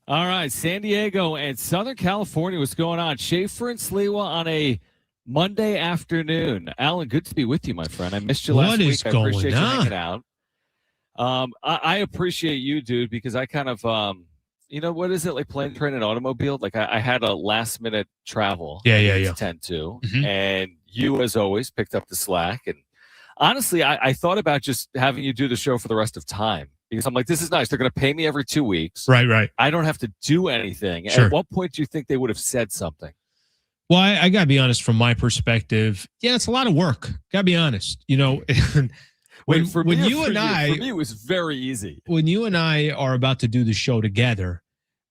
All right, San Diego and Southern California. What's going on? Schaefer and Sliwa on a Monday afternoon. Alan, good to be with you, my friend. I missed you last week. I appreciate you hanging out. I appreciate you, dude, because I kind of, what is it, like plane, train, and automobile? Like I had a last-minute travel. Yeah. 10-2, and you, as always, picked up the slack. And honestly, I thought about just having you do the show for the rest of time. Because I'm like, this is nice. They're going to pay me every 2 weeks. Right. I don't have to do anything. Sure. At what point do you think they would have said something? Well, I got to be honest from my perspective. Yeah, it's a lot of work. Got to be honest. For me, it was very easy. When you and I are about to do the show together,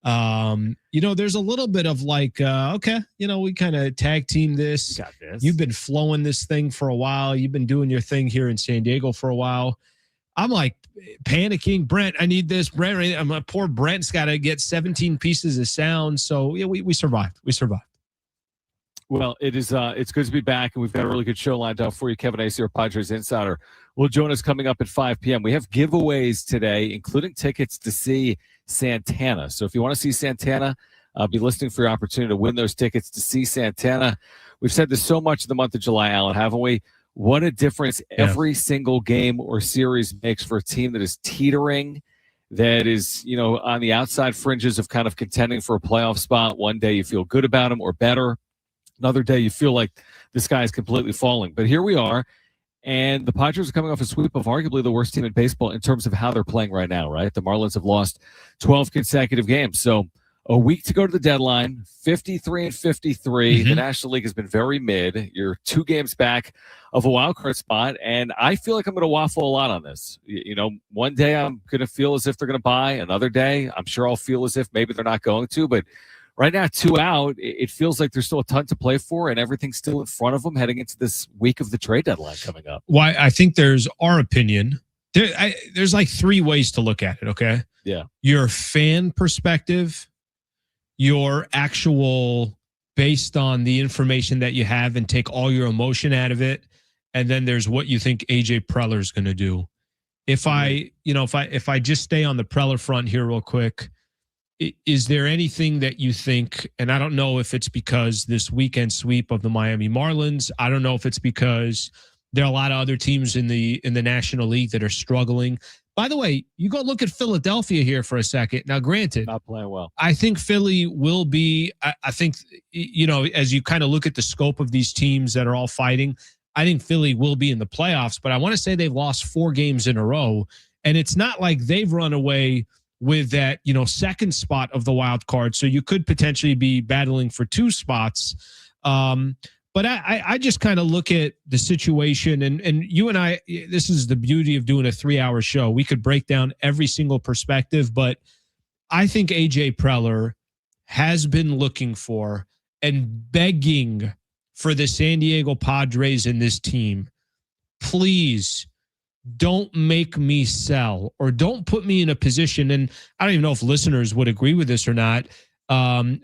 there's a little bit of like, okay, we kind of tag team this. Got this. You've been flowing this thing for a while. You've been doing your thing here in San Diego for a while. I'm like panicking. Brent, I need this. Brent, poor Brent's got to get 17 pieces of sound. So yeah, we survived. Well, it's good to be back, and we've got a really good show lined up for you. Kevin Acee, our Padres Insider, will join us coming up at 5 p.m. We have giveaways today, including tickets to see Santana. So if you want to see Santana, be listening for your opportunity to win those tickets to see Santana. We've said this so much in the month of July, Alan, haven't we? What a difference every single game or series makes for a team that is teetering, that is, on the outside fringes of kind of contending for a playoff spot. One day you feel good about them or better. Another day you feel like the sky is completely falling. But here we are, and the Padres are coming off a sweep of arguably the worst team in baseball in terms of how they're playing right now, right? The Marlins have lost 12 consecutive games. So a week to go to the deadline, 53-53. The National League has been very mid. You're 2 games back of a wild card spot, and I feel like I'm going to waffle a lot on this. One day I'm going to feel as if they're going to buy. Another day I'm sure I'll feel as if maybe they're not going to. But right now, 2 out, it feels like there's still a ton to play for, and everything's still in front of them heading into this week of the trade deadline coming up. Well, I think there's our opinion. There's like 3 ways to look at it, okay? Yeah. Your fan perspective, your actual based on the information that you have and take all your emotion out of it, and then there's what you think AJ Preller is going to do. If I just stay on the Preller front here real quick, is there anything that you think, and I don't know if it's because this weekend sweep of the Miami Marlins, I don't know if it's because there are a lot of other teams in the National League that are struggling. By the way, you go look at Philadelphia here for a second. Now, granted, not playing well. I think Philly will be, I think, as you kind of look at the scope of these teams that are all fighting, I think Philly will be in the playoffs, but I want to say they've lost 4 games in a row, and it's not like they've run away with that, second spot of the wild card. So you could potentially be battling for 2 spots. But I just kind of look at the situation, and you and I, this is the beauty of doing a 3-hour show. We could break down every single perspective, but I think AJ Preller has been looking for and begging for the San Diego Padres and this team, please don't make me sell, or don't put me in a position, and I don't even know if listeners would agree with this or not,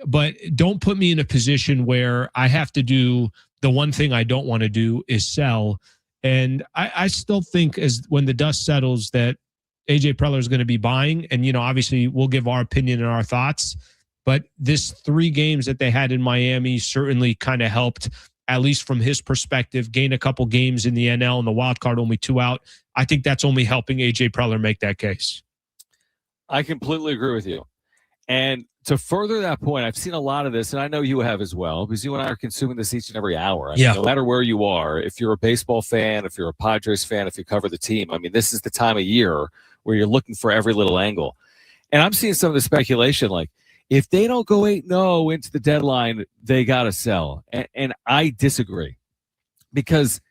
but don't put me in a position where I have to do the one thing I don't want to do is sell. And I still think when the dust settles that AJ Preller is going to be buying, and, obviously we'll give our opinion and our thoughts, but this 3 games that they had in Miami certainly kind of helped, at least from his perspective, gain a couple games in the NL and the wild card only 2 out. I think that's only helping AJ Preller make that case. I completely agree with you. And to further that point, I've seen a lot of this, and I know you have as well, because you and I are consuming this each and every hour. No matter where you are, if you're a baseball fan, if you're a Padres fan, if you cover the team, this is the time of year where you're looking for every little angle. And I'm seeing some of the speculation, like, if they don't go 8-0 into the deadline, they got to sell. And I disagree, because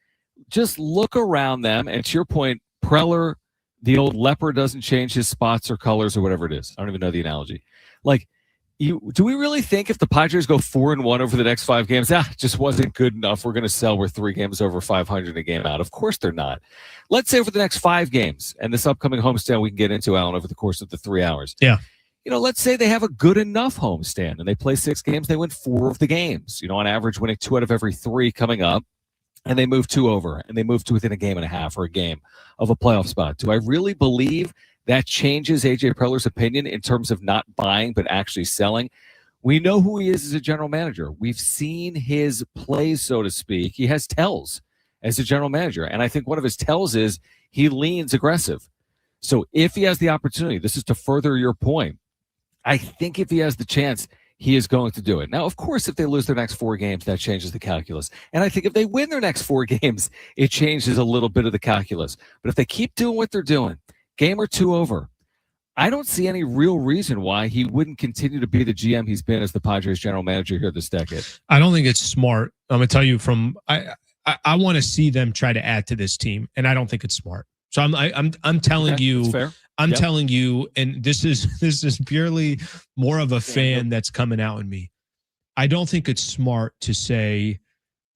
just look around them. And to your point, Preller, the old leopard doesn't change his spots or colors or whatever it is. I don't even know the analogy. Like, do we really think if the Padres go 4-1 over the next 5 games, just wasn't good enough, we're going to sell, we're 3 games over 500 a game out? Of course they're not. Let's say over the next 5 games, and this upcoming homestand we can get into, Alan, over the course of the 3 hours. Yeah. Let's say they have a good enough homestand and they play 6 games, they win 4 of the games, on average winning 2 out of every 3 coming up, and they move 2 over, and they move to within a game and a half or a game of a playoff spot. Do I really believe that changes AJ Preller's opinion in terms of not buying but actually selling. We know who he is as a general manager. We've seen his plays, so to speak. He has tells as a general manager. And I think one of his tells is he leans aggressive. So if he has the opportunity, this is to further your point, I think if he has the chance, he is going to do it. Now, of course, if they lose their next 4 games, that changes the calculus. And I think if they win their next 4 games, it changes a little bit of the calculus. But if they keep doing what they're doing, game or 2 over, I don't see any real reason why he wouldn't continue to be the GM he's been as the Padres general manager here this decade. I don't think it's smart. I'm going to tell you I want to see them try to add to this team, and I don't think it's smart. So I'm telling you, I'm telling you, and this is purely more of a fan that's coming out in me. I don't think it's smart to say,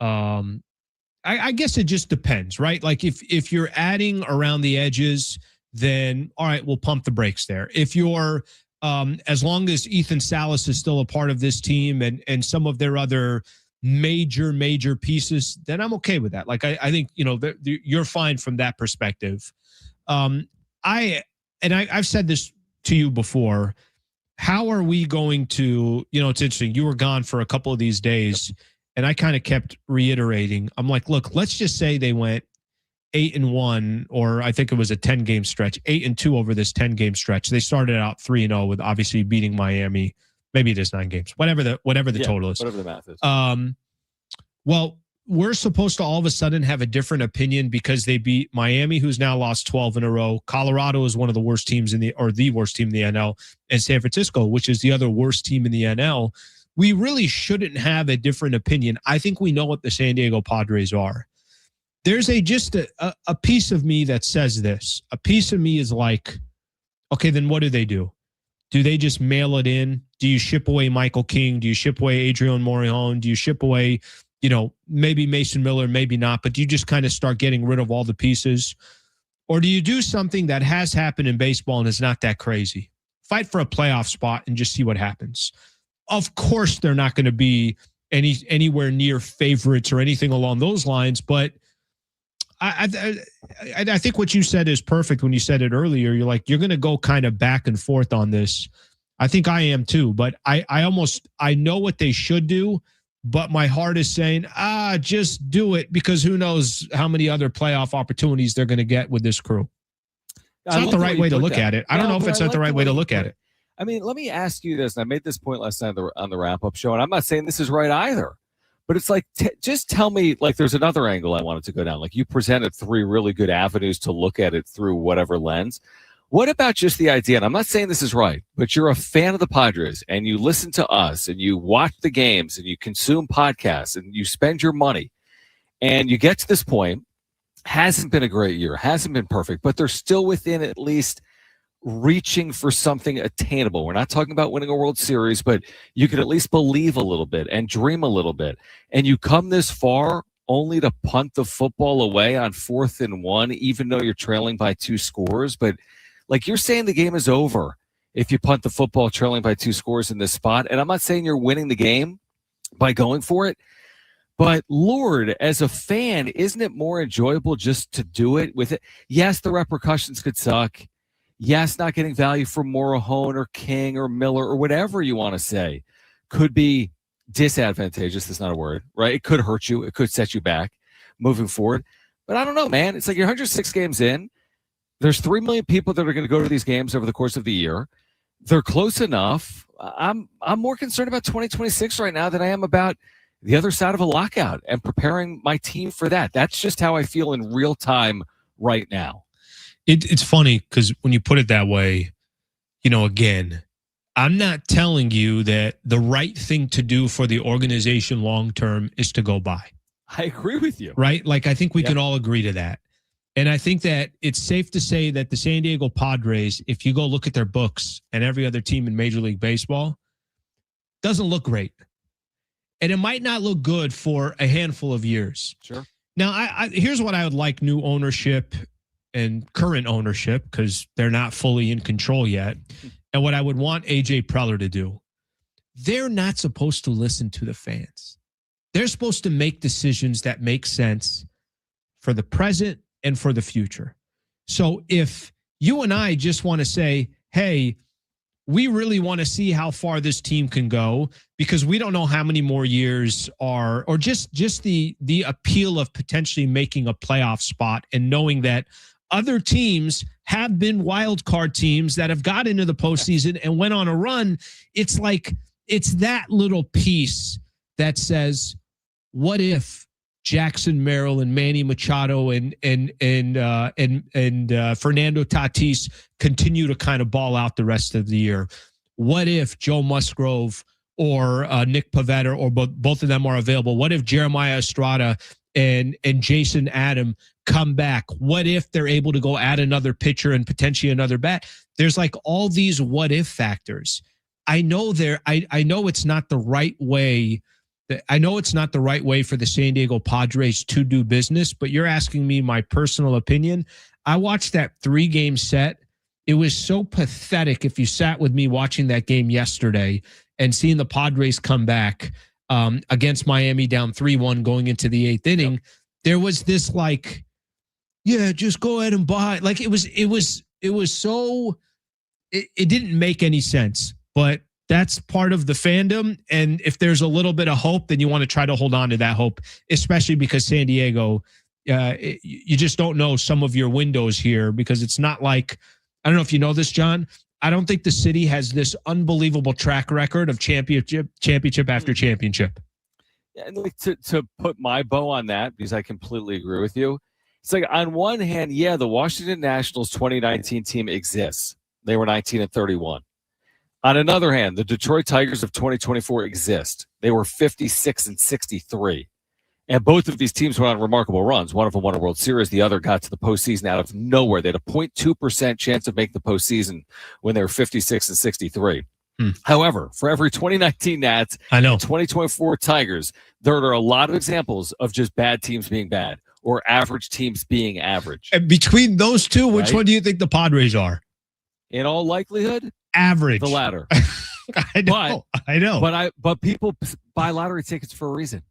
I guess it just depends, right? Like if you're adding around the edges, then all right, we'll pump the brakes there. If you're, as long as Ethan Salas is still a part of this team and some of their other major pieces, then I'm okay with that. Like I think, you're fine from that perspective. I've said this to you before. How are we going to, it's interesting. You were gone for a couple of these days, and I kind of kept reiterating. I'm like, look, let's just say they went 8-1, or I think it was a 10-game stretch, 8-2 over this 10-game stretch. They started out 3-0 with obviously beating Miami. Maybe it is 9 games, whatever the total is. Whatever the math is. Well, we're supposed to all of a sudden have a different opinion because they beat Miami, who's now lost 12 in a row. Colorado is one of the worst teams the worst team in the NL, and San Francisco, which is the other worst team in the NL. We really shouldn't have a different opinion. I think we know what the San Diego Padres are. There's just a piece of me that says this. A piece of me is like, okay, then what do? Do they just mail it in? Do you ship away Michael King? Do you ship away Adrian Morejon? Do you ship away, maybe Mason Miller, maybe not, but do you just kind of start getting rid of all the pieces? Or do you do something that has happened in baseball and is not that crazy? Fight for a playoff spot and just see what happens. Of course, they're not going to be anywhere near favorites or anything along those lines, but I think what you said is perfect when you said it earlier. You're like, you're going to go kind of back and forth on this. I think I am too, but I know what they should do, but my heart is saying, just do it, because who knows how many other playoff opportunities they're going to get with this crew. It's not the right way to look at it. I don't know if it's not the right way to look at it. I mean, let me ask you this, and I made this point last night on the wrap-up show, and I'm not saying this is right either. But it's like, just tell me, like, there's another angle I wanted to go down. Like, you presented 3 really good avenues to look at it through whatever lens. What about just the idea, and I'm not saying this is right, but you're a fan of the Padres, and you listen to us, and you watch the games, and you consume podcasts, and you spend your money, and you get to this point, hasn't been a great year, hasn't been perfect, but they're still within at least reaching for something attainable. We're not talking about winning a World Series, but you can at least believe a little bit and dream a little bit. And you come this far only to punt the football away on 4th and 1, even though you're trailing by 2 scores. But like, you're saying the game is over if you punt the football trailing by 2 scores in this spot. And I'm not saying you're winning the game by going for it, but Lord, as a fan, isn't it more enjoyable just to do it with it? Yes, the repercussions could suck. Yes, not getting value from Morejon or King or Miller or whatever you want to say could be disadvantageous. That's not a word, right? It could hurt you. It could set you back moving forward. But I don't know, man. It's like you're 106 games in. There's 3 million people that are going to go to these games over the course of the year. They're close enough. I'm more concerned about 2026 right now than I am about the other side of a lockout and preparing my team for that. That's just how I feel in real time right now. It's funny because when you put it that way, again, I'm not telling you that the right thing to do for the organization long-term is to go buy. I agree with you. Right? Like, I think we can all agree to that. And I think that it's safe to say that the San Diego Padres, if you go look at their books and every other team in Major League Baseball, doesn't look great. And it might not look good for a handful of years. Sure. Now, here's what I would like new ownership and current ownership, because they're not fully in control yet. And what I would want AJ Preller to do, they're not supposed to listen to the fans. They're supposed to make decisions that make sense for the present and for the future. So if you and I just want to say, hey, we really want to see how far this team can go because we don't know how many more years are, or just the appeal of potentially making a playoff spot and knowing that other teams have been wild card teams that have got into the postseason and went on a run. It's like, it's that little piece that says, what if Jackson Merrill and Manny Machado and Fernando Tatis continue to kind of ball out the rest of the year? What if Joe Musgrove or Nick Pivetta or both of them are available? What if Jeremiah Estrada and Jason Adam come back? What if they're able to go add another pitcher and potentially another bat? There's like all these what if factors. I know it's not the right way. I know it's not the right way for the San Diego Padres to do business, but you're asking me my personal opinion. I watched that 3-game set. It was so pathetic if you sat with me watching that game yesterday and seeing the Padres come back against Miami down 3-1 going into the 8th inning. Yep. There was this like, yeah, just go ahead and buy. Like it was so, it didn't make any sense, but that's part of the fandom. And if there's a little bit of hope, then you want to try to hold on to that hope, especially because San Diego, you just don't know some of your windows here because it's not like, I don't know if you know this, John. I don't think the city has this unbelievable track record of championship after championship. Yeah, and like to put my bow on that, because I completely agree with you. It's like on one hand, yeah, the Washington Nationals 2019 team exists. They were 19-31. On another hand, the Detroit Tigers of 2024 exist. They were 56-63. And both of these teams went on remarkable runs. One of them won a World Series. The other got to the postseason out of nowhere. They had a 0.2% chance of making the postseason when they were 56-63. However, for every 2019 Nats and 2024 Tigers, there are a lot of examples of just bad teams being bad or average teams being average. And between those two, which one do you think the Padres are? In all likelihood, average. The latter. I know. But people buy lottery tickets for a reason.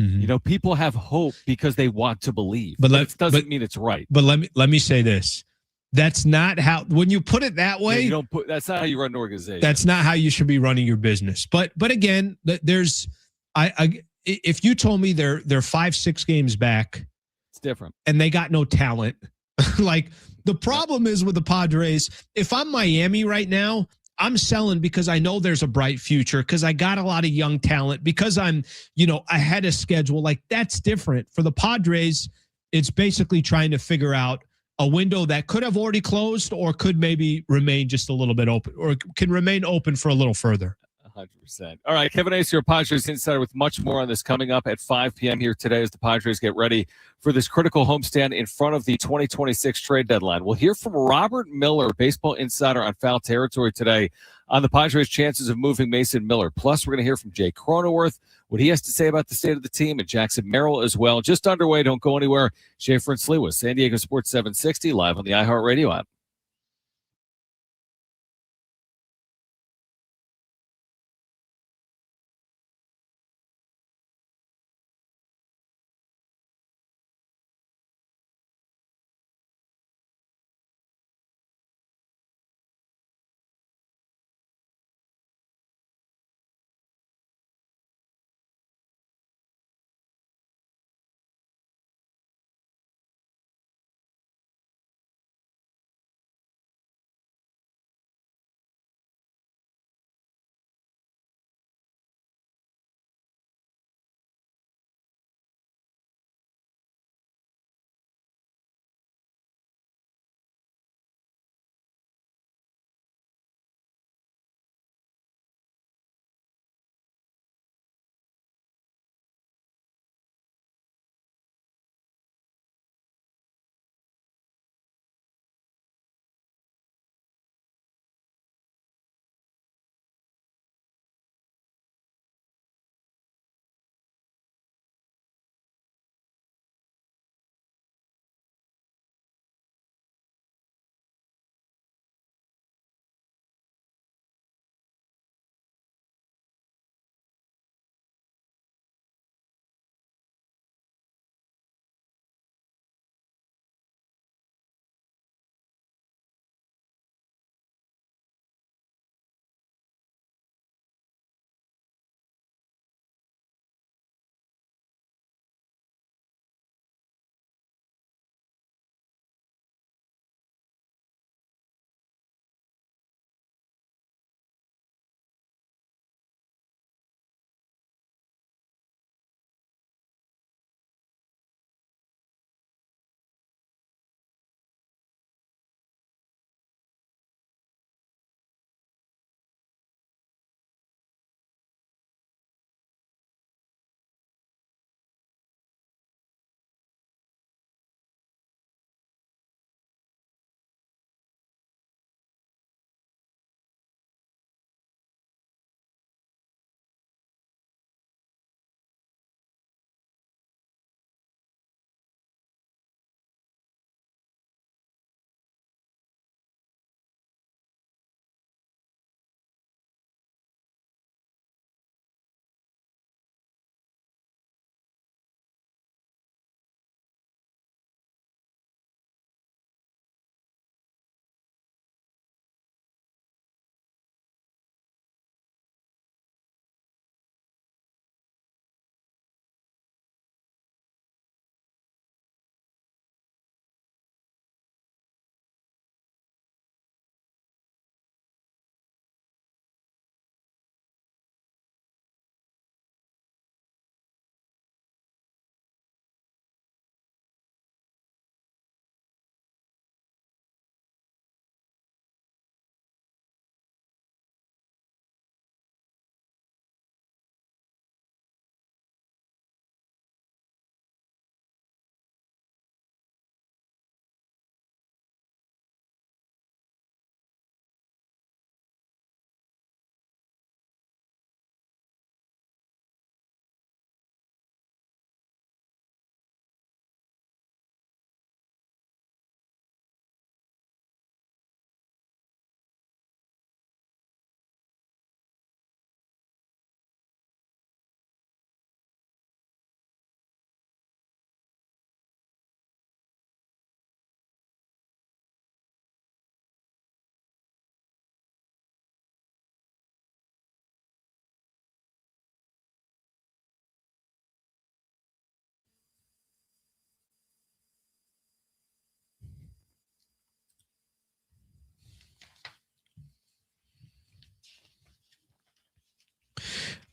Mm-hmm. You know, people have hope because they want to believe. But it doesn't mean it's right. But let me say this. That's not how, when you put it that way, that's not how you run an organization. That's not how you should be running your business. But again, if you told me they're 5-6 games back, it's different. And they got no talent. Like the problem is with the Padres, if I'm Miami right now, I'm selling because I know there's a bright future, because I got a lot of young talent, because I'm, ahead of schedule. Like that's different. For the Padres, it's basically trying to figure out a window that could have already closed or could maybe remain just a little bit open, or can remain open for a little further. 100%. All right, Kevin Acee, your Padres Insider, with much more on this coming up at 5 p.m. here today as the Padres get ready for this critical homestand in front of the 2026 trade deadline. We'll hear from Robert Miller, Baseball Insider, on Foul Territory today on the Padres' chances of moving Mason Miller. Plus, we're going to hear from Jay Cronenworth, what he has to say about the state of the team, and Jackson Merrill as well. Just underway. Don't go anywhere. Schaefer and Slee with San Diego Sports 760 live on the iHeartRadio app.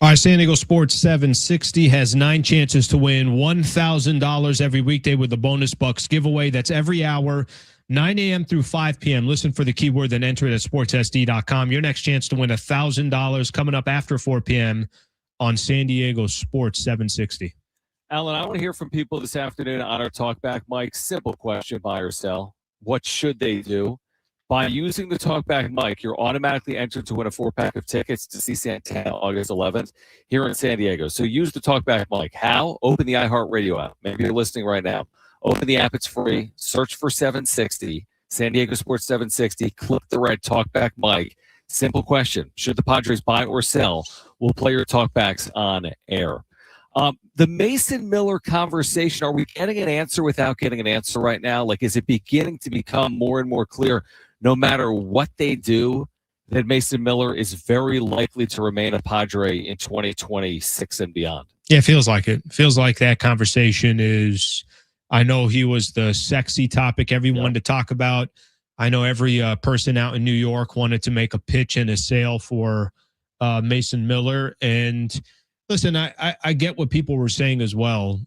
All right, San Diego Sports 760 has 9 chances to win $1,000 every weekday with the Bonus Bucks giveaway. That's every hour, 9 a.m. through 5 p.m. Listen for the keyword, then enter it at sportssd.com. Your next chance to win $1,000 coming up after 4 p.m. on San Diego Sports 760. Alan, I want to hear from people this afternoon on our Talkback Mike. Simple question, buy or sell. What should they do? By using the Talkback Mic, you're automatically entered to win a 4-pack of tickets to see Santana August 11th here in San Diego. So use the Talkback Mic. How? Open the iHeartRadio app. Maybe you're listening right now. Open the app. It's free. Search for 760, San Diego Sports 760. Click the red Talkback Mic. Simple question. Should the Padres buy or sell? We'll play your Talkbacks on air. The Mason Miller conversation, are we getting an answer without getting an answer right now? Like, is it beginning to become more and more clear, no matter what they do, that Mason Miller is very likely to remain a Padre in 2026 and beyond? Yeah, it feels like it. Feels like that conversation is, I know he was the sexy topic everyone wanted to talk about. I know every person out in New York wanted to make a pitch and a sale for Mason Miller. And listen, I get what people were saying as well.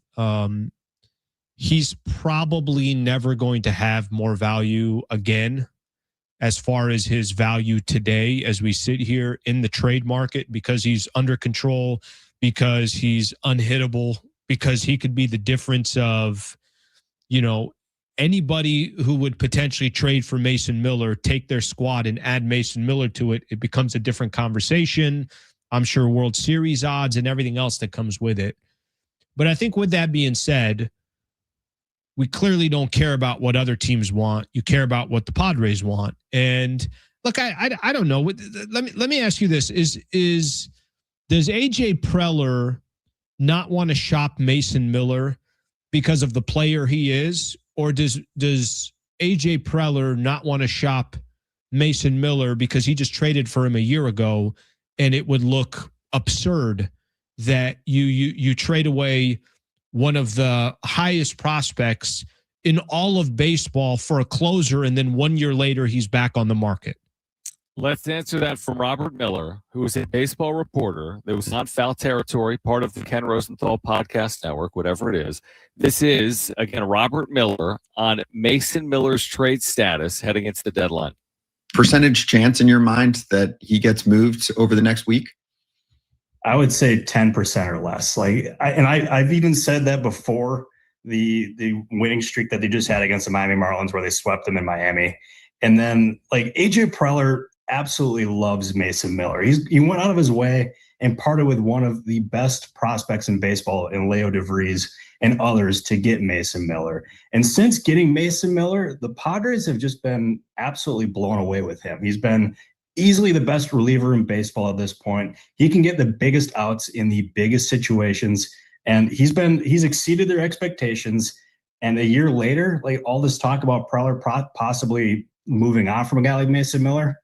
He's probably never going to have more value again as far as his value today as we sit here in the trade market, because he's under control, because he's unhittable, because he could be the difference of, you know, anybody who would potentially trade for Mason Miller, take their squad and add Mason Miller to it. It becomes a different conversation. I'm sure World Series odds and everything else that comes with it. But I think with that being said, we clearly don't care about what other teams want. You care about what the Padres want. And look, I don't know. Let me ask you this: does AJ Preller not want to shop Mason Miller because of the player he is, or does AJ Preller not want to shop Mason Miller because he just traded for him a year ago, and it would look absurd that you trade away one of the highest prospects in all of baseball for a closer, and then 1 year later he's back on the market? Let's answer that from Robert Miller, who is a baseball reporter that was on Foul Territory, part of the Ken Rosenthal Podcast Network, whatever it is. This is, again, Robert Miller on Mason Miller's trade status heading into the deadline. Percentage chance in your mind that he gets moved over the next week? I would say 10% or less. I've even said that before the winning streak that they just had against the Miami Marlins, where they swept them in Miami. And then, like, AJ Preller absolutely loves Mason Miller. He went out of his way and parted with one of the best prospects in baseball in Leo DeVries and others to get Mason Miller. And since getting Mason Miller, the Padres have just been absolutely blown away with him. He's been easily the best reliever in baseball at this point. He can get the biggest outs in the biggest situations, and he's exceeded their expectations. And a year later, like, all this talk about Preller possibly moving on from a guy like Mason Miller,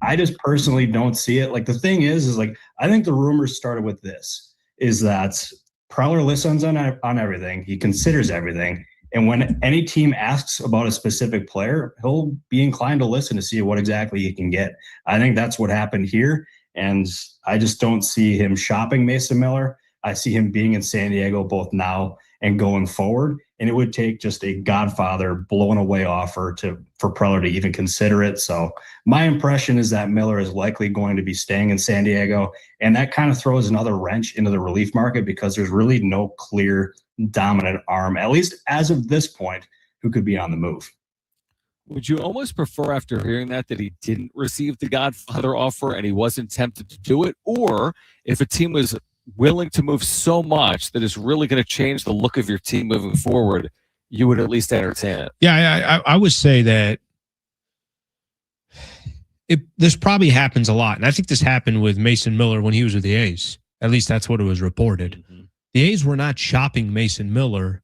I just personally don't see it. Like, the thing is like, I think the rumors started with this, is that Preller listens on everything. He considers everything. And when any team asks about a specific player, he'll be inclined to listen to see what exactly he can get. I think that's what happened here. And I just don't see him shopping Mason Miller. I see him being in San Diego both now and going forward. And it would take just a Godfather blown away offer for Preller to even consider it. So my impression is that Miller is likely going to be staying in San Diego. And that kind of throws another wrench into the relief market, because there's really no clear dominant arm, at least as of this point, who could be on the move. Would you almost prefer, after hearing that he didn't receive the Godfather offer and he wasn't tempted to do it? Or if a team was willing to move so much that it's really going to change the look of your team moving forward, you would at least entertain it? Yeah, I would say that this probably happens a lot. And I think this happened with Mason Miller when he was with the A's. At least that's what it was reported. Mm-hmm. The A's were not shopping Mason Miller,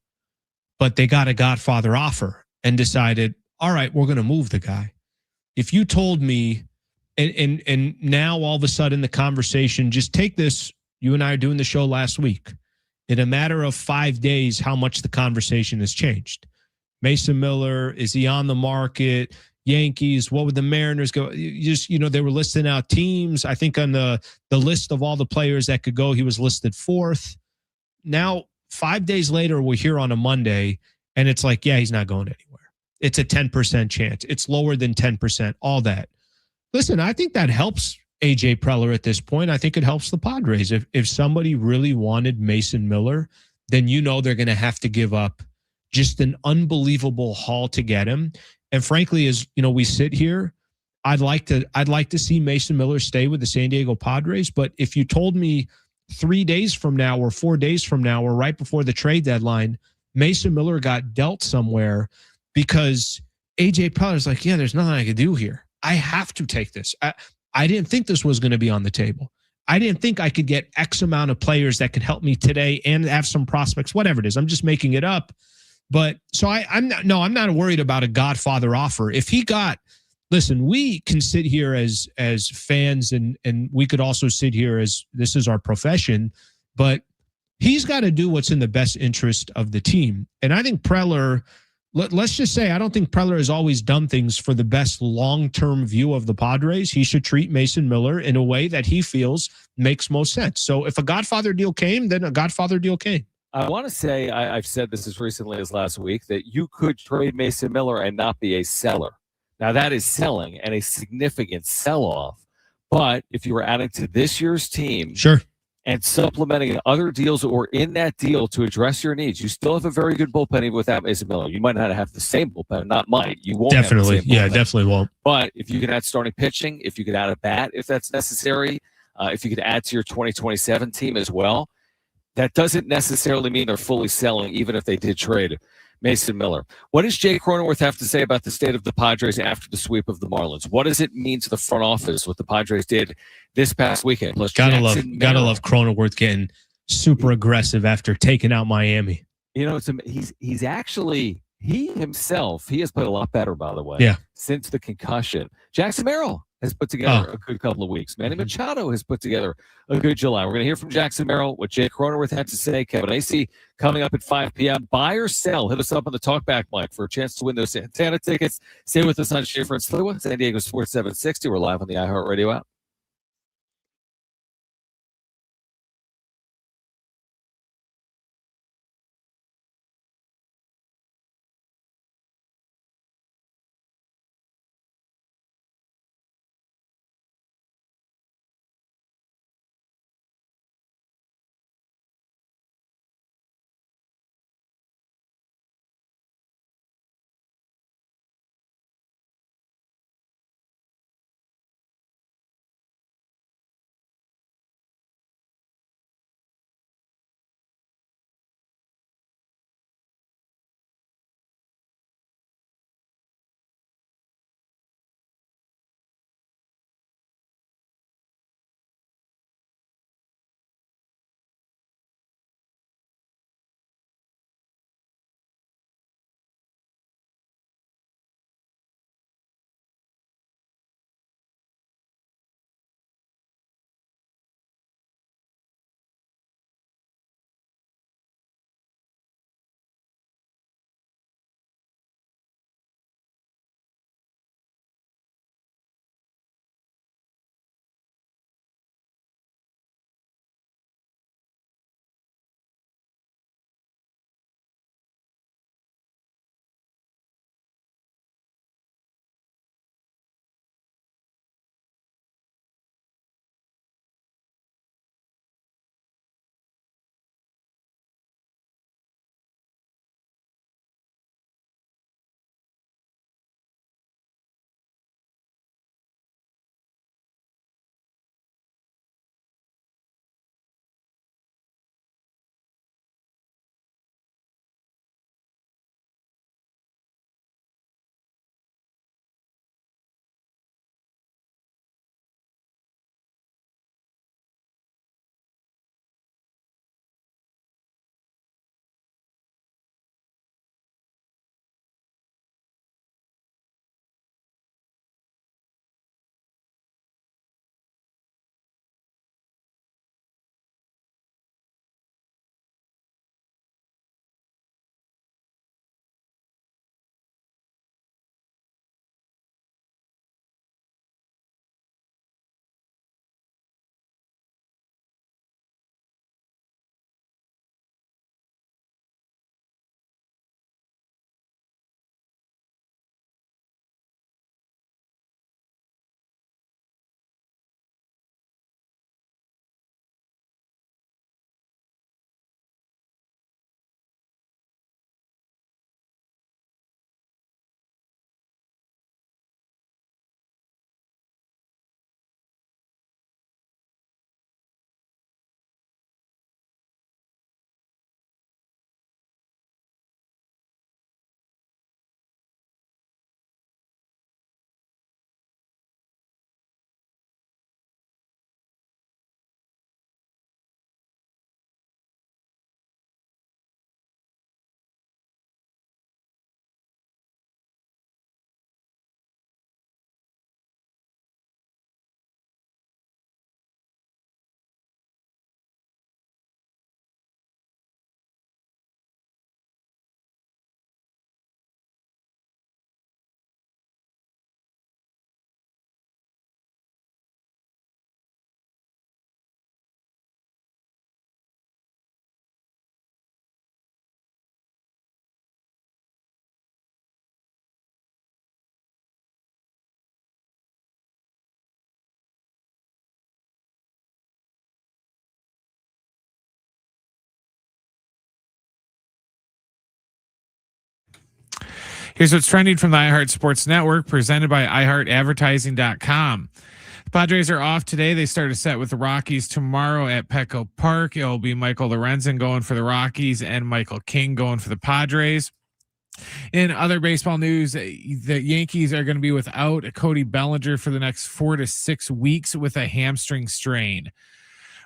but they got a Godfather offer and decided, all right, we're going to move the guy. If you told me, and now all of a sudden the conversation, just take this, you and I are doing the show last week. In a matter of 5 days, how much the conversation has changed. Mason Miller, is he on the market? Yankees. What would the Mariners go? You just, they were listing out teams. I think on the list of all the players that could go, he was listed fourth. Now, 5 days later, we're here on a Monday, and it's like, yeah, he's not going anywhere. It's a 10% chance. It's lower than 10%, all that. Listen, I think that helps AJ Preller at this point. I think it helps the Padres. If somebody really wanted Mason Miller, then they're going to have to give up just an unbelievable haul to get him. And frankly, as we sit here, I'd like to see Mason Miller stay with the San Diego Padres. But if you told me 3 days from now or 4 days from now or right before the trade deadline, Mason Miller got dealt somewhere because AJ Preller's like, yeah, there's nothing I can do here. I have to take this. I didn't think this was going to be on the table. I didn't think I could get X amount of players that could help me today and have some prospects, whatever it is. I'm just making it up. But so I'm not worried about a Godfather offer. If he got, listen, we can sit here as fans and we could also sit here as this is our profession, but he's got to do what's in the best interest of the team. And I think Preller, let's just say, I don't think Preller has always done things for the best long-term view of the Padres. He should treat Mason Miller in a way that he feels makes most sense. So if a Godfather deal came, then a Godfather deal came. I want to say, I've said this as recently as last week, that you could trade Mason Miller and not be a seller. Now, that is selling and a significant sell-off. But if you were adding to this year's team, sure, and supplementing other deals or in that deal to address your needs, you still have a very good bullpen even without Mason Miller. You might not have the same bullpen, not might. You won't definitely, have the same bullpen. Definitely won't. But if you can add starting pitching, if you could add a bat, if that's necessary, if you could add to your 2027 team as well, that doesn't necessarily mean they're fully selling, even if they did trade Mason Miller. What does Jay Cronenworth have to say about the state of the Padres after the sweep of the Marlins? What does it mean to the front office, what the Padres did this past weekend? Plus, gotta love Cronenworth getting super aggressive after taking out Miami. He's actually, he has played a lot better, by the way, since the concussion. Jackson Merrill has put together a good couple of weeks. Manny Machado has put together a good July. We're going to hear from Jackson Merrill, what Jay Cronenworth had to say. Kevin Acee coming up at 5 p.m. Buy or sell. Hit us up on the talkback mic for a chance to win those Santana tickets. Stay with us on Schaefer and Sliwa, San Diego Sports 760. We're live on the iHeartRadio app. Here's what's trending from the iHeart Sports Network, presented by iHeartAdvertising.com. The Padres are off today. They start a set with the Rockies tomorrow at Petco Park. It'll be Michael Lorenzen going for the Rockies and Michael King going for the Padres. In other baseball news, the Yankees are going to be without Cody Bellinger for the next 4 to 6 weeks with a hamstring strain.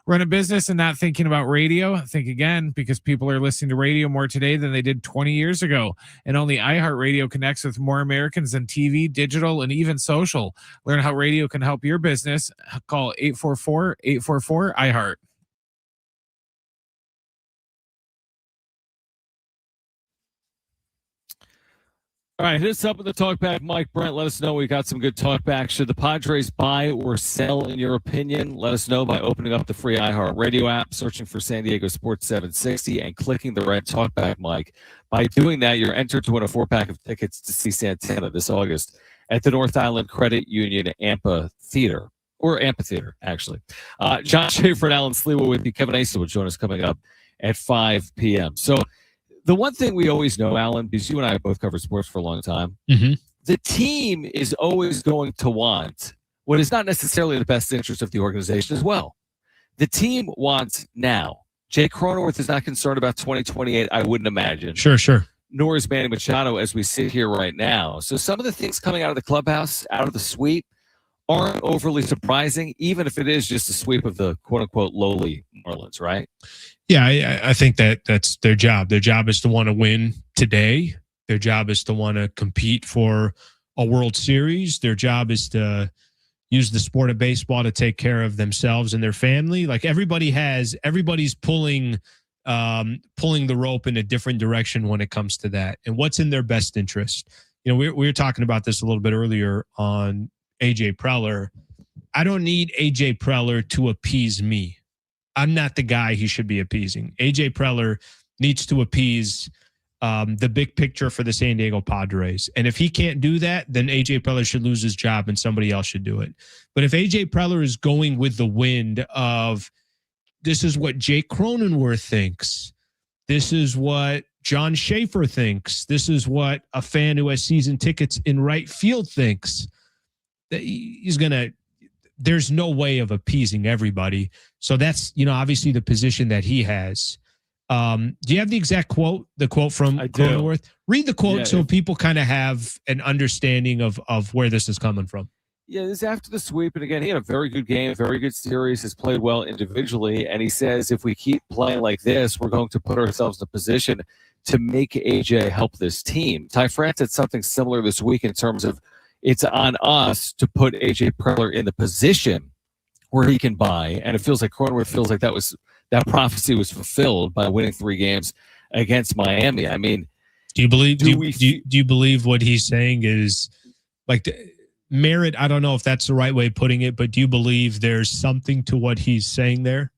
Run a business and not thinking about radio? Think again, because people are listening to radio more today than they did 20 years ago. And only iHeartRadio connects with more Americans than TV, digital, and even social. Learn how radio can help your business. Call 844-844-iHeart. All right, hit us up with the talkback, Mike Brent. Let us know. We got some good talkback. Should the Padres buy or sell, in your opinion? Let us know by opening up the free iHeart Radio app, searching for San Diego Sports 760, and clicking the red talkback, Mike. By doing that, you're entered to win a 4-pack of tickets to see Santana this August at the North Island Credit Union Amphitheater, actually. John Schaefer and Alan Slewa with you. Kevin Acee will join us coming up at 5 p.m. So, the one thing we always know, Alan, because you and I both covered sports for a long time, the team is always going to want what is not necessarily the best interest of the organization as well. The team wants now. Jay Cronenworth is not concerned about 2028, I wouldn't imagine. Sure. Nor is Manny Machado as we sit here right now. So some of the things coming out of the clubhouse, out of the sweep, aren't overly surprising, even if it is just a sweep of the quote-unquote lowly Marlins, right? Yeah, I think that's their job. Their job is to want to win today. Their job is to want to compete for a World Series. Their job is to use the sport of baseball to take care of themselves and their family. Like everybody's pulling the rope in a different direction when it comes to that. And what's in their best interest? You know, we were talking about this a little bit earlier on AJ Preller. I don't need AJ Preller to appease me. I'm not the guy he should be appeasing. AJ Preller needs to appease the big picture for the San Diego Padres. And if he can't do that, then AJ Preller should lose his job and somebody else should do it. But if AJ Preller is going with the wind of this is what Jake Cronenworth thinks, this is what John Schaefer thinks, this is what a fan who has season tickets in right field thinks, that he's going to, there's no way of appeasing everybody. So that's, obviously the position that he has. Do you have the exact quote, the quote from Cronenworth? Read the quote so people kind of have an understanding of where this is coming from. Yeah, this is after the sweep. And again, he had a very good game, very good series, has played well individually. And he says, if we keep playing like this, we're going to put ourselves in a position to make AJ help this team. Ty France said something similar this week in terms of it's on us to put AJ Preller in the position where he can buy. And it feels like Cronenworth feels like that prophecy was fulfilled by winning 3 games against Miami. I mean, do you believe what he's saying is like merit? I don't know if that's the right way of putting it, but do you believe there's something to what he's saying there?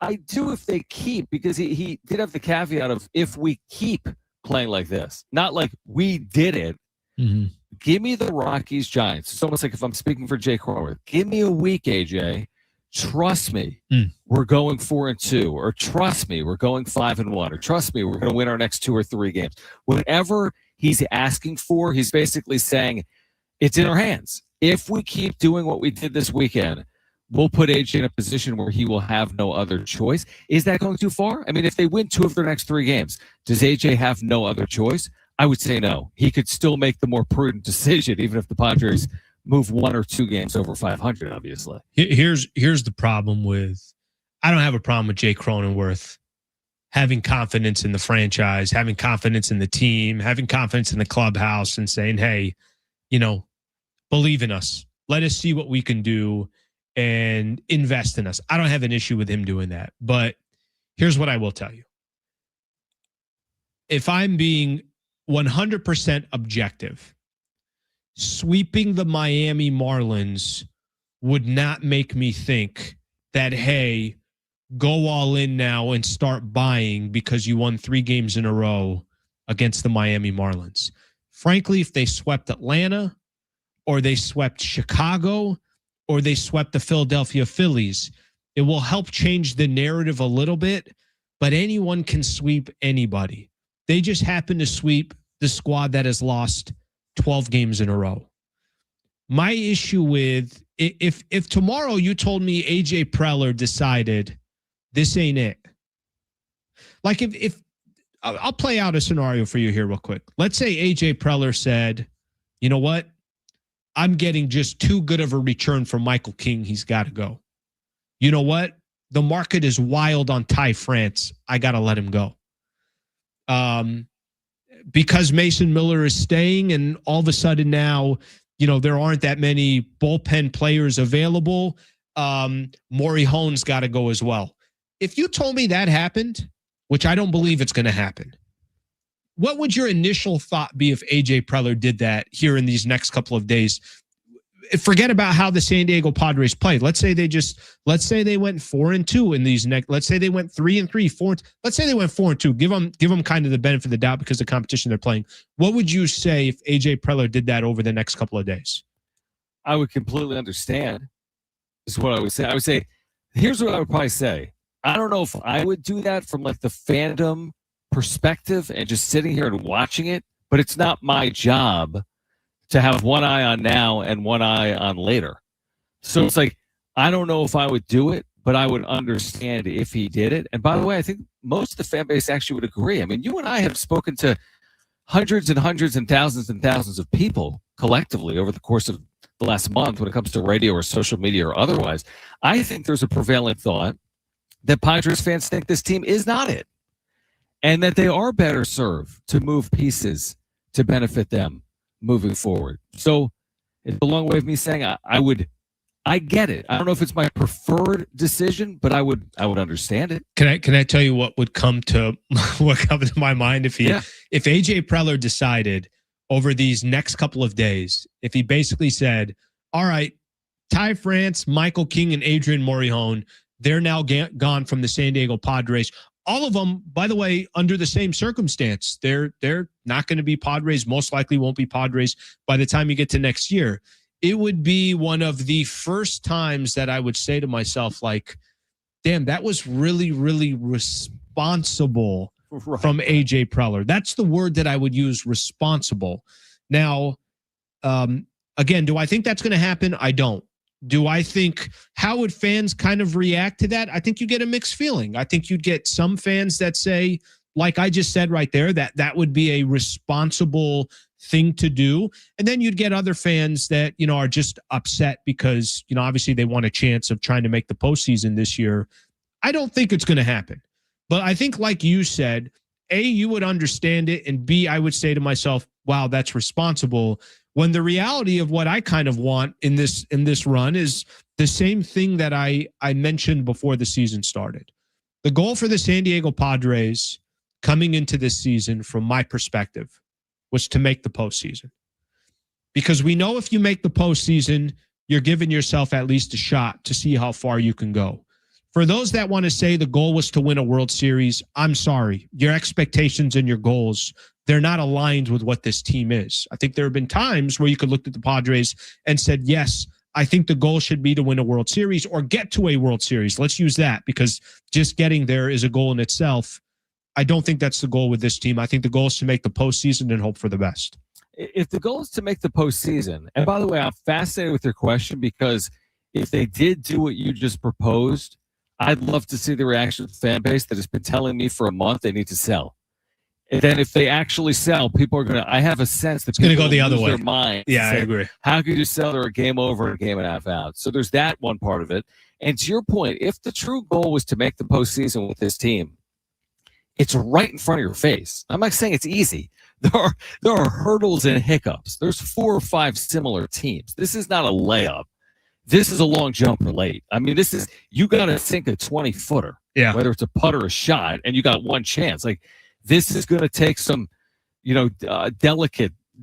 I do, if they keep, because he did have the caveat of if we keep playing like this, not like we did it. Mm-hmm. Give me the Rockies Giants. It's almost like if I'm speaking for Jay Cronenworth. Give me a week, AJ. Trust me, we're going 4-2, or trust me, we're going 5-1, or trust me, we're going to win our next 2 or 3 games. Whatever he's asking for, he's basically saying it's in our hands. If we keep doing what we did this weekend, we'll put AJ in a position where he will have no other choice. Is that going too far? I mean, if they win 2 of their next 3 games, does AJ have no other choice? I would say no. He could still make the more prudent decision, even if the Padres move 1 or 2 games over 500, obviously. Here's the problem with, I don't have a problem with Jay Cronenworth having confidence in the franchise, having confidence in the team, having confidence in the clubhouse and saying, hey, believe in us. Let us see what we can do and invest in us. I don't have an issue with him doing that. But here's what I will tell you. If I'm being 100% objective, sweeping the Miami Marlins would not make me think that, hey, go all in now and start buying because you won 3 games in a row against the Miami Marlins. Frankly, if they swept Atlanta or they swept Chicago or they swept the Philadelphia Phillies, it will help change the narrative a little bit, but anyone can sweep anybody. They just happen to sweep the squad that has lost 12 games in a row. My issue with, if tomorrow you told me AJ Preller decided this ain't it. Like if I'll play out a scenario for you here real quick. Let's say AJ Preller said, you know what? I'm getting just too good of a return from Michael King. He's got to go. You know what? The market is wild on Ty France. I got to let him go. Because Mason Miller is staying, and all of a sudden now, there aren't that many bullpen players available. Maury Hone's got to go as well. If you told me that happened, which I don't believe it's going to happen, what would your initial thought be if AJ Preller did that here in these next couple of days? Forget about how the San Diego Padres played. Let's say they went 4-2 in these next. Let's say they went 3-3, 4. Let's say they went 4-2. Give them kind of the benefit of the doubt because of the competition they're playing. What would you say if AJ Preller did that over the next couple of days? I would completely understand. Is what I would say. I would say, here's what I would probably say. I don't know if I would do that from like the fandom perspective and just sitting here and watching it, but it's not my job to have one eye on now and one eye on later. So it's like, I don't know if I would do it, but I would understand if he did it. And by the way, I think most of the fan base actually would agree. I mean, you and I have spoken to hundreds and hundreds and thousands of people collectively over the course of the last month when it comes to radio or social media or otherwise. I think there's a prevalent thought that Padres fans think this team is not it, and that they are better served to move pieces to benefit them moving forward. So it's a long way of me saying I get it. I don't know if it's my preferred decision, but I would understand it. Can I tell you what would come to my mind if AJ Preller decided over these next couple of days, if he basically said, all right, Ty France, Michael King, and Adrian Morejon, they're now gone from the San Diego Padres. All of them, by the way, under the same circumstance. They're not going to be Padres, most likely won't be Padres by the time you get to next year. It would be one of the first times that I would say to myself, like, damn, that was really, really responsible from AJ Preller. That's the word that I would use, responsible. Now, again, do I think that's going to happen? I don't. Do I think, how would fans kind of react to that? I think you get a mixed feeling. I think you'd get some fans that say, like I just said right there, that would be a responsible thing to do. And then you'd get other fans that, are just upset because, obviously they want a chance of trying to make the postseason this year. I don't think it's going to happen. But I think, like you said, A, you would understand it, and B, I would say to myself, wow, that's responsible. When the reality of what I kind of want in this run is the same thing that I mentioned before the season started. The goal for the San Diego Padres coming into this season, from my perspective, was to make the postseason. Because we know if you make the postseason, you're giving yourself at least a shot to see how far you can go. For those that want to say the goal was to win a World Series, I'm sorry. Your expectations and your goals, they're not aligned with what this team is. I think there have been times where you could look at the Padres and said, yes, I think the goal should be to win a World Series or get to a World Series. Let's use that, because just getting there is a goal in itself. I don't think that's the goal with this team. I think the goal is to make the postseason and hope for the best. If the goal is to make the postseason, and by the way, I'm fascinated with your question, because if they did do what you just proposed, I'd love to see the reaction of the fan base that has been telling me for a month they need to sell. And then if they actually sell, people are going to, I have a sense that it's going to go the other way. Their mind. Yeah, I agree. How could you sell? They're a game over and a game and a half out. So there's that one part of it. And to your point, if the true goal was to make the postseason with this team, it's right in front of your face. I'm not saying it's easy. There are hurdles and hiccups. There's 4 or 5 similar teams. This is not a layup. This is a long jumper late. I mean, you got to sink a 20-footer, whether it's a putt or a shot, and you got one chance. Like, this is going to take some,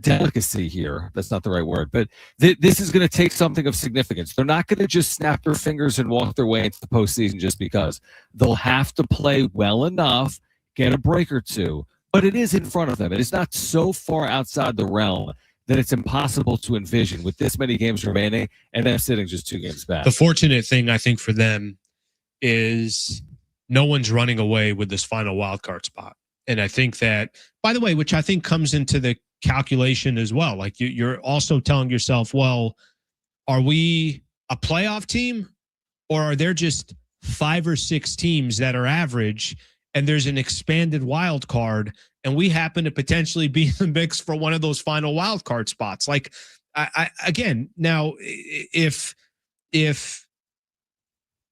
delicacy here. That's not the right word, but this is going to take something of significance. They're not going to just snap their fingers and walk their way into the postseason just because. They'll have to play well enough, get a break or two, but it is in front of them. It is not so far outside the realm that it's impossible to envision with this many games remaining and them sitting just 2 games back. The fortunate thing, I think, for them is no one's running away with this final wild card spot. And I think that, by the way, which I think comes into the calculation as well. Like you're also telling yourself, well, are we a playoff team, or are there just 5 or 6 teams that are average and there's an expanded wild card and we happen to potentially be in the mix for one of those final wild card spots? Like, again, now if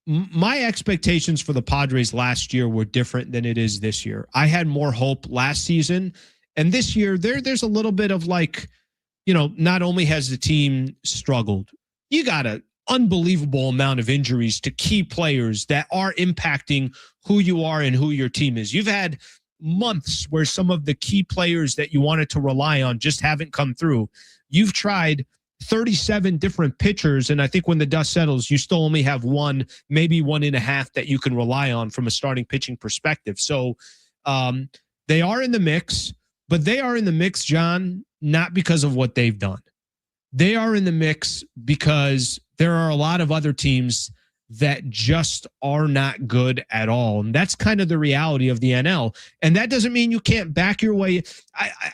my expectations for the Padres last year were different than it is this year. I had more hope last season, and this year there's a little bit of like, not only has the team struggled, you got an unbelievable amount of injuries to key players that are impacting who you are and who your team is. You've had months where some of the key players that you wanted to rely on just haven't come through. You've tried 37 different pitchers, and I think when the dust settles, you still only have one, maybe 1.5 that you can rely on from a starting pitching perspective. So they are in the mix, but they are in the mix, John, not because of what they've done. They are in the mix because there are a lot of other teams that just are not good at all. And that's kind of the reality of the NL. And that doesn't mean you can't back your way.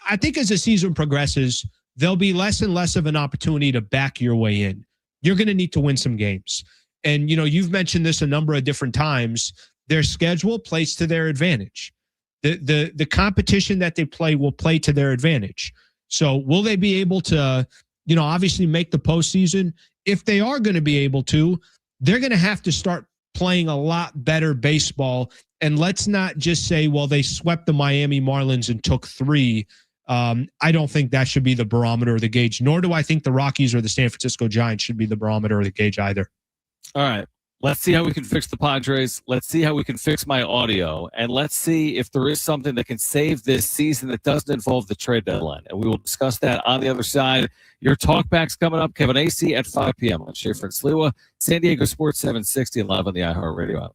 I think as the season progresses, there'll be less and less of an opportunity to back your way in. You're going to need to win some games. And, you've mentioned this a number of different times. Their schedule plays to their advantage. The competition that they play will play to their advantage. So will they be able to, obviously make the postseason? If they are going to be able to, they're going to have to start playing a lot better baseball. And let's not just say, well, they swept the Miami Marlins and took 3. I don't think that should be the barometer or the gauge, nor do I think the Rockies or the San Francisco Giants should be the barometer or the gauge either. All right. Let's see how we can fix the Padres. Let's see how we can fix my audio. And let's see if there is something that can save this season that doesn't involve the trade deadline. And we will discuss that on the other side. Your talkback's coming up. Kevin Acee at 5 p.m. on Schaefer and Sliwa, San Diego Sports 760 and live on the iHeartRadio app.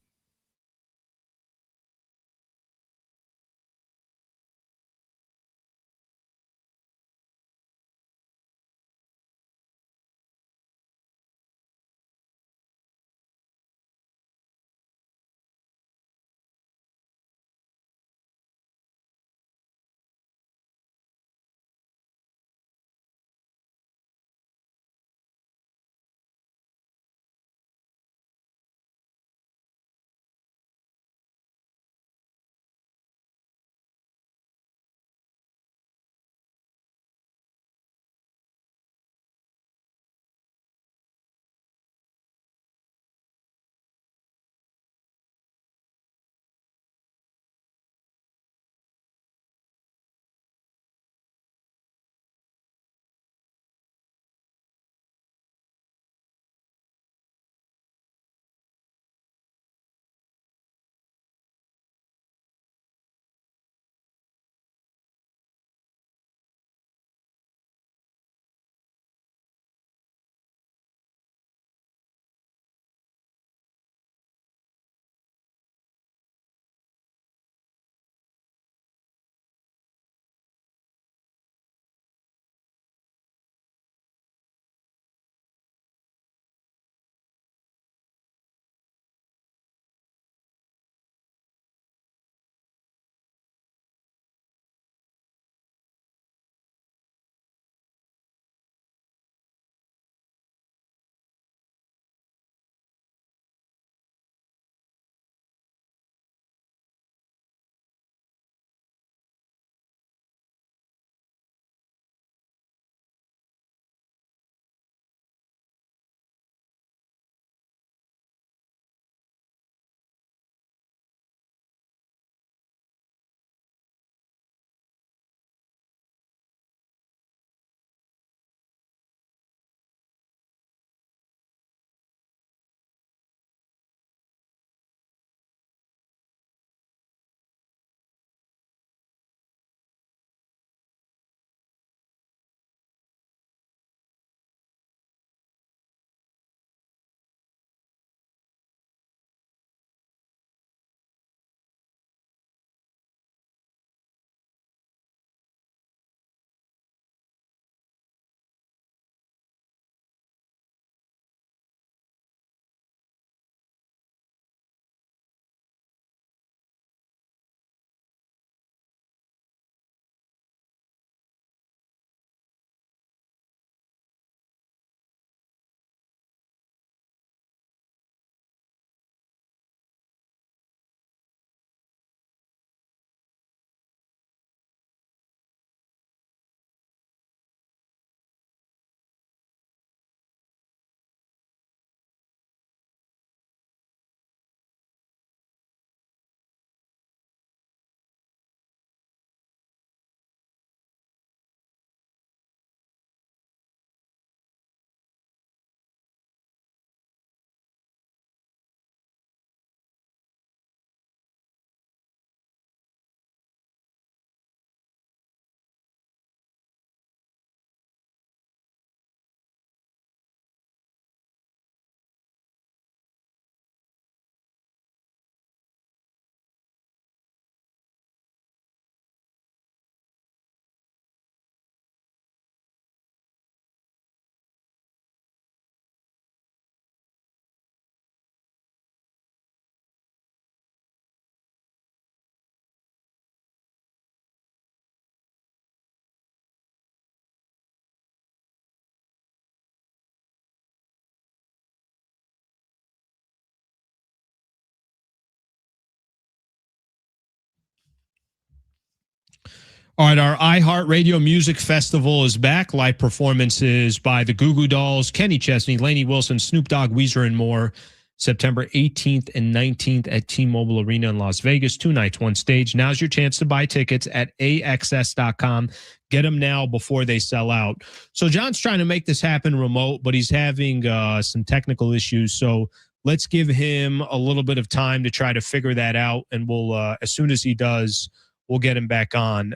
All right, our iHeartRadio Music Festival is back. Live performances by the Goo Goo Dolls, Kenny Chesney, Lainey Wilson, Snoop Dogg, Weezer, and more. September 18th and 19th at T-Mobile Arena in Las Vegas. 2 nights, 1 stage. Now's your chance to buy tickets at AXS.com. Get them now before they sell out. So John's trying to make this happen remote, but he's having some technical issues. So let's give him a little bit of time to try to figure that out. And we'll, as soon as he does, we'll get him back on.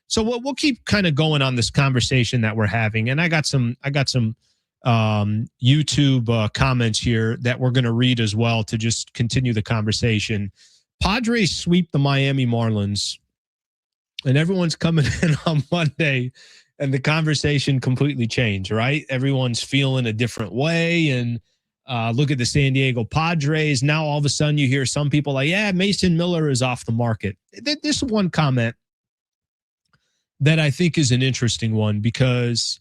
So we'll keep kind of going on this conversation that we're having. And I got some YouTube comments here that we're going to read as well to just continue the conversation. Padres sweep the Miami Marlins, and everyone's coming in on Monday, and the conversation completely changed, right? Everyone's feeling a different way, and look at the San Diego Padres. Now, all of a sudden, you hear some people like, yeah, Mason Miller is off the market. This is one comment that I think is an interesting one, because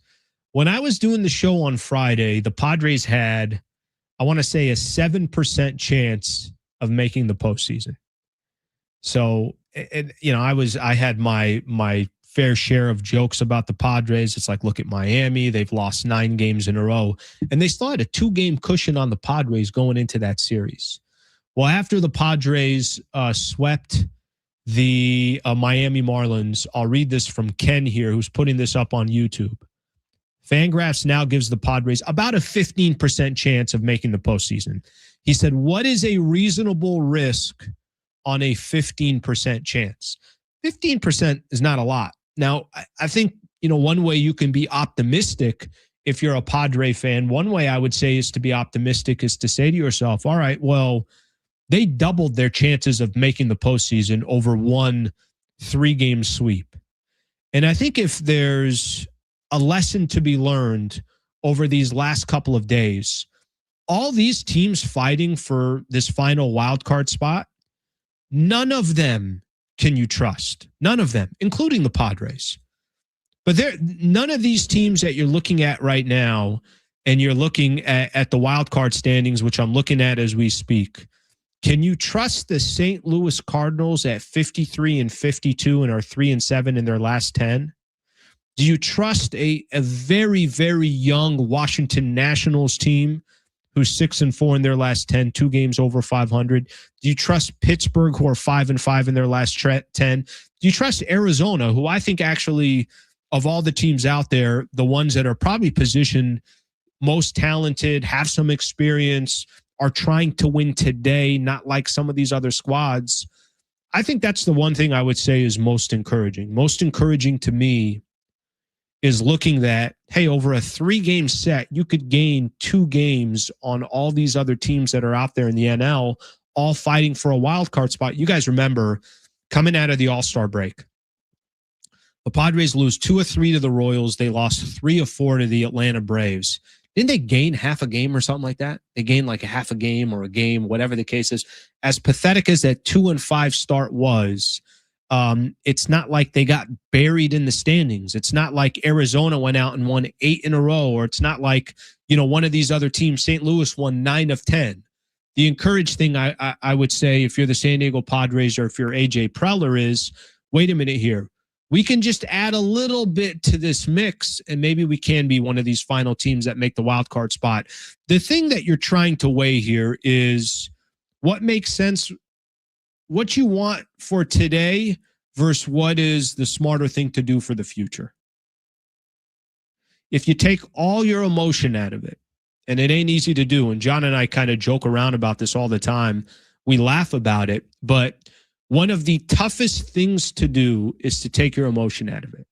when I was doing the show on Friday, the Padres had, I want to say, a 7% chance of making the postseason. So, I had my fair share of jokes about the Padres. It's like, look at Miami. They've lost 9 games in a row, and they still had a 2-game cushion on the Padres going into that series. Well, after the Padres swept the Miami Marlins, I'll read this from Ken here, who's putting this up on YouTube. Fangraphs now gives the Padres about a 15% chance of making the postseason. He said, what is a reasonable risk on a 15% chance? 15% is not a lot. Now, I think, one way you can be optimistic if you're a Padre fan, one way I would say is to be optimistic is to say to yourself, all right, well, they doubled their chances of making the postseason over one 3-game sweep. And I think if there's a lesson to be learned over these last couple of days, all these teams fighting for this final wild card spot, none of them can you trust. None of them, including the Padres. But none of these teams that you're looking at right now, and you're looking at the wild card standings, which I'm looking at as we speak, can you trust the St. Louis Cardinals at 53-52 and are 3-7 in their last 10? Do you trust a very, very young Washington Nationals team who's 6-4 in their last 10, 2 games over 500? Do you trust Pittsburgh, who are 5-5 in their last 10? Do you trust Arizona, who I think actually, of all the teams out there, the ones that are probably positioned most talented, have some experience, are trying to win today, not like some of these other squads? I think that's the one thing I would say is most encouraging. Most encouraging to me is looking that, hey, over a 3-game set, you could gain 2 games on all these other teams that are out there in the NL, all fighting for a wild card spot. You guys remember coming out of the All-Star break, the Padres lose 2 of 3 to the Royals. They lost 3 of 4 to the Atlanta Braves. Didn't they gain half a game or something like that? They gained like a half a game or a game, whatever the case is. As pathetic as that 2-5 start was, it's not like they got buried in the standings. It's not like Arizona went out and won 8 in a row, or it's not like, one of these other teams, St. Louis, won 9 of 10. The encouraged thing I would say, if you're the San Diego Padres or if you're AJ Preller, is, wait a minute here. We can just add a little bit to this mix, and maybe we can be one of these final teams that make the wild card spot. The thing that you're trying to weigh here is what makes sense, what you want for today versus what is the smarter thing to do for the future. If you take all your emotion out of it, and it ain't easy to do, and John and I kind of joke around about this all the time, we laugh about it, but one of the toughest things to do is to take your emotion out of it.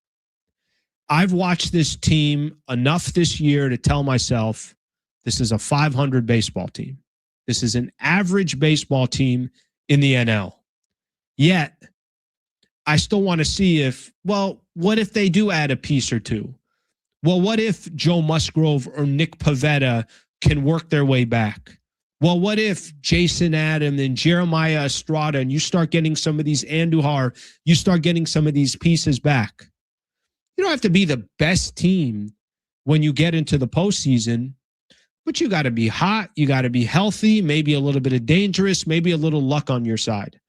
I've watched this team enough this year to tell myself this is a 500 baseball team. This is an average baseball team in the NL. Yet, I still want to see if, well, what if they do add a piece or two? Well, what if Joe Musgrove or Nick Pivetta can work their way back? Well, what if Jason Adam and Jeremiah Estrada, and you start getting some of these Andujar, you start getting some of these pieces back? You don't have to be the best team when you get into the postseason, but you got to be hot. You got to be healthy, maybe a little bit of dangerous, maybe a little luck on your side.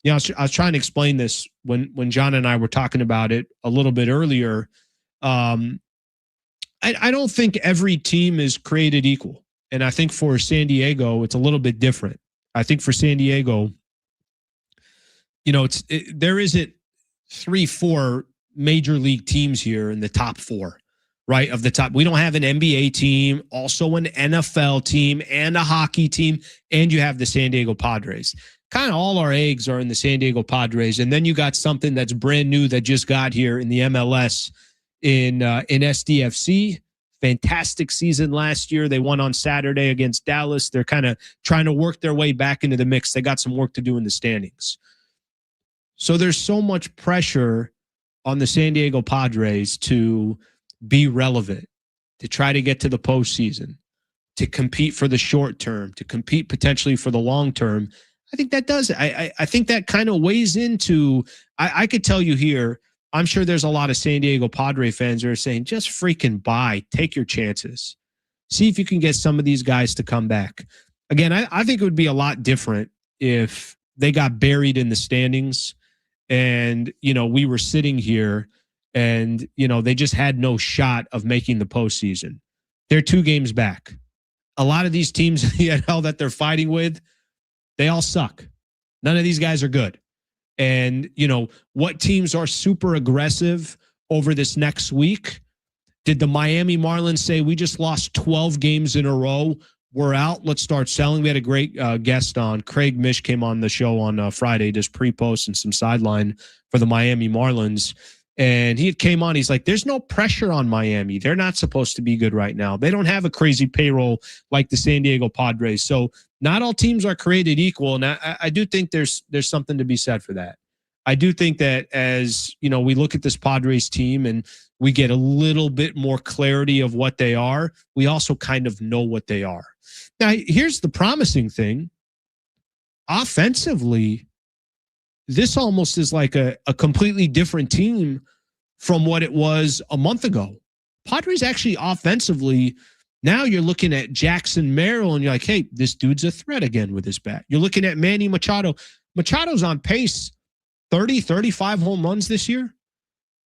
I was trying to explain this when John and I were talking about it a little bit earlier. I don't think every team is created equal. And I think for San Diego, it's a little bit different. I think for San Diego, there isn't 3-4 major league teams here in the top 4, right? Of the top, we don't have an NBA team, also an NFL team, and a hockey team, and you have the San Diego Padres. Kind of all our eggs are in the San Diego Padres, and then you got something that's brand new that just got here in the MLS in SDFC. Fantastic season last year. They won on Saturday against Dallas. They're kind of trying to work their way back into the mix. They got some work to do in the standings. So there's so much pressure on the San Diego Padres to be relevant, to try to get to the postseason, to compete for the short term, to compete potentially for the long term. I think that does. I think that kind of weighs into, I could tell you here, I'm sure there's a lot of San Diego Padre fans who are saying, just freaking buy, take your chances. See if you can get some of these guys to come back. Again, I think it would be a lot different if they got buried in the standings and, we were sitting here and, they just had no shot of making the postseason. They're 2 games back. A lot of these teams in the NL that they're fighting with, they all suck. None of these guys are good. And, what teams are super aggressive over this next week? Did the Miami Marlins say, we just lost 12 games in a row? We're out. Let's start selling. We had a great guest on. Craig Mish came on the show on Friday, just pre-post and some sideline for the Miami Marlins. And he came on. He's like, there's no pressure on Miami. They're not supposed to be good right now. They don't have a crazy payroll like the San Diego Padres. So not all teams are created equal. And I do think there's something to be said for that. I do think that as, we look at this Padres team and we get a little bit more clarity of what they are, we also kind of know what they are. Now, here's the promising thing. Offensively, this almost is like a completely different team from what it was a month ago. Padres actually offensively, now you're looking at Jackson Merrill and you're like, hey, this dude's a threat again with his bat. You're looking at Manny Machado. Machado's on pace, 30, 35 home runs this year.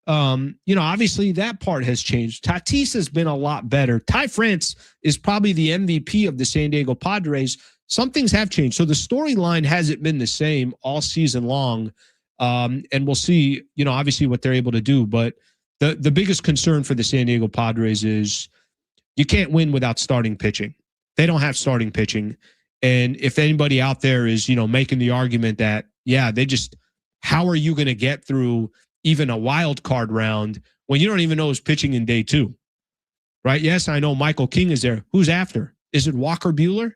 Obviously that part has changed. Tatis has been a lot better. Ty France is probably the MVP of the San Diego Padres. Some things have changed. So the storyline hasn't been the same all season long. And we'll see, obviously what they're able to do. But the biggest concern for the San Diego Padres is you can't win without starting pitching. They don't have starting pitching. And if anybody out there is, making the argument that, how are you going to get through even a wild card round when you don't even know who's pitching in day 2, right? Yes, I know Michael King is there. Who's after? Is it Walker Buehler?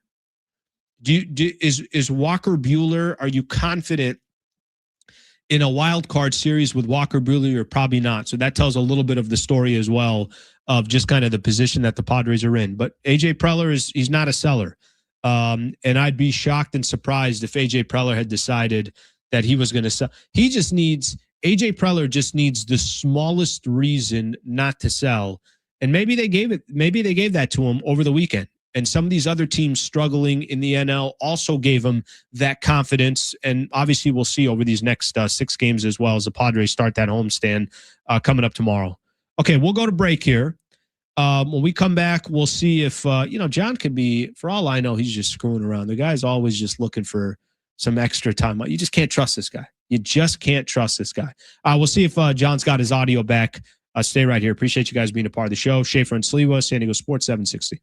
Is Walker Buehler? Are you confident in a wild card series with Walker Buehler? Or probably not. So that tells a little bit of the story as well of just kind of the position that the Padres are in. But AJ Preller he's not a seller, and I'd be shocked and surprised if AJ Preller had decided that he was going to sell. AJ Preller just needs the smallest reason not to sell. And maybe they gave that to him over the weekend. And some of these other teams struggling in the NL also gave him that confidence. And obviously we'll see over these next 6 games as well as the Padres start that homestand coming up tomorrow. Okay, we'll go to break here. When we come back, we'll see if, John could be, for all I know, he's just screwing around. The guy's always just looking for some extra time. You just can't trust this guy. You just can't trust this guy. We'll see if John's got his audio back. Stay right here. Appreciate you guys being a part of the show. Schaefer and Sliwa, San Diego Sports 760.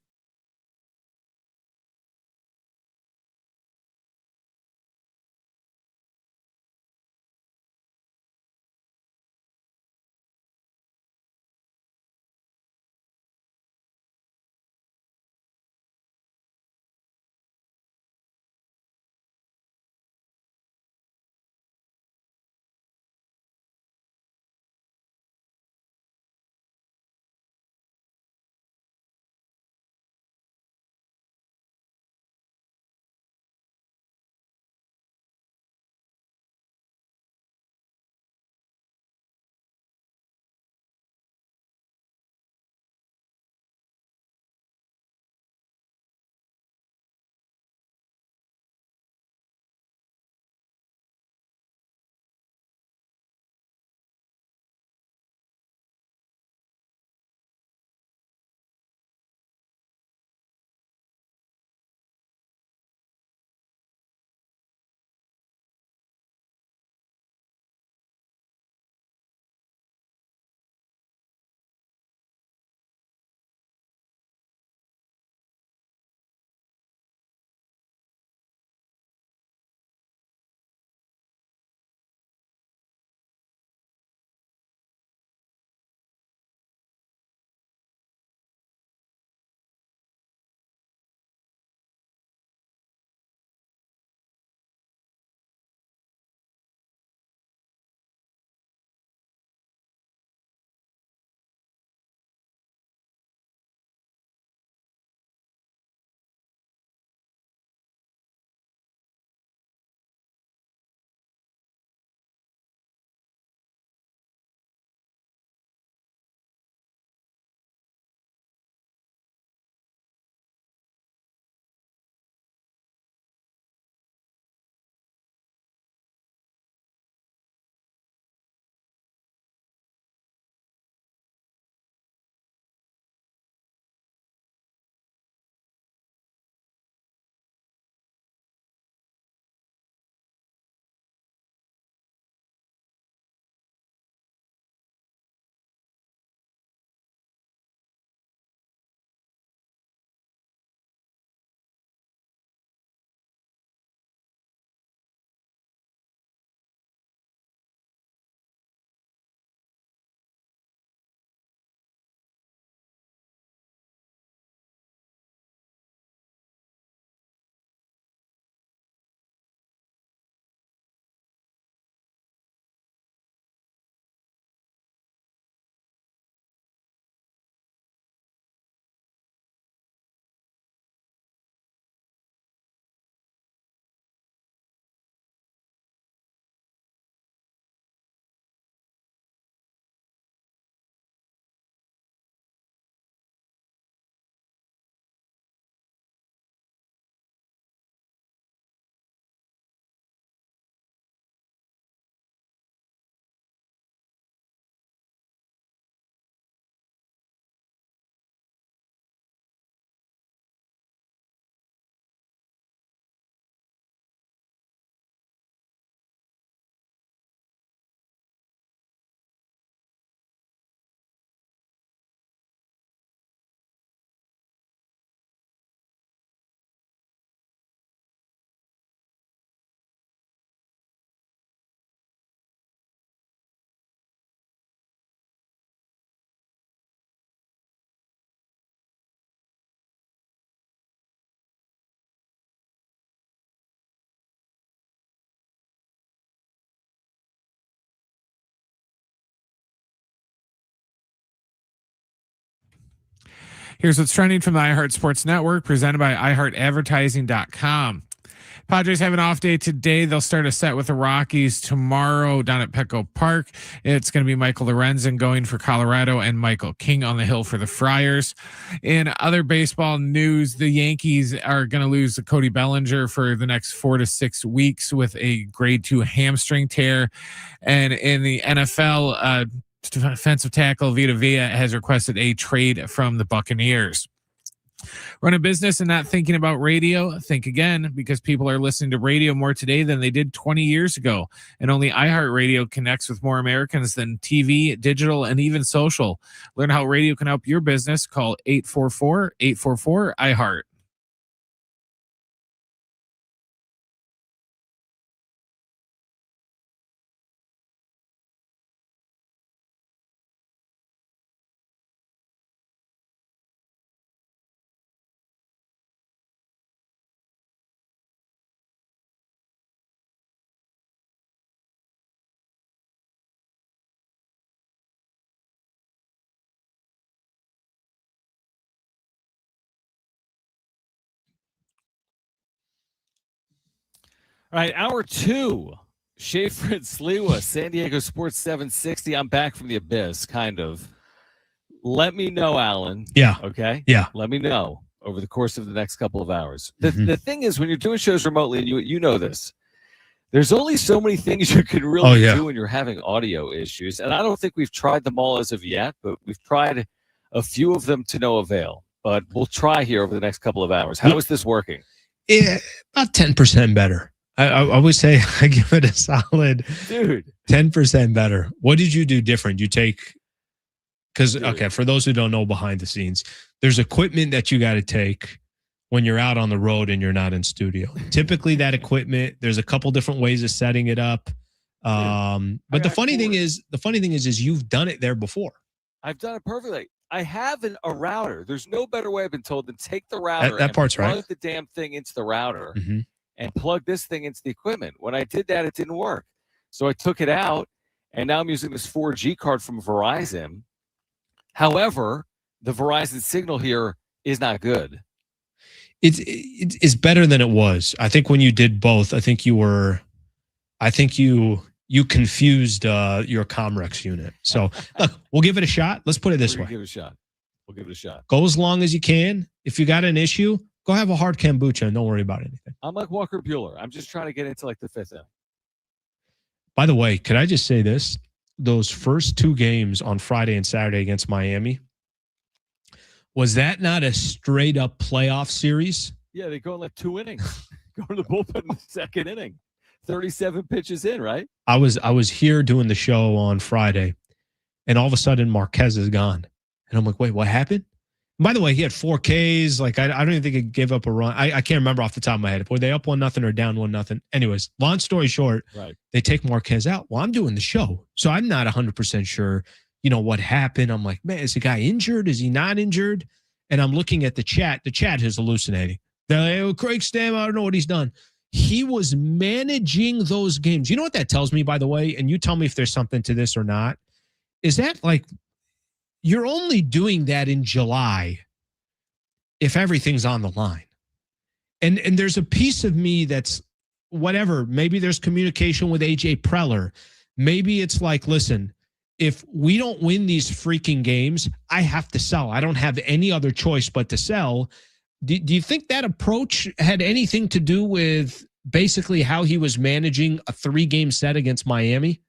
Here's what's trending from the iHeart Sports Network, presented by iHeartAdvertising.com. Padres have an off day today. They'll start a set with the Rockies tomorrow down at Petco Park. It's going to be Michael Lorenzen going for Colorado and Michael King on the hill for the Friars. In other baseball news, the Yankees are going to lose Cody Bellinger for the next 4 to 6 weeks with a grade 2 hamstring tear. And in the NFL, defensive tackle Vita Vea has requested a trade from the Buccaneers. Run a business and not thinking about radio? Think again, because people are listening to radio more today than they did 20 years ago. And only iHeartRadio connects with more Americans than TV, digital, and even social. Learn how radio can help your business. Call 844-844-iHeart. All right, hour 2. Schaefer and Sliwa, San Diego Sports 760. I'm back from the abyss, kind of. Let me know, Alan. Yeah. Okay? Yeah. Let me know over the course of the next couple of hours. The thing is, when you're doing shows remotely, and you know this, there's only so many things you can really do when you're having audio issues. And I don't think we've tried them all as of yet, but we've tried a few of them to no avail. But we'll try here over the next couple of hours. How is this working? Yeah, about 10% better. I would say I give it a solid 10% better. What did you do different? You take, because, okay, for those who don't know behind the scenes, there's equipment that you got to take when you're out on the road and you're not in studio. Typically that equipment, there's a couple different ways of setting it up. But the funny thing is you've done it there before. I've done it perfectly. I have a router. There's no better way I've been told than take the router that part's plug right. the damn thing into the router and plug this thing into the equipment. When I did that, it didn't work. So I took it out, and now I'm using this 4G card from Verizon. However, the Verizon signal here is not good. It's better than it was. I think when you did both, I think you confused your Comrex unit. So look, we'll give it a shot. Let's put it this way. We'll give it a shot. Go as long as you can. If you got an issue, go have a hard kombucha and don't worry about anything. I'm like Walker Bueller. I'm just trying to get into like the 5th inning. By the way, could I just say this? Those first 2 games on Friday and Saturday against Miami, was that not a straight up playoff series? Yeah, they go in like 2 innings. Go to the bullpen in the 2nd inning. 37 pitches in, right? I was here doing the show on Friday, and all of a sudden Marquez is gone. And I'm like, wait, what happened? And by the way, he had 4 Ks. Like, I don't even think he gave up a run. I can't remember off the top of my head. Were they up 1-0 or down 1-0? Anyways, long story short, They take Marquez out. Well, I'm doing the show, so I'm not 100% sure, what happened. I'm like, man, is the guy injured? Is he not injured? And I'm looking at the chat. The chat is hallucinating. They're like, oh, Craig Stam, I don't know what he's done. He was managing those games. You know what that tells me, by the way? And you tell me if there's something to this or not. Is that like you're only doing that in July if everything's on the line? And there's a piece of me that's whatever. Maybe there's communication with AJ Preller. Maybe it's like, listen, if we don't win these freaking games, I have to sell. I don't have any other choice but to sell. Do you think that approach had anything to do with basically how he was managing a 3-game set against Miami?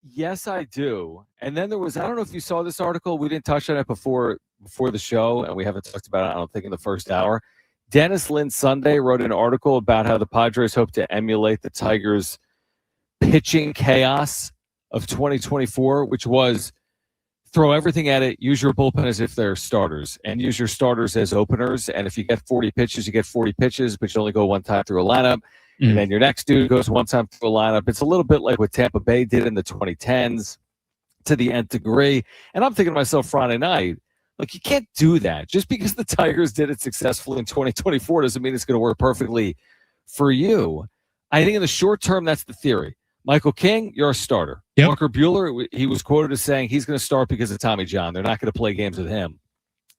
Yes, I do. And then there was, I don't know if you saw this article. We didn't touch on it before the show, and we haven't talked about it, I don't think, in the first hour. Dennis Lynn Sunday wrote an article about how the Padres hope to emulate the Tigers' pitching chaos of 2024, which was throw everything at it, use your bullpen as if they're starters, and use your starters as openers. And if you get 40 pitches, you get 40 pitches, but you only go one time through a lineup. And then your next dude goes one time through a lineup. It's a little bit like what Tampa Bay did in the 2010s to the nth degree. And I'm thinking to myself Friday night, like, you can't do that. Just because the Tigers did it successfully in 2024 doesn't mean it's going to work perfectly for you. I think in the short term, that's the theory. Michael King, you're a starter. Yep. Walker Bueller, he was quoted as saying he's going to start because of Tommy John. They're not going to play games with him.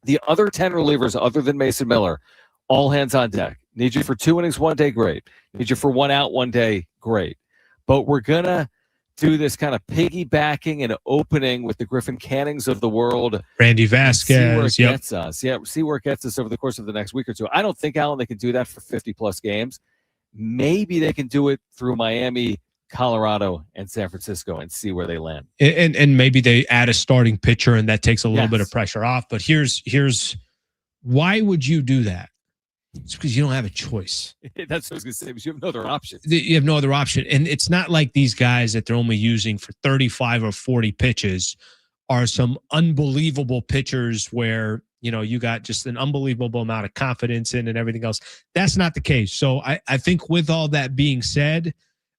The other 10 relievers, other than Mason Miller, all hands on deck. Need you for 2 innings one day, great. Need you for 1 out one day, great. But we're going to do this kind of piggybacking and opening with the Griffin Cannings of the world. Randy Vasquez. See where it gets us. Yeah, see where it gets us over the course of the next week or two. I don't think, Alan, they can do that for 50-plus games. Maybe they can do it through Miami, Colorado, and San Francisco and see where they land. And maybe they add a starting pitcher, and that takes a little bit of pressure off. But here's why would you do that? It's because you don't have a choice. That's what I was going to say, because you have no other option. You have no other option. And it's not like these guys that they're only using for 35 or 40 pitches are some unbelievable pitchers where, you got just an unbelievable amount of confidence in and everything else. That's not the case. So I think with all that being said,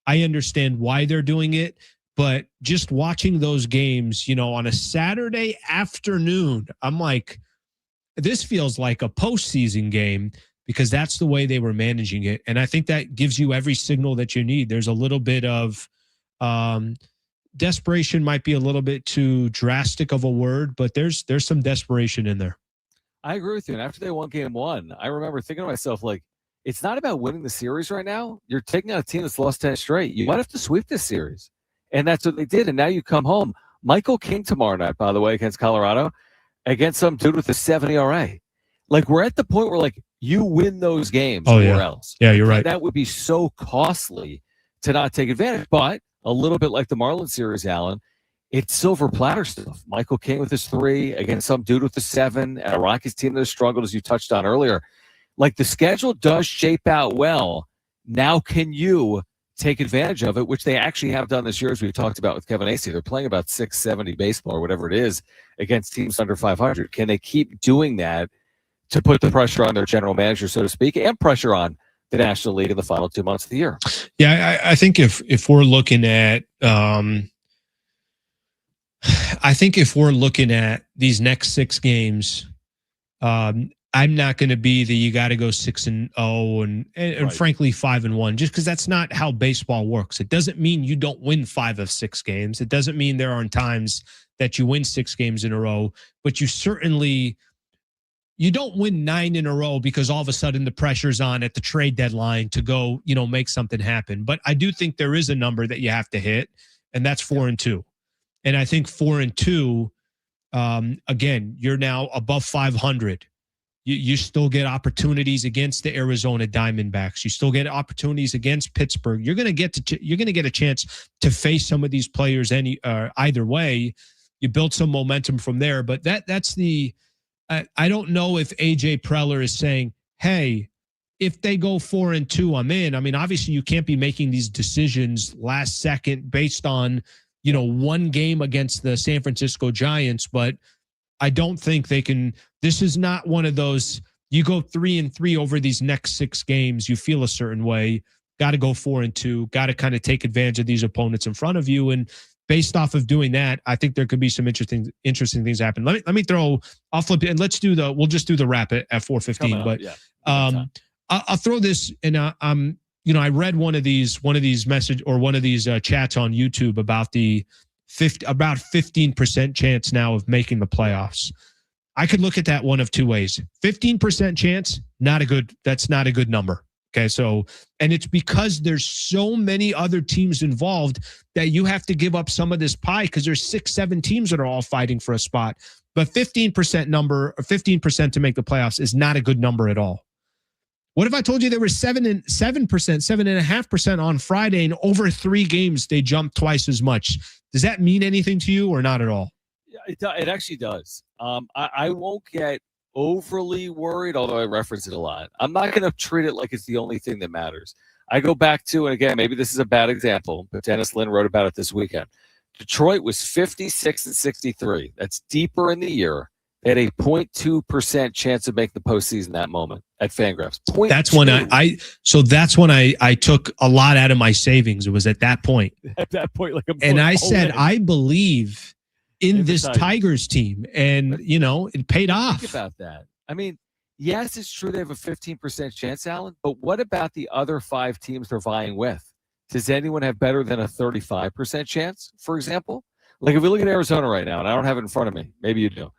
I understand why they're doing it. But just watching those games, on a Saturday afternoon, I'm like, this feels like a postseason game, because that's the way they were managing it. And I think that gives you every signal that you need. There's a little bit of desperation, might be a little bit too drastic of a word, but there's some desperation in there. I agree with you. And after they won game 1, I remember thinking to myself, like, it's not about winning the series right now. You're taking on a team that's lost 10 straight. You might have to sweep this series. And that's what they did. And now you come home. Michael King tomorrow night, by the way, against Colorado, against some dude with a 7 ERA. Like, we're at the point where, like, you win those games or else. Yeah, you're right. That would be so costly to not take advantage. But a little bit like the Marlins series, Alan, it's silver platter stuff. Michael King with his 3 against some dude with a 7 and a Rockies team that has struggled, as you touched on earlier. Like, the schedule does shape out well. Now can you take advantage of it, which they actually have done this year, as we've talked about with Kevin Acee. They're playing about 670 baseball or whatever it is against teams under 500. Can they keep doing that to put the pressure on their general manager, so to speak, and pressure on the National League in the final 2 months of the year? Yeah, I think if we're looking at these next 6 games, I'm not going to be you got to go 6-0 and right, frankly 5-1, just because that's not how baseball works. It doesn't mean you don't win 5 of 6 games. It doesn't mean there aren't times that you win 6 games in a row, but you don't win 9 in a row because all of a sudden the pressure's on at the trade deadline to go, make something happen. But I do think there is a number that you have to hit, and that's 4-2. And I think 4-2, again, you're now above 500. You still get opportunities against the Arizona Diamondbacks. You still get opportunities against Pittsburgh. You're going to get a chance to face some of these players either way. You build some momentum from there, but that's the. I don't know if AJ Preller is saying, "Hey, if they go 4-2, I'm in." I mean, obviously, you can't be making these decisions last second based on one game against the San Francisco Giants, but I don't think they can. This is not one of those, you go 3-3 over these next 6 games, you feel a certain way, got to go 4-2, got to kind of take advantage of these opponents in front of you. And based off of doing that, I think there could be some interesting things happen. Let me throw, I'll flip it and we'll just do the wrap at 4:15. But I'll throw this, and I read one of these message or one of these chats on YouTube about about 15% chance now of making the playoffs. I could look at that one of 2 ways. 15% chance, that's not a good number. Okay, so, and it's because there's so many other teams involved that you have to give up some of this pie, because there's 6-7 teams that are all fighting for a spot. But 15% number, or 15% to make the playoffs, is not a good number at all. What if I told you there was 7.5% on Friday, and over 3 games they jumped twice as much? Does that mean anything to you or not at all? It actually does. I won't get overly worried, although I reference it a lot. I'm not going to treat it like it's the only thing that matters. I go back to, and again, maybe this is a bad example, but Dennis Lynn wrote about it this weekend. Detroit was 56-63. That's deeper in the year. They had a 0.2% chance of making the postseason that moment at Fangraphs. That's when I took a lot out of my savings. It was at that point. At that point, and I said, I believe in this Tigers team, and it paid off. Think about that. I mean, yes, it's true they have a 15% chance, Alan, but what about the other 5 teams they're vying with? Does anyone have better than a 35% chance, for example? Like, if we look at Arizona right now, and I don't have it in front of me, maybe you do.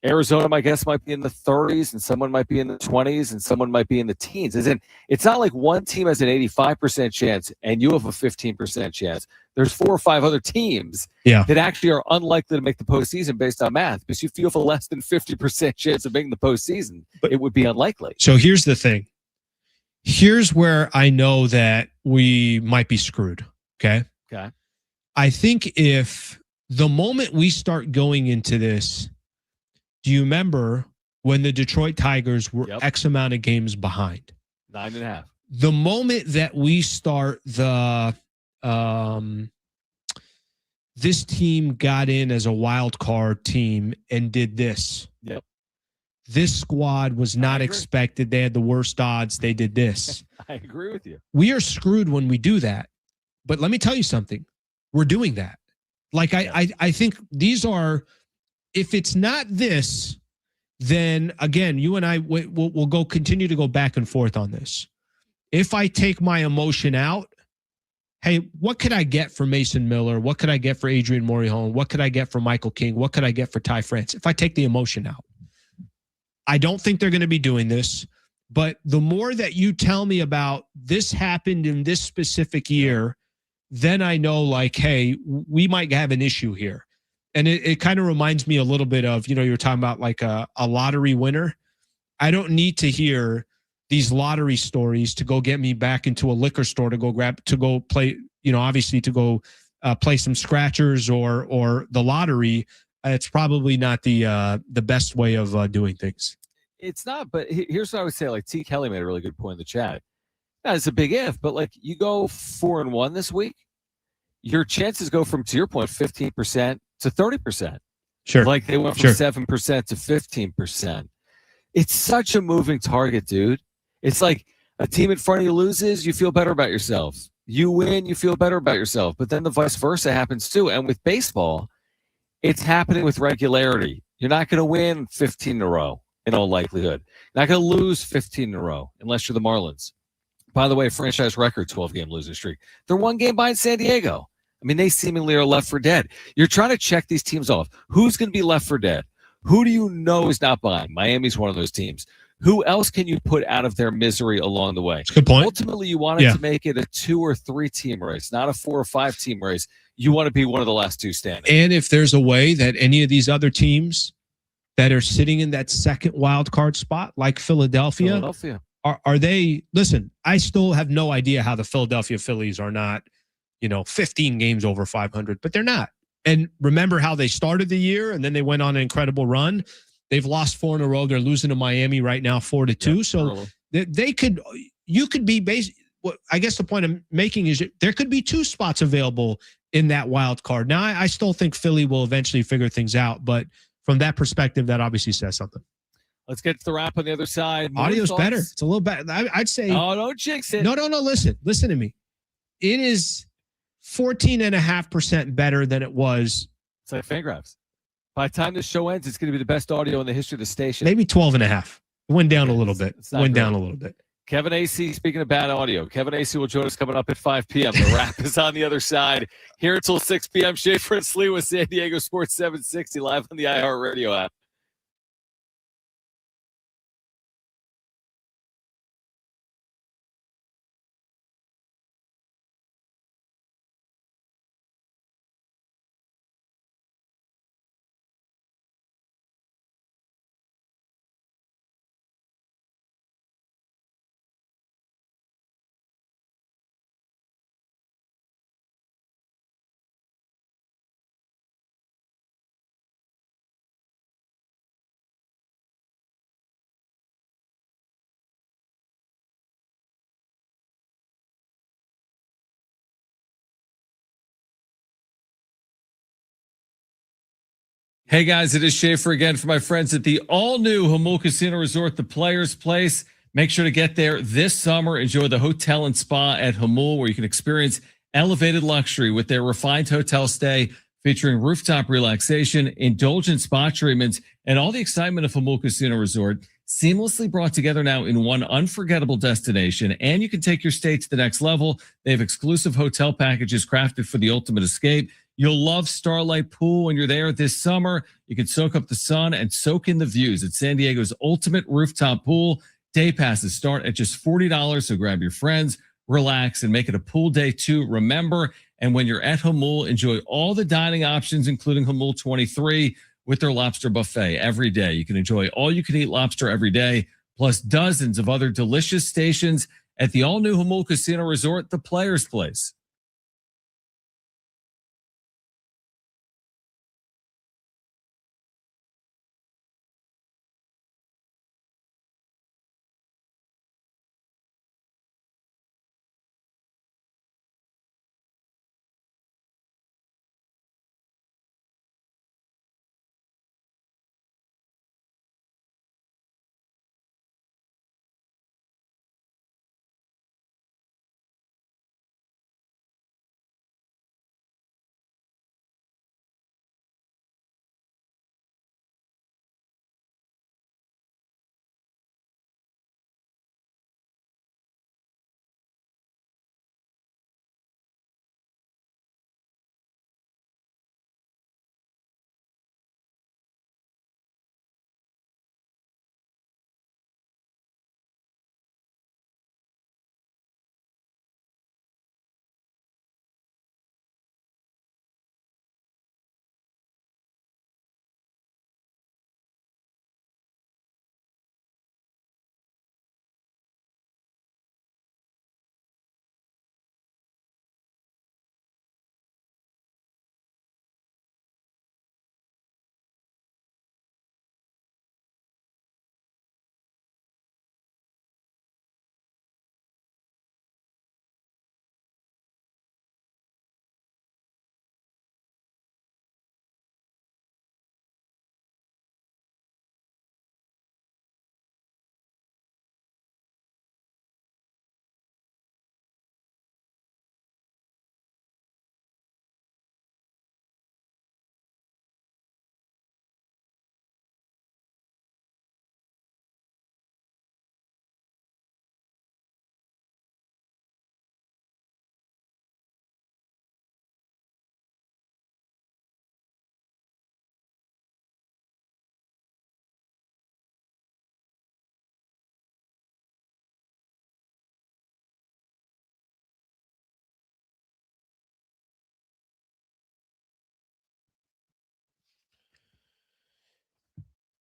Arizona, my guess, might be in the 30s, and someone might be in the 20s, and someone might be in the teens. As in, it's not like one team has an 85% chance and you have a 15% chance. There's 4 or 5 other teams that actually are unlikely to make the postseason based on math. Because if you have a less than 50% chance of making the postseason, it would be unlikely. So here's the thing. Here's where I know that we might be screwed. Okay. I think if the moment we start going into this, do you remember when the Detroit Tigers were X amount of games behind? 9.5. The moment that we start this team got in as a wild card team and did this. This squad was not expected. They had the worst odds. They did this. I agree with you. We are screwed when we do that. But let me tell you something. We're doing that. Like, I think these are, if it's not this, then again, you and I we'll continue to go back and forth on this. If I take my emotion out, hey, what could I get for Mason Miller? What could I get for Adrian Morejon? What could I get for Michael King? What could I get for Ty France? If I take the emotion out, I don't think they're going to be doing this. But the more that you tell me about this happened in this specific year, then I know, like, hey, we might have an issue here. And it kind of reminds me a little bit of, you're talking about like a lottery winner. I don't need to hear these lottery stories to go get me back into a liquor store to go play, obviously to go play some scratchers or the lottery. It's probably not the best way of doing things. It's not, but here's what I would say. Like T. Kelly made a really good point in the chat. Now, it's a big if, but like you go 4-1 this week, your chances go from, to your point, 15% to 30%. Sure. Like they went from 7% to 15%. It's such a moving target, dude. It's like a team in front of you loses, you feel better about yourself. You win, you feel better about yourself. But then the vice versa happens too. And with baseball, it's happening with regularity. You're not going to win 15 in a row in all likelihood. You're not going to lose 15 in a row unless you're the Marlins. By the way, franchise record 12-game losing streak. They're 1 game behind San Diego. I mean, they seemingly are left for dead. You're trying to check these teams off. Who's going to be left for dead? Who do you know is not behind? Miami's one of those teams. Who else can you put out of their misery along the way? That's a good point. Ultimately, you wanted to make it a 2 or 3 team race, not a 4 or 5 team race. You want to be one of the last 2 standing. And if there's a way that any of these other teams that are sitting in that second wild card spot, like Philadelphia. Are they, listen, I still have no idea how the Philadelphia Phillies are not, 15 games over 500, but they're not. And remember how they started the year and then they went on an incredible run. They've lost 4 in a row. They're losing to Miami right now, 4-2. So you could be I guess the point I'm making is there could be 2 spots available in that wild card. Now, I still think Philly will eventually figure things out, but from that perspective, that obviously says something. Let's get to the wrap on the other side. Audio's better. It's a little better. I'd say. Oh, don't jinx it. No. Listen to me. It is 14.5% better than it was. It's like Fangraphs. By the time this show ends, it's going to be the best audio in the history of the station. Maybe 12.5. It went down a little bit. Down a little bit. Kevin Acee, speaking of bad audio, Kevin Acee will join us coming up at 5 p.m. The wrap is on the other side. Here until 6 p.m. Schaefer and Slee with San Diego Sports 760 live on the iHeartRadio app. Hey guys, it is Schaefer again for my friends at the all-new Jamul Casino Resort, the Players Place. Make sure to get there this summer. Enjoy the hotel and spa at Jamul, where you can experience elevated luxury with their refined hotel stay featuring rooftop relaxation, indulgent spa treatments, and all the excitement of Jamul Casino Resort seamlessly brought together now in one unforgettable destination. And you can take your stay to the next level. They have exclusive hotel packages crafted for the ultimate escape. You'll love Starlight Pool when you're there this summer. You can soak up the sun and soak in the views at San Diego's ultimate rooftop pool. Day passes start at just $40, so grab your friends, relax, and make it a pool day too. Remember, and when you're at Hamul, enjoy all the dining options, including Hamul 23 with their lobster buffet every day. You can enjoy all-you-can-eat lobster every day, plus dozens of other delicious stations at the all-new Hamul Casino Resort, the Players Place.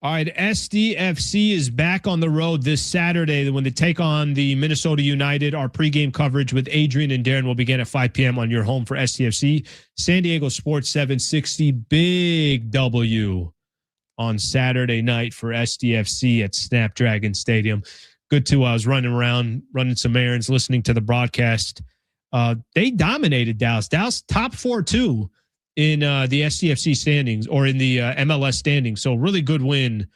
All right, SDFC is back on the road this Saturday when they take on the Minnesota United. Our pregame coverage with Adrian and Darren will begin at 5 p.m. on your home for SDFC. San Diego Sports 760, big W on Saturday night for SDFC at Snapdragon Stadium. Good too. I was running around, running some errands, listening to the broadcast. They dominated Dallas. Dallas top 4 too. In the SCFC standings or in the MLS standings. So really good win,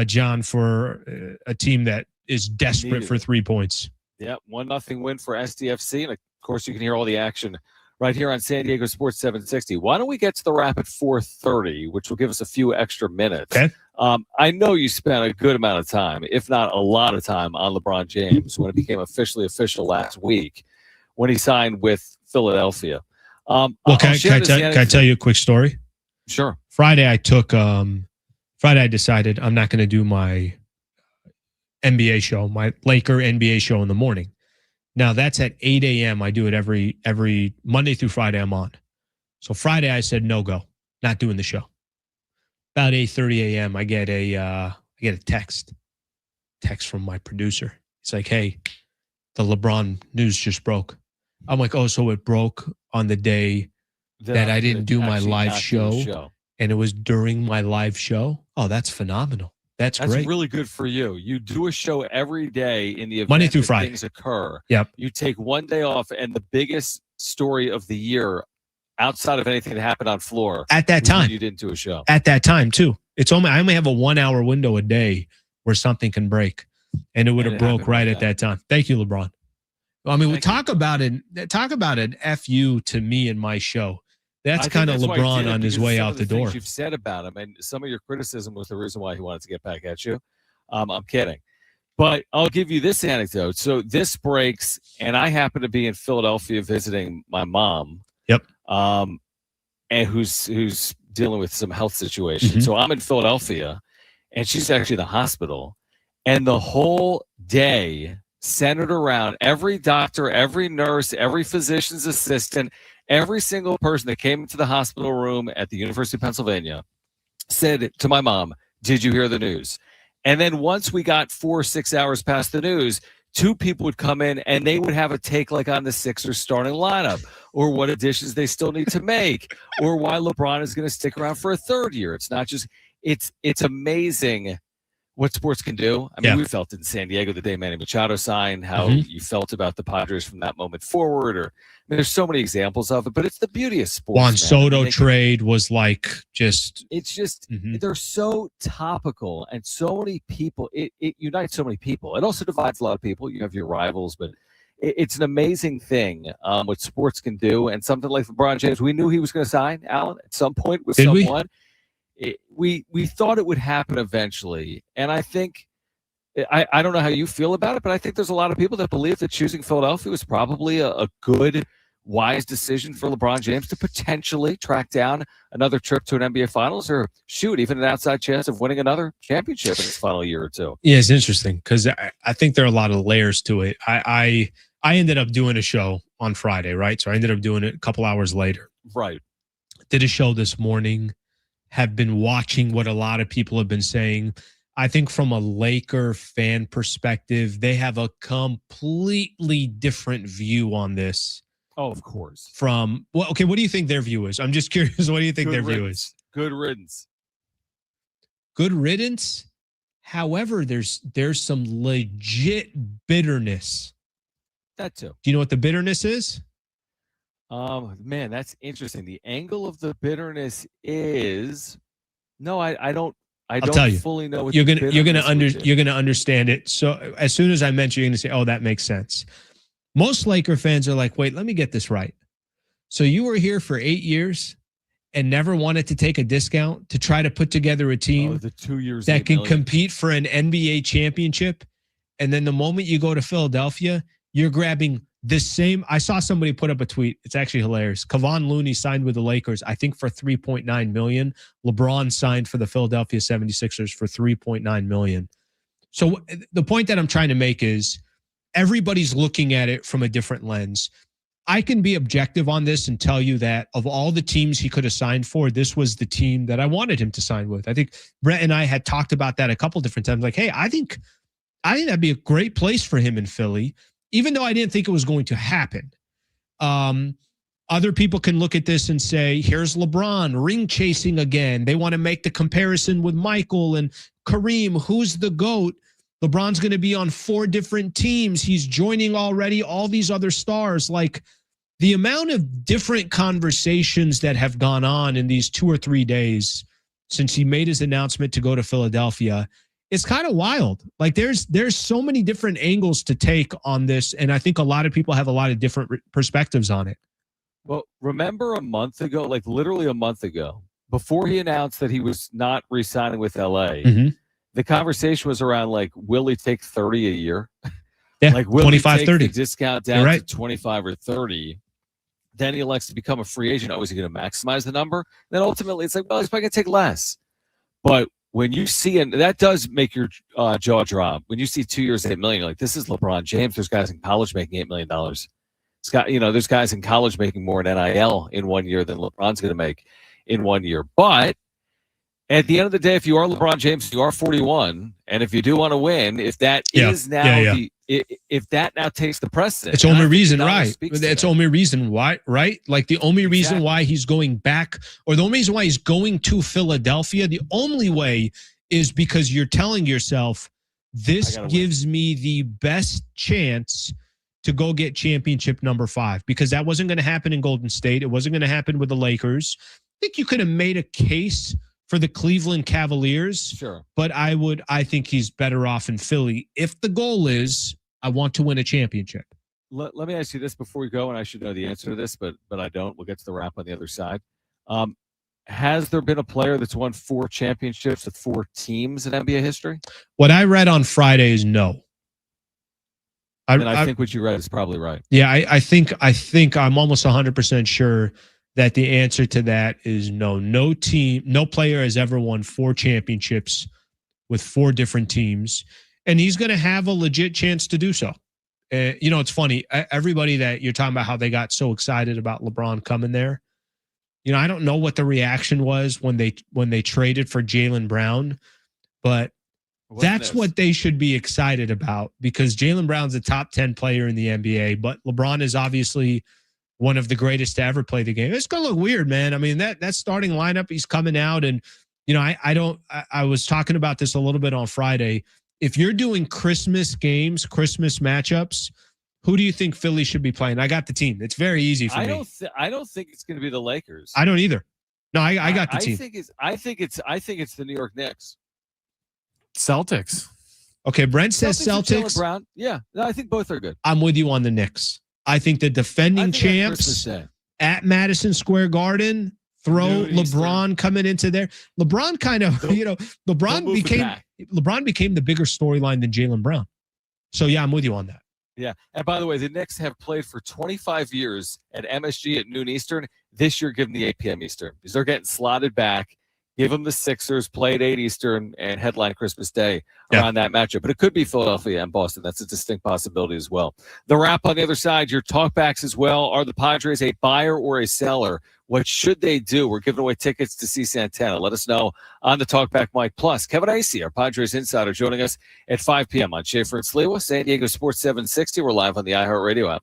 John, for a team that is desperate for 3 points. Yeah, 1-0 win for SDFC. And, of course, you can hear all the action right here on San Diego Sports 760. Why don't we get to the wrap at 4:30, which will give us a few extra minutes. Okay. I know you spent a good amount of time, if not a lot of time, on LeBron James when it became official last week when he signed with Philadelphia. Well, can I tell you a quick story? Sure. Friday I decided I'm not going to do my NBA show, my Laker NBA show in the morning. Now that's at 8 a.m. I do it every Monday through Friday I'm on. So Friday I said no go, not doing the show. About 8:30 a.m. I get a text from my producer. It's like, hey, the LeBron news just broke. I'm like, oh, so it broke on the day that I didn't do my live show, and it was during my live show. Oh, that's phenomenal. That's great. That's really good for you. You do a show every day in the event Monday through Friday. Things occur. Yep. You take one day off, and the biggest story of the year, outside of anything that happened on floor, at that time, you didn't do a show. At that time too. I only have a 1 hour window a day where something can break, and it would have broke right at that time. Thank you, LeBron. I mean, we talk about an FU to me in my show. That's kind of LeBron on his way out the door. You've said about him, and some of your criticism was the reason why he wanted to get back at you. I'm kidding. But I'll give you this anecdote. So this breaks, and I happen to be in Philadelphia visiting my mom. Yep. and who's dealing with some health situation. Mm-hmm. So I'm in Philadelphia, and she's actually in the hospital, and the whole day centered around every doctor, every nurse, every physician's assistant, every single person that came into the hospital room at the University of Pennsylvania said to my mom, "Did you hear the news?" And then once we got 4 or 6 hours past the news, 2 people would come in and they would have a take like on the Sixers starting lineup, or what additions they still need to make, or why LeBron is going to stick around for a third year. It's not just it's amazing what sports can do. I mean, we felt it in San Diego the day Manny Machado signed, how you felt about the Padres from that moment forward. Or I mean, there's so many examples of it, but it's the beauty of sports. Juan Soto trade was like just. It's just they're so topical, and so many people. It unites so many people. It also divides a lot of people. You have your rivals, but it's an amazing thing what sports can do. And something like LeBron James, we knew he was going to sign, Alan, at some point with someone. We thought it would happen eventually, and I think I don't know how you feel about it, but I think there's a lot of people that believe that choosing Philadelphia was probably a good, wise decision for LeBron James to potentially track down another trip to an NBA Finals, or shoot, even an outside chance of winning another championship in his final year or two. Yeah, it's interesting because I think there are a lot of layers to it. I ended up doing a show on Friday, right? So I ended up doing it a couple hours later. Right. Did a show this morning. Have been watching what a lot of people have been saying. I think from a Laker fan perspective, they have a completely different view on this. Oh, of course. From, well, okay, what do you think their view is? I'm just curious. What do you think their view is? Good riddance. Good riddance. However, there's some legit bitterness. That too. Do you know what the bitterness is? Man, that's interesting. The angle of the bitterness is no, I don't fully know what you're gonna understand it. So as soon as I mention, you're gonna say, "Oh, that makes sense." Most Laker fans are like, "Wait, let me get this right." So you were here for 8 years and never wanted to take a discount to try to put together a team the 2 years that can compete for an NBA championship, and then the moment you go to Philadelphia, you're grabbing the same. I saw somebody put up a tweet. It's actually hilarious. Kevon Looney signed with the Lakers, I think, for $3.9 million. LeBron signed for the Philadelphia 76ers for $3.9 million. So the point that I'm trying to make is everybody's looking at it from a different lens. I can be objective on this and tell you that of all the teams he could have signed for, this was the team that I wanted him to sign with. I think Brett and I had talked about that a couple different times. Like, hey, I think that'd be a great place for him in Philly, even though I didn't think it was going to happen. Other people can look at this and say, here's LeBron ring chasing again. They want to make the comparison with Michael and Kareem. Who's the GOAT? LeBron's going to be on 4 different teams. He's joining already all these other stars. Like, the amount of different conversations that have gone on in these 2 or 3 days since he made his announcement to go to Philadelphia, it's kind of wild. Like, there's so many different angles to take on this, and I think a lot of people have a lot of different perspectives on it. Well, remember a month ago, like literally a month ago, before he announced that he was not re-signing with LA, the conversation was around, like, will he take 30 a year? Yeah, like, will 25, he take 30. the discount down to 25 or 30? Then he elects to become a free agent. Oh, is he going to maximize the number? Then ultimately it's like, well, he's probably going to take less. But when you see, and that does make your jaw drop, when you see 2 years, $8 million, you're like, this is LeBron James. There's guys in college making $8 million. It's got, there's guys in college making more in NIL in 1 year than LeBron's going to make in 1 year. But at the end of the day, if you are LeBron James, you are 41, and if you do want to win, if that is now if that now takes the precedent, it's only reason, right? It's only reason why, right? Like, the only reason why he's going back, or the only reason why he's going to Philadelphia, the only way is because you're telling yourself, this gives me the best chance to go get championship number 5, because that wasn't going to happen in Golden State. It wasn't going to happen with the Lakers. I think you could have made a case for the Cleveland Cavaliers. Sure. But I think he's better off in Philly if the goal is, I want to win a championship. Let me ask you this before we go, and I should know the answer to this, but I don't. We'll get to the wrap on the other side. Has there been a player that's won 4 championships with 4 teams in NBA history? What I read on Friday is no. I think what you read is probably right. Yeah, I think I'm almost 100% sure that the answer to that is no. No team, no player has ever won 4 championships with 4 different teams, and he's going to have a legit chance to do so. It's funny. Everybody that you're talking about how they got so excited about LeBron coming there. I don't know what the reaction was when they traded for Jaylen Brown, but that's what they should be excited about, because Jaylen Brown's a top 10 player in the NBA, but LeBron is obviously one of the greatest to ever play the game. It's going to look weird, man. I mean, that starting lineup, he's coming out, and I was talking about this a little bit on Friday. If you're doing Christmas games, Christmas matchups, who do you think Philly should be playing? I got the team. It's very easy for me. I don't think it's going to be the Lakers. I don't either. No, I got the team. I think it's the New York Knicks. Celtics. Okay, Brent says Celtics. Brown. Yeah, no, I think both are good. I'm with you on the Knicks. I think the defending champs at Madison Square Garden, throw LeBron coming into there. LeBron kind of, LeBron became the bigger storyline than Jaylen Brown. So yeah, I'm with you on that. Yeah. And by the way, the Knicks have played for 25 years at MSG at noon Eastern. This year, give them the 8 p.m. Eastern, because they're getting slotted back. Give them the Sixers, play at 8 Eastern, and headline Christmas Day around that matchup. But it could be Philadelphia and Boston. That's a distinct possibility as well. The wrap on the other side, your talkbacks as well. Are the Padres a buyer or a seller? What should they do? We're giving away tickets to see Santana. Let us know on the Talkback Mike. Plus, Kevin Acee, our Padres Insider, joining us at 5 p.m. on Schaefer and Sliwa, San Diego Sports 760. We're live on the iHeartRadio app.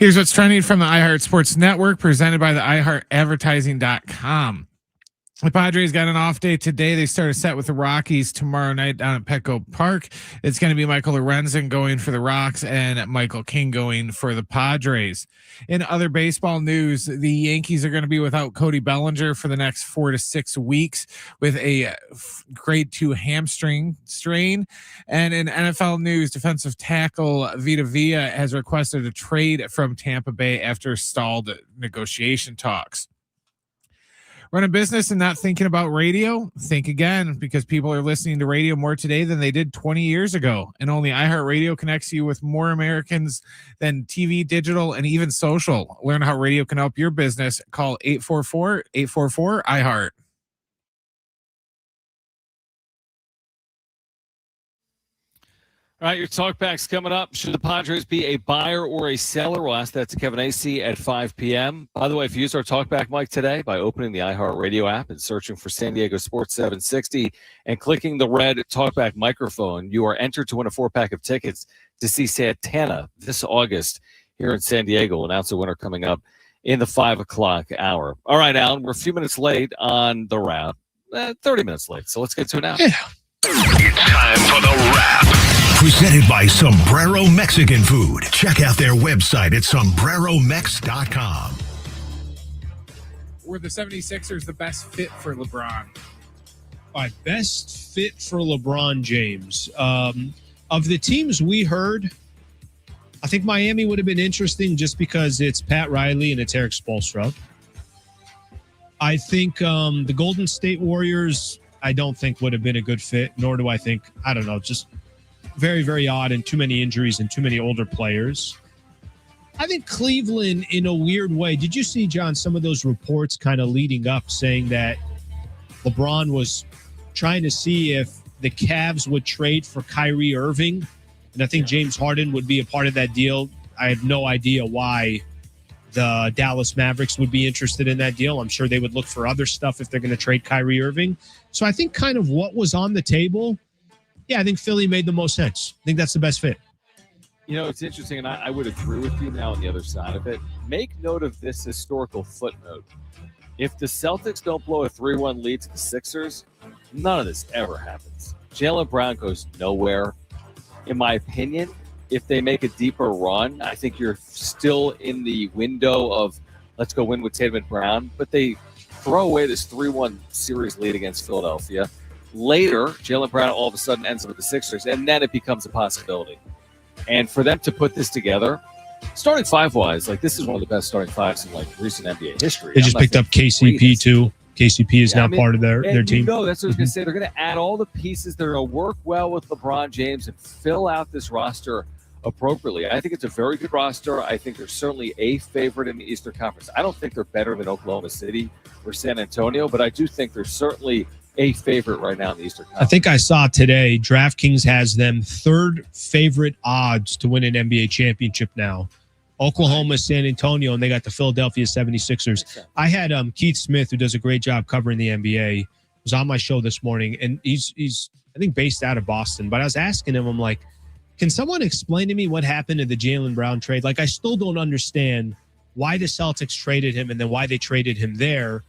Here's what's trending from the iHeart Sports Network, presented by the iHeartAdvertising.com. The Padres got an off day today. They start a set with the Rockies tomorrow night down at Petco Park. It's going to be Michael Lorenzen going for the Rocks and Michael King going for the Padres. In other baseball news, the Yankees are going to be without Cody Bellinger for the next 4 to 6 weeks with a grade 2 hamstring strain. And in NFL news, defensive tackle Vita Vea has requested a trade from Tampa Bay after stalled negotiation talks. Run a business and not thinking about radio? Think again, because people are listening to radio more today than they did 20 years ago. And only iHeartRadio connects you with more Americans than TV, digital, and even social. Learn how radio can help your business. Call 844-844-iHeart. All right, your talkback's coming up. Should the Padres be a buyer or a seller? We'll ask that to Kevin Acee at 5 p.m. By the way, if you use our talkback mic today by opening the iHeartRadio app and searching for San Diego Sports 760 and clicking the red talkback microphone, you are entered to win a 4-pack of tickets to see Santana this August here in San Diego. We'll announce the winner coming up in the 5 o'clock hour. All right, Alan, we're a few minutes late on the wrap. 30 minutes late, so let's get to it now. Yeah. It's time for the wrap. Presented by Sombrero Mexican Food. Check out their website at sombreromex.com. Were the 76ers the best fit for LeBron? All right, best fit for LeBron James. Of the teams we heard, I think Miami would have been interesting just because it's Pat Riley and it's Eric Spoelstra. I think the Golden State Warriors, I don't think would have been a good fit, nor do I think, I don't know, just very, very odd and too many injuries and too many older players. I think Cleveland, in a weird way, did you see, John, some of those reports kind of leading up saying that LeBron was trying to see if the Cavs would trade for Kyrie Irving? And I think James Harden would be a part of that deal. I have no idea why the Dallas Mavericks would be interested in that deal. I'm sure they would look for other stuff if they're going to trade Kyrie Irving. So I think kind of what was on the table, yeah, I think Philly made the most sense. I think that's the best fit. You know, it's interesting, and I would agree with you now on the other side of it. Make note of this historical footnote. If the Celtics don't blow a 3-1 lead to the Sixers, none of this ever happens. Jaylen Brown goes nowhere. In my opinion, if they make a deeper run, I think you're still in the window of let's go win with Tatum and Brown, but they throw away this 3-1 series lead against Philadelphia. Later, Jaylen Brown all of a sudden ends up with the Sixers, and then it becomes a possibility. And for them to put this together, starting five-wise, like this is one of the best starting fives in like recent NBA history. They just picked up KCP too. KCP is now part of their team. That's what I was going to say. They're going to add all the pieces that are going to work well with LeBron James and fill out this roster appropriately. I think it's a very good roster. I think they're certainly a favorite in the Eastern Conference. I don't think they're better than Oklahoma City or San Antonio, but I do think they're certainly a favorite right now in the Eastern Conference. I think I saw today DraftKings has them third favorite odds to win an NBA championship now. Oklahoma, San Antonio, and they got the Philadelphia 76ers. I had Keith Smith, who does a great job covering the NBA, was on my show this morning, and he's I think based out of Boston. But I was asking him, I'm like, can someone explain to me what happened to the Jaylen Brown trade? Like, I still don't understand why the Celtics traded him and then why they traded him there.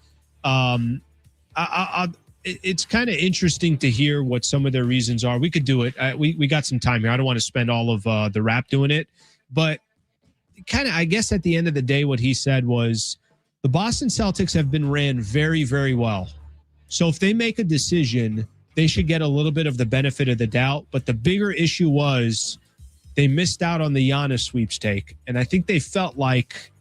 It's kind of interesting to hear what some of their reasons are. We could do it. We got some time here. I don't want to spend all of the wrap doing it, but kind of, I guess at the end of the day, what he said was the Boston Celtics have been ran very, very well. So if they make a decision, they should get a little bit of the benefit of the doubt. But the bigger issue was they missed out on the Giannis sweepstake. And I think they felt like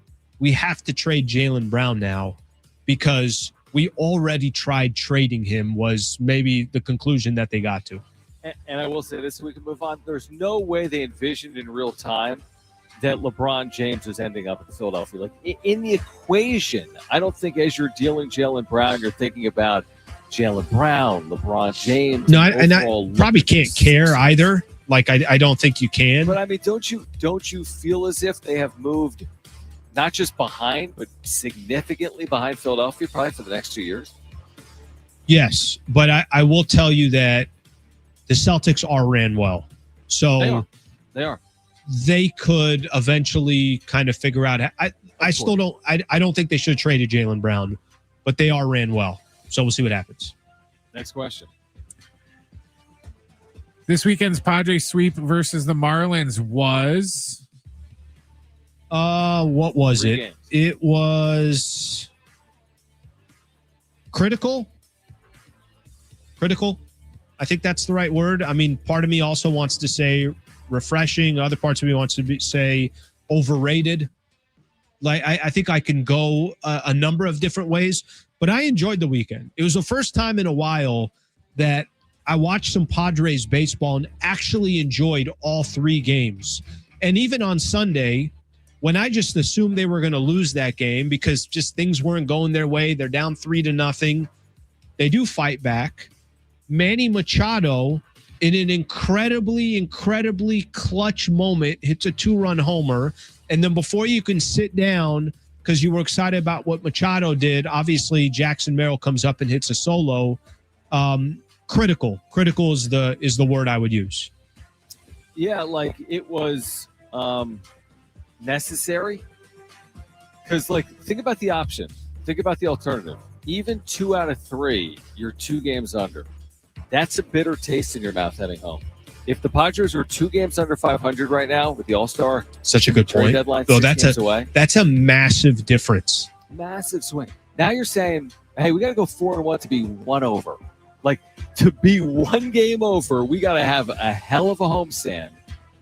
we have to trade Jaylen Brown now because we already tried trading him was maybe the conclusion that they got to. And I will say this, so we can move on. There's no way they envisioned in real time that LeBron James is ending up at Philadelphia. Like in the equation, I don't think as you're dealing Jaylen Brown, you're thinking about Jaylen Brown, LeBron James. No, and I probably can't care either. Like I don't think you can. But I mean, don't you feel as if they have moved not just behind, but significantly behind Philadelphia probably for the next 2 years? Yes, but I will tell you that the Celtics are ran well. So they are. they could eventually kind of figure out. I still don't. I don't think they should have traded Jaylen Brown, but they ran well. So we'll see what happens. Next question. This weekend's Padres sweep versus the Marlins was. What was 3 it? games. It was critical. Critical. I think that's the right word. I mean, part of me also wants to say refreshing. Other parts of me wants to say overrated. Like I think I can go a number of different ways, but I enjoyed the weekend. It was the first time in a while that I watched some Padres baseball and actually enjoyed all 3 games. And even on Sunday, when I just assumed they were going to lose that game because just things weren't going their way, they're down 3-0. They do fight back. Manny Machado, in an incredibly clutch moment, hits a 2-run homer. And then before you can sit down, because you were excited about what Machado did, obviously Jackson Merrill comes up and hits a solo. Critical is the word I would use. Yeah, like it was necessary. Because, like, think about the option. Think about the alternative. Even 2 out of 3, you're 2 games under. That's a bitter taste in your mouth heading home. If the Padres were 2 games under 500 right now with the All-Star such a good trade point. deadline, So 6 games away, that's a massive difference. massive swing. Now you're saying, hey, we got to go 4-1 to be 1 over. Like, to be 1 game over, we got to have a hell of a homestand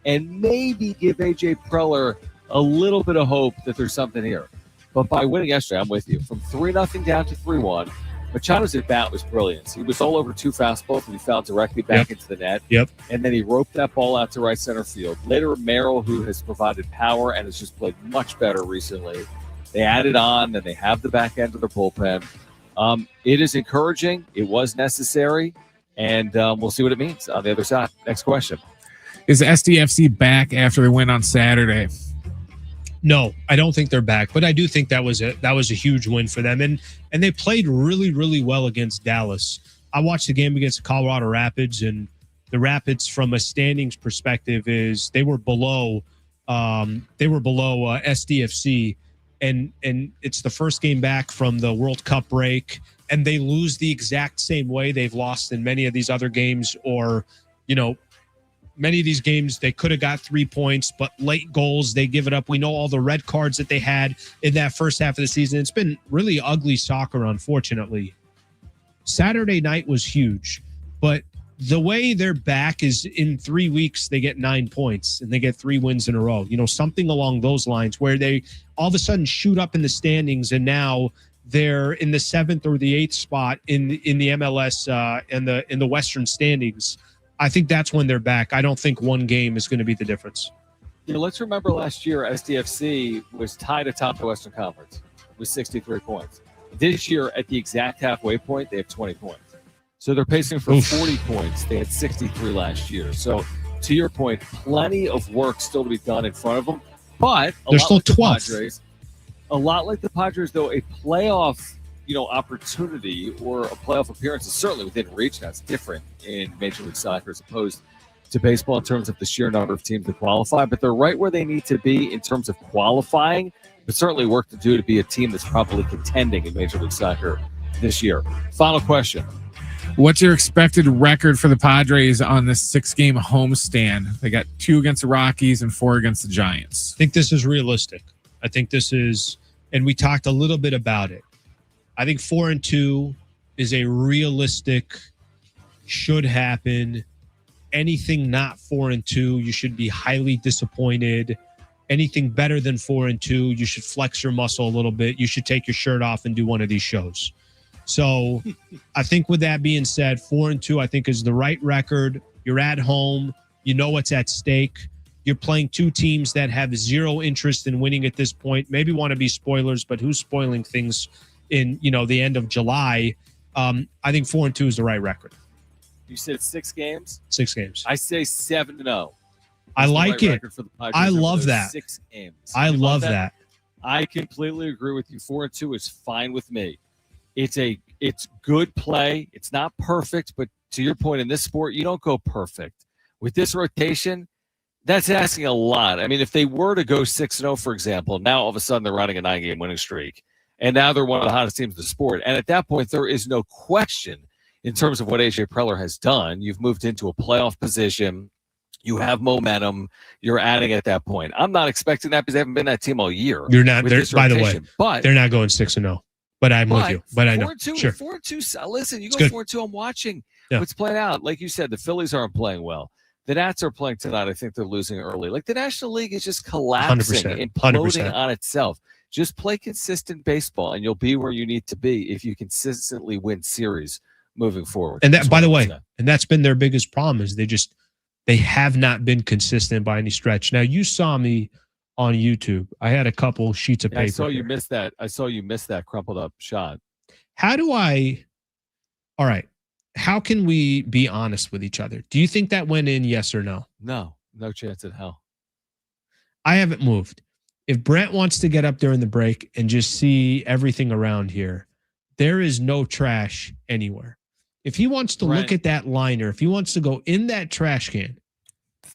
and maybe give AJ Preller a little bit of hope that there's something here. But by winning yesterday, I'm with you. From 3-0 down to 3-1, Machado's at bat was brilliant. He was all over 2 fastballs and he fouled directly back into the net. Yep. And then he roped that ball out to right center field. Later, Merrill, who has provided power and has just played much better recently, they added on, and they have the back end of their bullpen. It is encouraging. It was necessary. And we'll see what it means on the other side. Next question. Is SDFC back after the win on Saturday? No, I don't think they're back, but I do think that was a huge win for them, and they played really well against Dallas. I watched the game against the Colorado Rapids, and the Rapids, from a standings perspective, is they were below SDFC, and it's the first game back from the World Cup break, and they lose the exact same way they've lost in many of these other games, or many of these games, they could have got 3 points, but late goals, they give it up. We know all the red cards that they had in that first half of the season. It's been really ugly soccer, unfortunately. Saturday night was huge, but the way they're back is in 3 weeks, they get 9 points and they get 3 wins in a row. Something along those lines where they all of a sudden shoot up in the standings, and now they're in the 7th or the 8th spot in the MLS in the Western standings. I think that's when they're back. I don't think 1 game is going to be the difference. Yeah, let's remember last year, SDFC was tied atop the Western Conference with 63 points. This year, at the exact halfway point, they have 20 points. So they're pacing for 40 points. They had 63 last year. So to your point, plenty of work still to be done in front of them. But they're still 12th. A lot like the Padres, though, a playoff opportunity or a playoff appearance is certainly within reach. That's different in Major League Soccer as opposed to baseball in terms of the sheer number of teams that qualify, but they're right where they need to be in terms of qualifying, but certainly work to do to be a team that's probably contending in Major League Soccer this year. Final question. What's your expected record for the Padres on this 6-game homestand? They got 2 against the Rockies and 4 against the Giants. I think this is realistic. I think this is, and we talked a little bit about it. I think 4-2 is a realistic, should happen. Anything not 4-2, you should be highly disappointed. Anything better than 4-2, you should flex your muscle a little bit. You should take your shirt off and do one of these shows. So I think with that being said, 4-2, I think is the right record. You're at home. You know what's at stake. You're playing 2 teams that have zero interest in winning at this point. Maybe want to be spoilers, but who's spoiling things in the end of July? I think 4-2 is the right record. You said 6 games? 6 games. I say 7-0. I like it. I love that. 6 games. I love that. I completely agree with you. 4-2 is fine with me. It's good play. It's not perfect, but to your point, in this sport, you don't go perfect. With this rotation, That's asking a lot. I mean, if they were to go 6-0, for example, now all of a sudden they're running a 9-game winning streak, and now they're one of the hottest teams in the sport. And at that point, there is no question in terms of what AJ Preller has done. You've moved into a playoff position. You have momentum. You're adding at that point. I'm not expecting that because they haven't been that team all year. You're not. By the way, but they're not going 6-0. But I'm with you. But I know. 4-2, Sure. 4-2. Listen, you It's go good. 4-2. I'm watching Yeah. what's playing out. Like you said, the Phillies aren't playing well. The Nats are playing tonight. I think they're losing early. Like the National League is just collapsing, 100%, imploding on itself. Just play consistent baseball, and you'll be where you need to be if you consistently win series moving forward. And that, by the way, and that's been their biggest problem is they have not been consistent by any stretch. Now you saw me on YouTube. I had a couple sheets of paper. I saw you here. miss that. I saw you miss that crumpled up shot. All right. How can we be honest with each other? Do you think that went in, yes or no? No chance in hell. I haven't moved. If Brent wants to get up during the break and just see everything around here, there is no trash anywhere. If he wants to look at that liner, if he wants to go in that trash can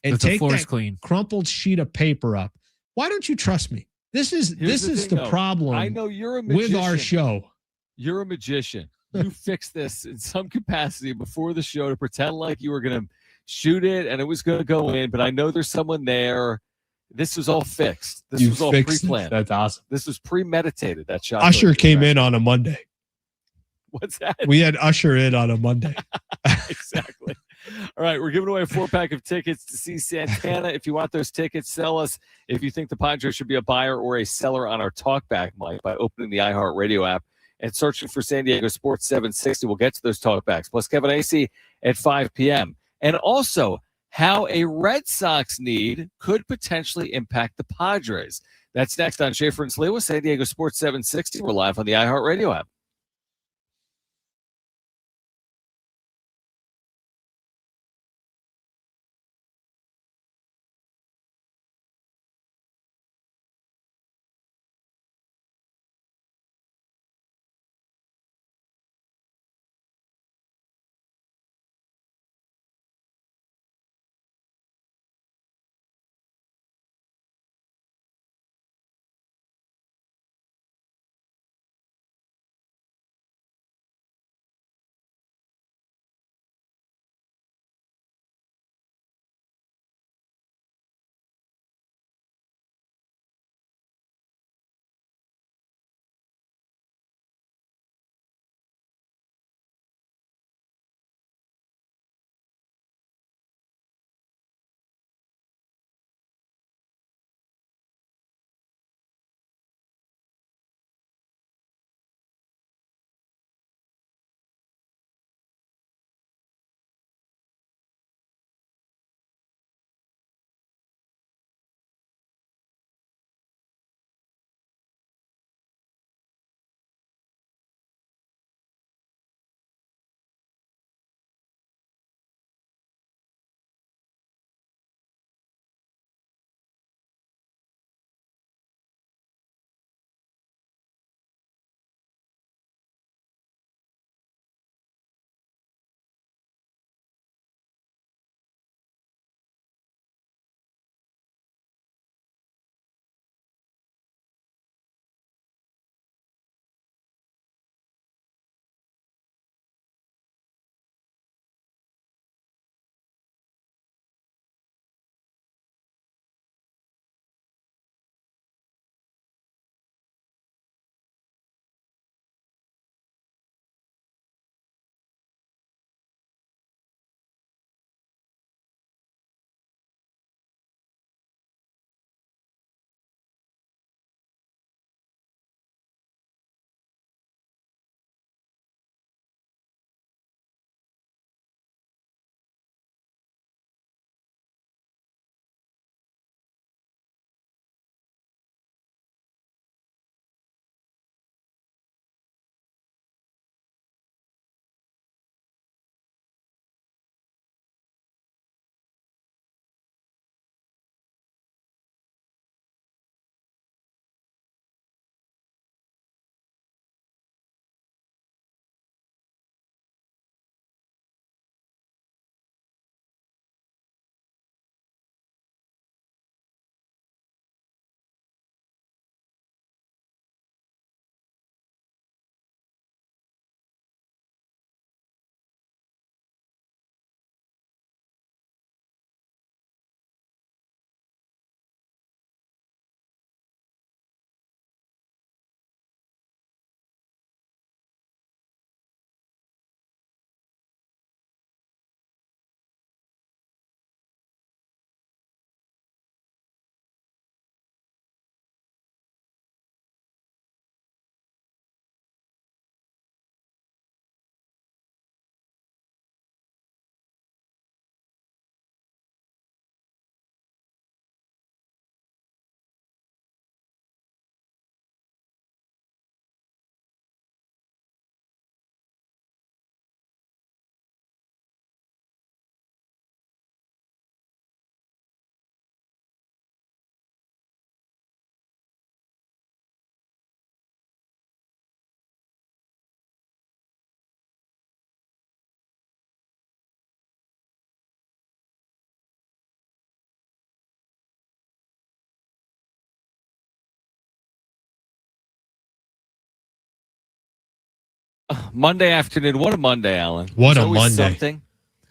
and take that clean. crumpled sheet of paper up, why don't you trust me? This is the problem. I know you're a magician. With our show. You're a magician. You fixed this in some capacity before the show to pretend like you were going to shoot it and it was going to go in, but I know there's someone there. This was all fixed. This was all pre-planned. That's awesome. This was premeditated, that shot. Usher came in on a Monday. What's that? We had Usher in on a Monday. Exactly. All right, we're giving away a 4-pack of tickets to see Santana. If you want those tickets, sell us. If you think the Padres should be a buyer or a seller on our talkback mic by opening the iHeartRadio app and searching for San Diego Sports 760. We'll get to those talkbacks. Plus Kevin Acee at 5 p.m. And also how a Red Sox need could potentially impact the Padres. That's next on Schaefer and Slee with San Diego Sports 760. We're live on the iHeartRadio app. Monday afternoon. What a Monday, Alan. What There's a always Monday. Something.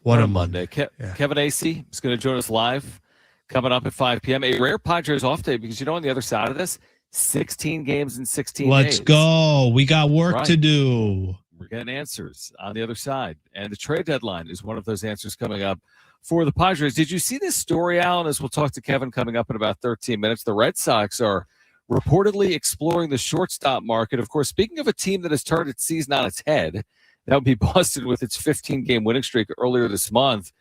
What a Monday. Kevin Acee is going to join us live coming up at 5 p.m. A rare Padres off day because, on the other side of this, 16 games in 16 days. Let's go. We got work to do. We're getting answers on the other side. And the trade deadline is one of those answers coming up for the Padres. Did you see this story, Alan? As we'll talk to Kevin coming up in about 13 minutes, the Red Sox are reportedly exploring the shortstop market. Of course, speaking of a team that has turned its season on its head, that would be Boston with its 15-game winning streak earlier this month.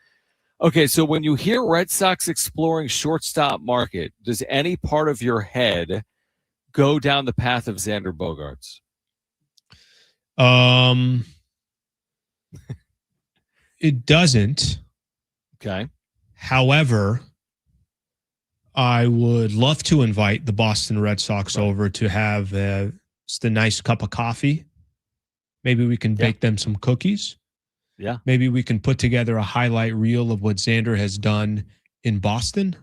Okay, so when you hear Red Sox exploring shortstop market, does any part of your head go down the path of Xander Bogaerts? It doesn't. Okay. However, I would love to invite the Boston Red Sox over to have just a nice cup of coffee. Maybe we can bake them some cookies. Yeah. Maybe we can put together a highlight reel of what Xander has done in Boston.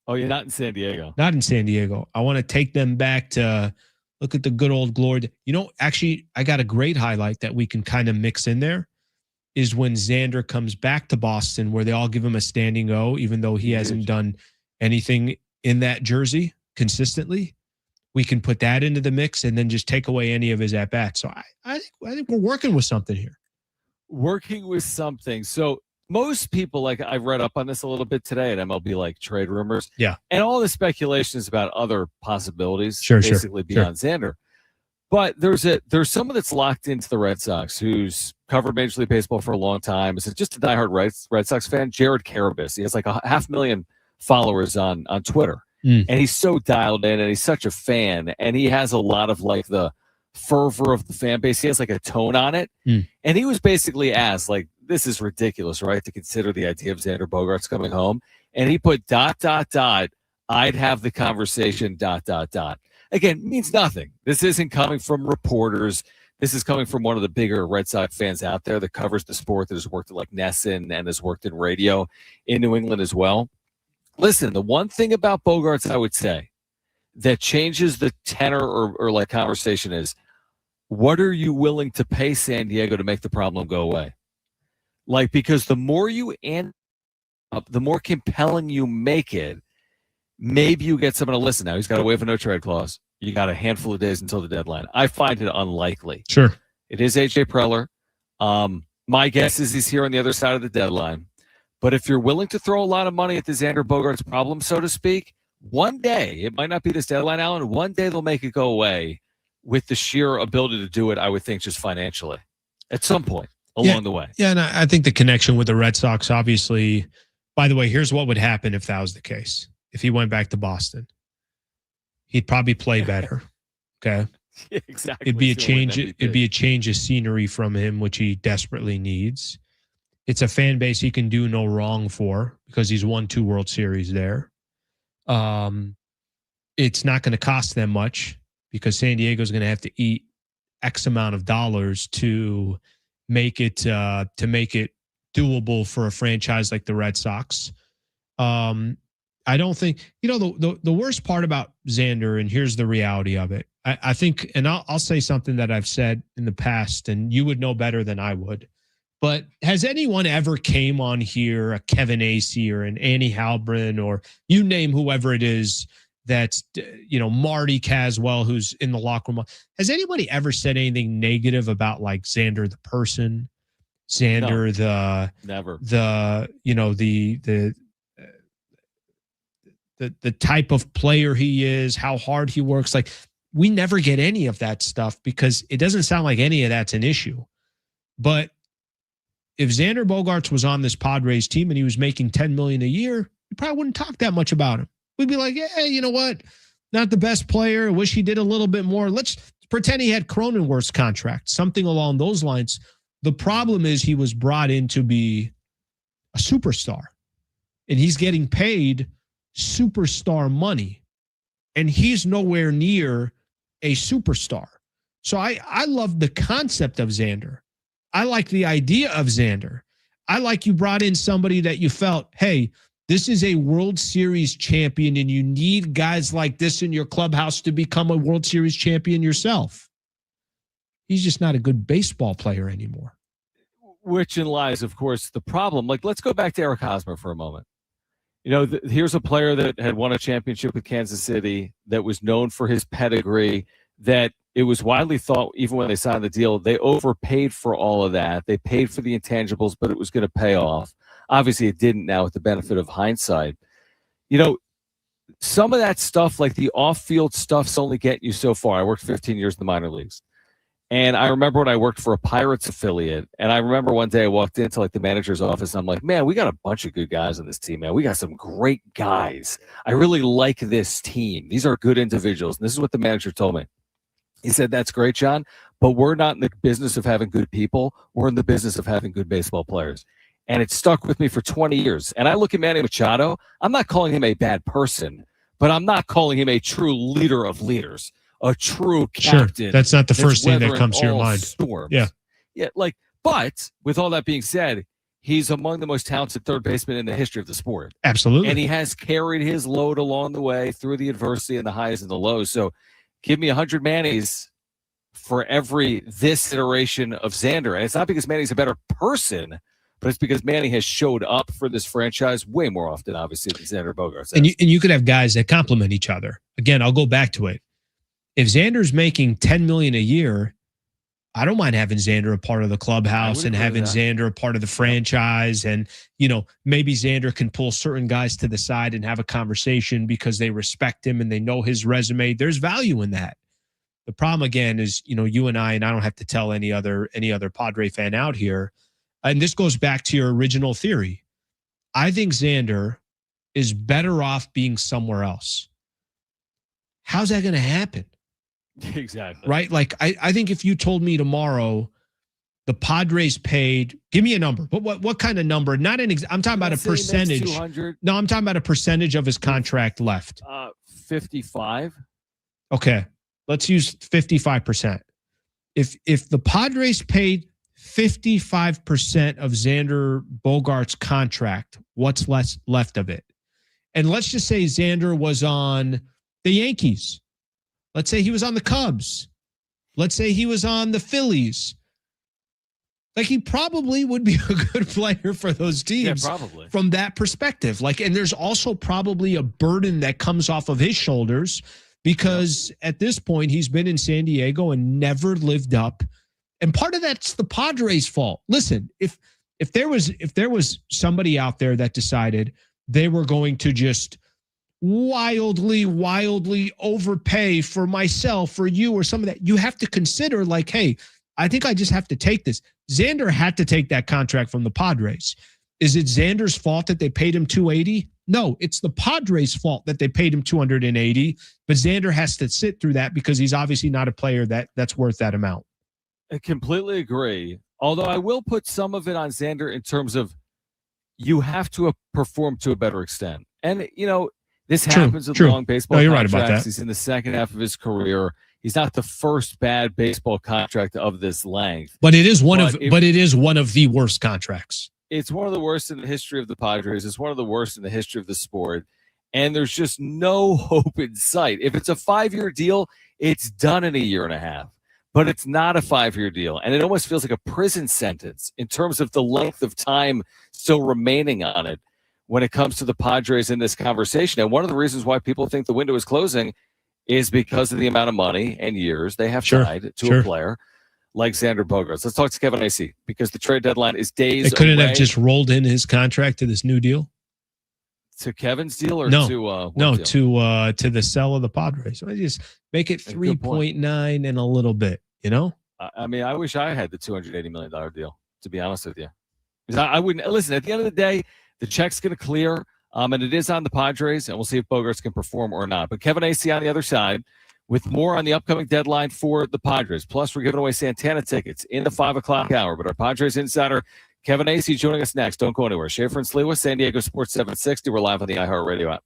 Oh, you're not in San Diego. Not in San Diego. I want to take them back to look at the good old glory. Actually, I got a great highlight that we can kind of mix in there is when Xander comes back to Boston where they all give him a standing O, even though he hasn't done anything in that jersey consistently. We can put that into the mix and then just take away any of his at-bats. So I think we're working with something here. Working with something. So most people, like I've read up on this a little bit today at MLB trade rumors. Yeah. And all the speculation is about other possibilities, Sure. beyond Xander. But there's someone that's locked into the Red Sox who's covered Major League Baseball for a long time. Is just a diehard Red Sox fan, Jared Carabas. He has like 500,000 followers on Twitter. And he's so dialed in and he's such a fan. And he has a lot of like the fervor of the fan base. He has like a tone on it. And he was basically asked, like, this is ridiculous, right? To consider the idea of Xander Bogaerts coming home. And he put ... I'd have the conversation ... Again, means nothing. This isn't coming from reporters. This is coming from one of the bigger Red Sox fans out there that covers the sport, that has worked at like NESN and has worked in radio in New England as well. Listen, the one thing about Bogaerts I would say that changes the tenor or like conversation is, what are you willing to pay San Diego to make the problem go away? Like, because the more you end up, the more compelling you make it, maybe you get someone to listen. Now, he's got to waive a no-trade clause. You got a handful of days until the deadline. I find it unlikely. Sure. It is AJ Preller. My guess is he's here on the other side of the deadline. But if you're willing to throw a lot of money at the Xander Bogaerts problem, so to speak, one day, it might not be this deadline, Alan, one day they'll make it go away with the sheer ability to do it, I would think, just financially at some point along the way. Yeah, and I think the connection with the Red Sox, obviously, by the way, here's what would happen if that was the case. If he went back to Boston, he'd probably play better. Okay. Yeah, exactly. It'd be a change. It'd be a change of scenery from him, which he desperately needs. It's a fan base he can do no wrong for because he's won 2 World Series there. It's not going to cost them much because San Diego's going to have to eat X amount of dollars to make it doable for a franchise like the Red Sox. I don't think, the worst part about Xander, and here's the reality of it. I think, and I'll say something that I've said in the past, and you would know better than I would. But has anyone ever came on here, a Kevin Acee or an Annie Halbrin, or you name whoever it is that's, Marty Caswell, who's in the locker room. Has anybody ever said anything negative about like Xander, the person, Xander, never, the type of player he is, how hard he works? Like, we never get any of that stuff because it doesn't sound like any of that's an issue. But if Xander Bogaerts was on this Padres team and he was making $10 million a year, we probably wouldn't talk that much about him. We'd be like, hey, you know what? Not the best player. Wish he did a little bit more. Let's pretend he had Cronenworth's contract, something along those lines. The problem is he was brought in to be a superstar, and he's getting paid superstar money, and he's nowhere near a superstar. So I love the concept of Xander. I like the idea of Xander. I like you brought in somebody that you felt, hey, this is a World Series champion, and you need guys like this in your clubhouse to become a World Series champion yourself. He's just not a good baseball player anymore. Which in lies, of course, the problem. Like, let's go back to Eric Hosmer for a moment. You know, here's a player that had won a championship with Kansas City, that was known for his pedigree, that it was widely thought, even when they signed the deal, they overpaid for all of that. They paid for the intangibles, but it was going to pay off. Obviously, it didn't now with the benefit of hindsight. You know, some of that stuff, like the off-field stuff's only getting you so far. I worked 15 years in the minor leagues. And I remember when I worked for a Pirates affiliate, and I remember one day I walked into like the manager's office, and I'm like, man, we got a bunch of good guys on this team, man. We got some great guys. I really like this team. These are good individuals. And this is what the manager told me. He said, that's great, John, but we're not in the business of having good people. We're in the business of having good baseball players. And it stuck with me for 20 years. And I look at Manny Machado. I'm not calling him a bad person, but I'm not calling him a true leader of leaders. A true captain. Sure. That's not the first thing that comes to your mind. Storms. Yeah. But with all that being said, he's among the most talented third basemen in the history of the sport. Absolutely. And he has carried his load along the way through the adversity and the highs and the lows. So give me 100 Mannys for every this iteration of Xander. And it's not because Manny's a better person, but it's because Manny has showed up for this franchise way more often, obviously, than Xander Bogaerts. And you could have guys that complement each other. Again, I'll go back to it. If Xander's making $10 million a year, I don't mind having Xander a part of the clubhouse and having Xander a part of the franchise. And, you know, maybe Xander can pull certain guys to the side and have a conversation because they respect him and they know his resume. There's value in that. The problem, again, is, you know, you and I don't have to tell any other Padre fan out here. And this goes back to your original theory. I think Xander is better off being somewhere else. How's that going to happen? Exactly. Right? Like, I think if you told me tomorrow the Padres paid, give me a number, but what kind of number? Not an I'm talking about a percentage. No, I'm talking about a percentage of his contract left. 55. Okay. Let's use 55%. If the Padres paid 55% of Xander Bogaerts' contract, what's left of it? And let's just say Xander was on the Yankees. Let's say he was on the Cubs. Let's say he was on the Phillies. Like, he probably would be a good player for those teams. Yeah, probably. From that perspective. Like, and there's also probably a burden that comes off of his shoulders because at this point he's been in San Diego and never lived up. And part of that's the Padres' fault. Listen, if there was somebody out there that decided they were going to just wildly overpay for myself, for you, or some of that, you have to consider, like, hey, I think I just have to take this. Xander had to take that contract from the Padres. Is it Xander's fault that they paid him $280? No, it's the Padres' fault that they paid him $280. But Xander has to sit through that because he's obviously not a player that's worth that amount. I completely agree. Although I will put some of it on Xander in terms of you have to perform to a better extent. And, you know, this happens with long baseball no, you're contracts. Right about that. He's in the second half of his career. He's not the first bad baseball contract of this length. But it is one of the worst contracts. It's one of the worst in the history of the Padres. It's one of the worst in the history of the sport. And there's just no hope in sight. If it's a 5-year deal, it's done in a year and a half. But it's not a 5-year deal. And it almost feels like a prison sentence in terms of the length of time still remaining on it when it comes to the Padres in this conversation. And one of the reasons why people think the window is closing is because of the amount of money and years they have tied to a player like Xander Bogaerts. Let's talk to Kevin Acee because the trade deadline is days away. They couldn't have just rolled in his contract to this new deal? To Kevin's deal or to deal? To the sell of the Padres. So I just make it 3.9 and a little bit, you know? I mean, I wish I had the $280 million deal, to be honest with you. Because I wouldn't listen, at the end of the day, the check's going to clear, and it is on the Padres, and we'll see if Bogaerts can perform or not. But Kevin Acee on the other side with more on the upcoming deadline for the Padres. Plus, we're giving away Santana tickets in the 5 o'clock hour. But our Padres insider, Kevin Acee, joining us next. Don't go anywhere. Schaefer and Sliwa, San Diego Sports 760. We're live on the iHeartRadio app.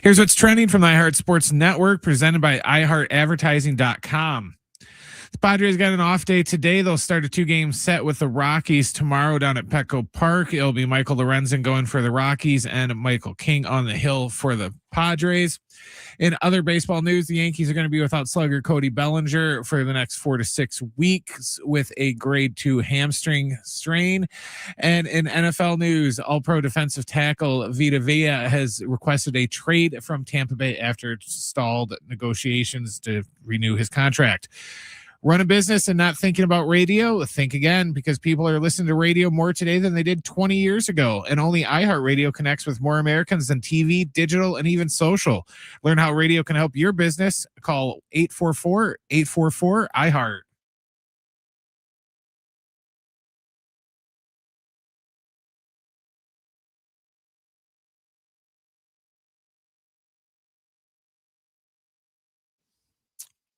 Here's what's trending from the iHeart Sports Network, presented by iHeartAdvertising.com. The Padres got an off day today. They'll start a 2-game set with the Rockies tomorrow down at Petco Park. It'll be Michael Lorenzen going for the Rockies and Michael King on the hill for the Padres. In other baseball news, the Yankees are going to be without slugger Cody Bellinger for the next 4 to 6 weeks with a grade 2 hamstring strain. And in NFL news, All-Pro defensive tackle Vita Vea has requested a trade from Tampa Bay after stalled negotiations to renew his contract. Run a business and not thinking about radio? Think again, because people are listening to radio more today than they did 20 years ago. And only iHeartRadio connects with more Americans than TV, digital, and even social. Learn how radio can help your business. Call 844-844-iHeart.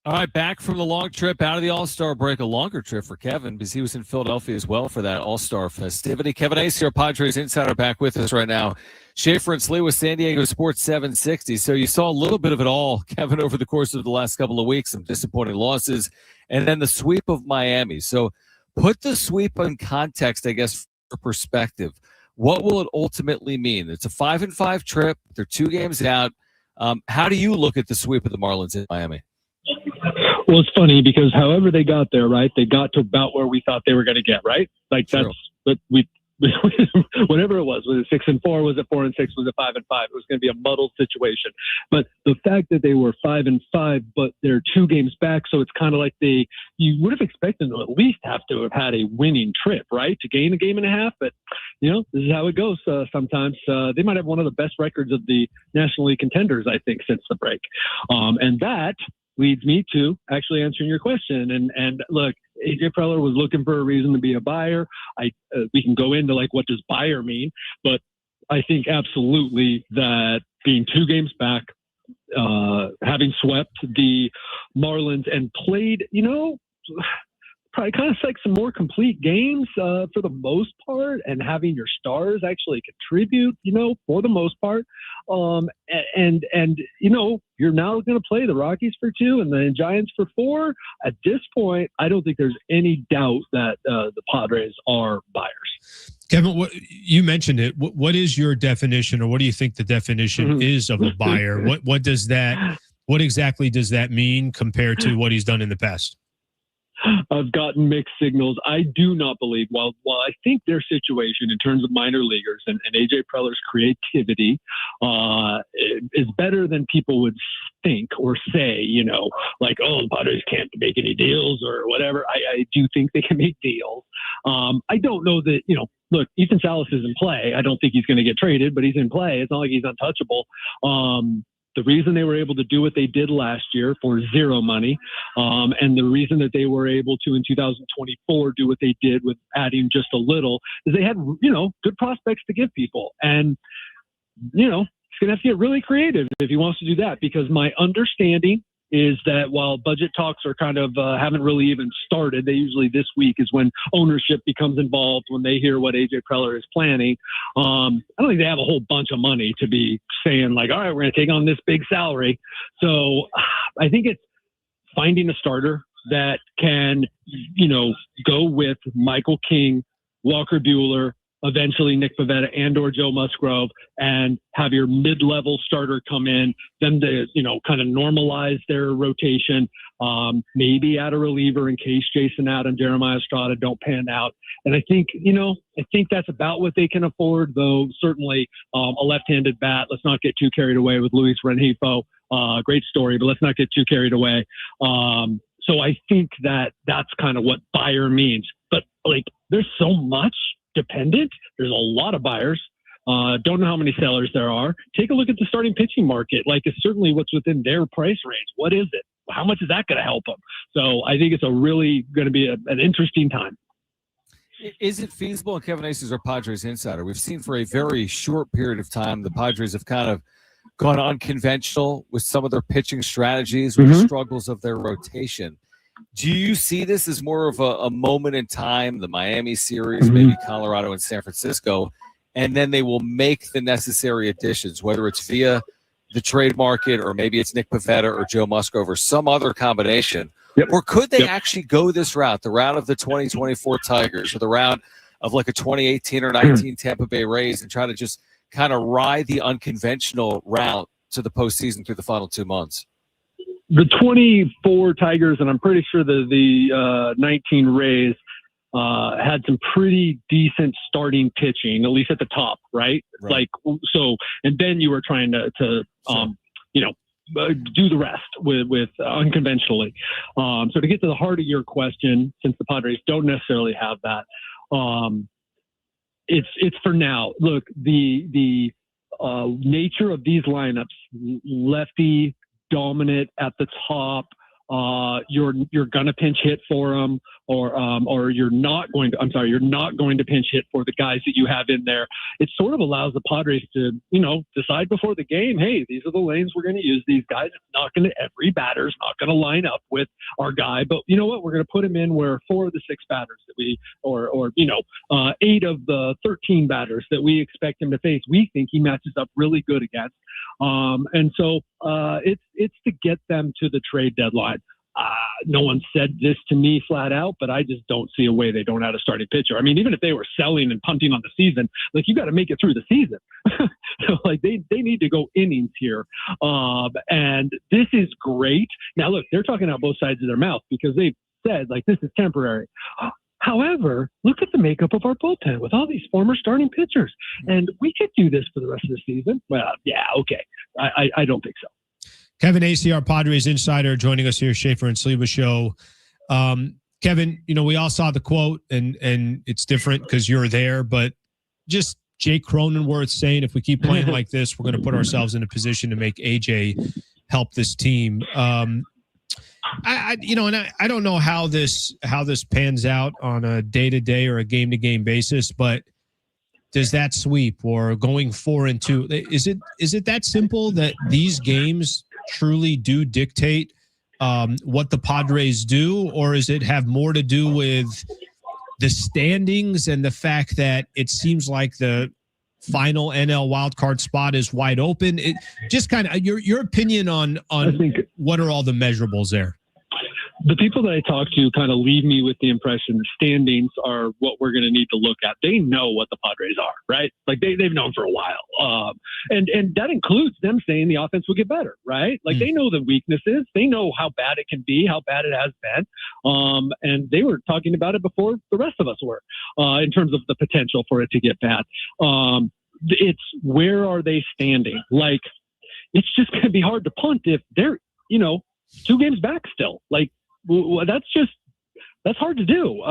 All right, back from the long trip out of the All-Star break, a longer trip for Kevin because he was in Philadelphia as well for that All-Star festivity. Kevin Acee, our Padres Insider, back with us right now. Schaefer and Slee with San Diego Sports 760. So you saw a little bit of it all, Kevin, over the course of the last couple of weeks, some disappointing losses, and then the sweep of Miami. So put the sweep in context, I guess, for perspective. What will it ultimately mean? It's a 5-5 trip. They're 2 games out. How do you look at the sweep of the Marlins in Miami? Well, it's funny because however they got there, right, they got to about where we thought they were going to get, right? Like that's what we, whatever it was it 6-4? Was it 4-6? Was it 5-5? It was going to be a muddled situation. But the fact that they were 5-5, but they're 2 games back, so it's kind of like you would have expected them to at least have to have had a winning trip, right, to gain a game and a half. But this is how it goes. Sometimes they might have one of the best records of the National League contenders, I think, since the break, and that leads me to actually answering your question. And look, AJ Preller was looking for a reason to be a buyer. We can go into like what does buyer mean, but I think absolutely that being 2 games back, having swept the Marlins and played, probably kind of like some more complete games for the most part, and having your stars actually contribute, for the most part. And you're now going to play the Rockies for 2 and the Giants for 4. At this point, I don't think there's any doubt that the Padres are buyers. Kevin, you mentioned it. What is your definition, or what do you think the definition is of a buyer? What exactly does that mean compared to what he's done in the past? I've gotten mixed signals. I do not believe, while I think their situation in terms of minor leaguers and AJ Preller's creativity is better than people would think or say, like, oh, the Padres can't make any deals or whatever. I do think they can make deals. I don't know that, look, Ethan Salas is in play. I don't think he's going to get traded, but he's in play. It's not like he's untouchable. The reason they were able to do what they did last year for 0 money, and the reason that they were able to in 2024 do what they did with adding just a little, is they had, good prospects to give people. And, he's going to have to get really creative if he wants to do that, because my understanding is that while budget talks are kind of haven't really even started, they usually this week is when ownership becomes involved, when they hear what AJ Preller is planning. I don't think they have a whole bunch of money to be saying like, all right, we're going to take on this big salary. So I think it's finding a starter that can, go with Michael King, Walker Buehler, eventually Nick Pivetta and or Joe Musgrove, and have your mid-level starter come in, them to, kind of normalize their rotation, maybe add a reliever in case Jason Out and Jeremiah Estrada don't pan out. And I think, I think that's about what they can afford, though certainly a left-handed bat. Let's not get too carried away with Luis Rengifo. Great story, but let's not get too carried away. So I think that's kind of what buyer means. But like, there's so much dependent. There's a lot of buyers. Don't know how many sellers there are. Take a look at the starting pitching market. Like, it's certainly what's within their price range. What is it? How much is that going to help them? So I think it's really going to be an interesting time. Is it feasible? And Kevin Acee is our Padres insider. We've seen for a very short period of time the Padres have kind of gone unconventional with some of their pitching strategies, with the struggles of their rotation. Do you see this as more of a moment in time, the Miami series, maybe Colorado and San Francisco, and then they will make the necessary additions, whether it's via the trade market, or maybe it's Nick Pivetta or Joe Musgrove or some other combination? Yep. Or could they actually go this route, the route of the 2024 Tigers or the route of like a 2018 or 19 Tampa Bay Rays, and try to just kind of ride the unconventional route to the postseason through the final 2 months? The 24 Tigers, and I'm pretty sure the 19 Rays had some pretty decent starting pitching, at least at the top, right? Like, so, and then you were trying to do the rest with unconventionally. So to get to the heart of your question, since the Padres don't necessarily have that, it's for now. Look, the nature of these lineups, lefty dominant at the top, you're gonna pinch hit for them, or you're not going to pinch hit for the guys that you have in there. It sort of allows the Padres to, decide before the game, hey, these are the lanes we're going to use. These guys, every batter's not going to line up with our guy, but you know what? We're going to put him in where 4 of the 6 batters that we, or 8 of the 13 batters that we expect him to face, we think he matches up really good against. And so it's to get them to the trade deadline. No one said this to me flat out, but I just don't see a way they don't have a starting pitcher. I mean, even if they were selling and punting on the season, like, you got to make it through the season. So like they need to go innings here. And this is great. Now look, they're talking out both sides of their mouth because they've said like, this is temporary. However, look at the makeup of our bullpen with all these former starting pitchers, and we could do this for the rest of the season. Well, yeah, okay. I don't think so. Kevin Acee, our Padres insider, joining us here, Schaefer and Sleva Show. Kevin, we all saw the quote, and it's different because you're there, but just Jake Cronenworth saying, if we keep playing like this, we're going to put ourselves in a position to make AJ help this team. I don't know how this pans out on a day-to-day or a game-to-game basis, but does that sweep or going 4-2, is it that simple that these games truly do dictate what the Padres do, or is it have more to do with the standings and the fact that it seems like the final NL wildcard spot is wide open? It just kind of your opinion on what are all the measurables there? The people that I talk to kind of leave me with the impression the standings are what we're going to need to look at. They know what the Padres are, right? Like they've known for a while. And that includes them saying the offense will get better, right? Like they know the weaknesses. They know how bad it can be, how bad it has been. And they were talking about it before the rest of us were, in terms of the potential for it to get bad. It's where are they standing? Like, it's just going to be hard to punt if they're, 2 games back still. Like, well, that's hard to do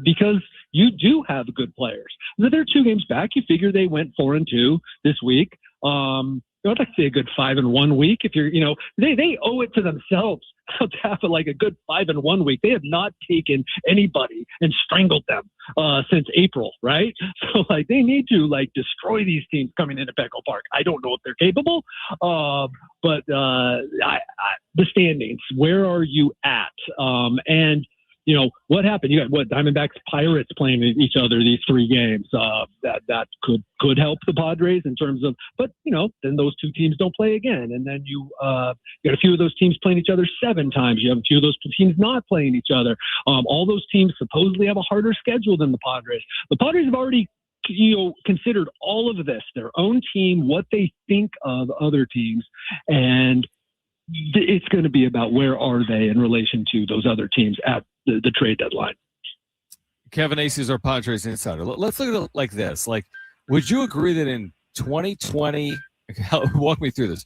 because you do have good players. If they're 2 games back, you figure they went 4-2 this week. I'd like to say a good 5-1 week. If you're, they owe it to themselves to have like a good 5-1 week. They have not taken anybody and strangled them since April, right? So like they need to like destroy these teams coming into Petco Park. I don't know if they're capable, but the standings, where are you at? And what happened? You got Diamondbacks, Pirates playing each other these 3 games. That could help the Padres in terms of, but then those 2 teams don't play again, and then you got a few of those teams playing each other 7 times. You have a few of those teams not playing each other. All those teams supposedly have a harder schedule than the Padres. The Padres have already considered all of this, their own team, what they think of other teams, and it's going to be about where are they in relation to those other teams at the trade deadline. Kevin Acee is our Padres insider. Let's look at it like this. Like, would you agree that in 2020, walk me through this,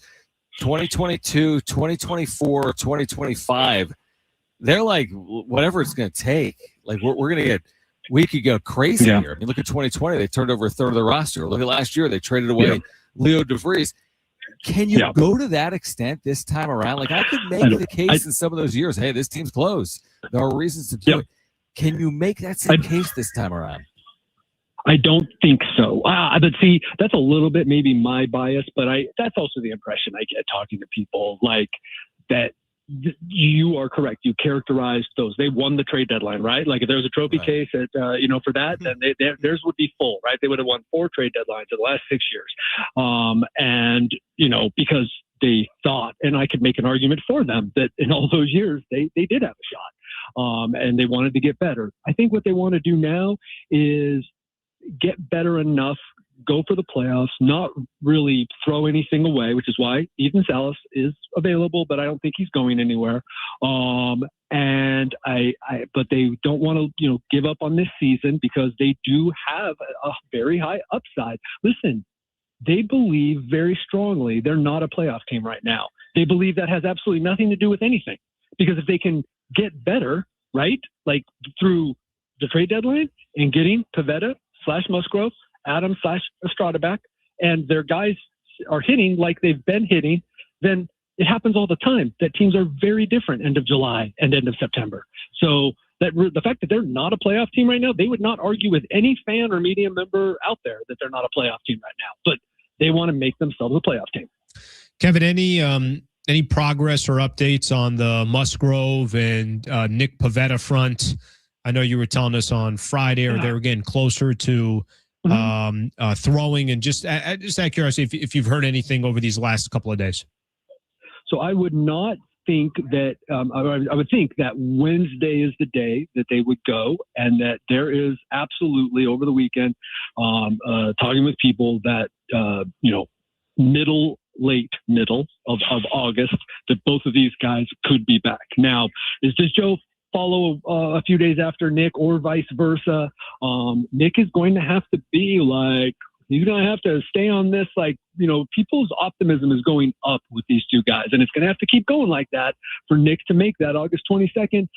2022, 2024, 2025, they're like, whatever it's going to take, like we're going to get, we could go crazy here. I mean, look at 2020, they turned over a third of the roster. Look at last year, they traded away Leo DeVries. Can you go to that extent this time around? Like, I could make the case in some of those years, hey, this team's close. There are reasons to do it. Can you make that same case this time around? I don't think so. But see, that's a little bit maybe my bias, but that's also the impression I get talking to people like that. you are correct. You characterized those. They won the trade deadline, right? Like if there was a trophy case at, for that, then theirs would be full, right? They would have won 4 trade deadlines in the last 6 years. And, because they thought, and I could make an argument for them that in all those years, they did have a shot. And they wanted to get better. I think what they want to do now is get better enough, go for the playoffs, not really throw anything away, which is why Ethan Salas is available, but I don't think he's going anywhere. But they don't want to, give up on this season because they do have a very high upside. Listen, they believe very strongly they're not a playoff team right now. They believe that has absolutely nothing to do with anything, because if they can get better, right, like through the trade deadline and getting Pivetta/Musgrove, Adams/Estrada back, and their guys are hitting like they've been hitting, then it happens all the time that teams are very different end of July and end of September. So the fact that they're not a playoff team right now, they would not argue with any fan or media member out there that they're not a playoff team right now, but they want to make themselves a playoff team. Kevin, any progress or updates on the Musgrove and Nick Pivetta front? I know you were telling us on Friday, or they were getting closer to throwing, and just out of curiosity, if you've heard anything over these last couple of days. So I would not think that I would think that Wednesday is the day that they would go, and that there is absolutely over the weekend talking with people that late middle of August that both of these guys could be back. Now, does Joe follow a few days after Nick, or vice versa? Nick is going to have to be like, he's going to have to stay on this, people's optimism is going up with these two guys, and it's going to have to keep going like that for Nick to make that August 22nd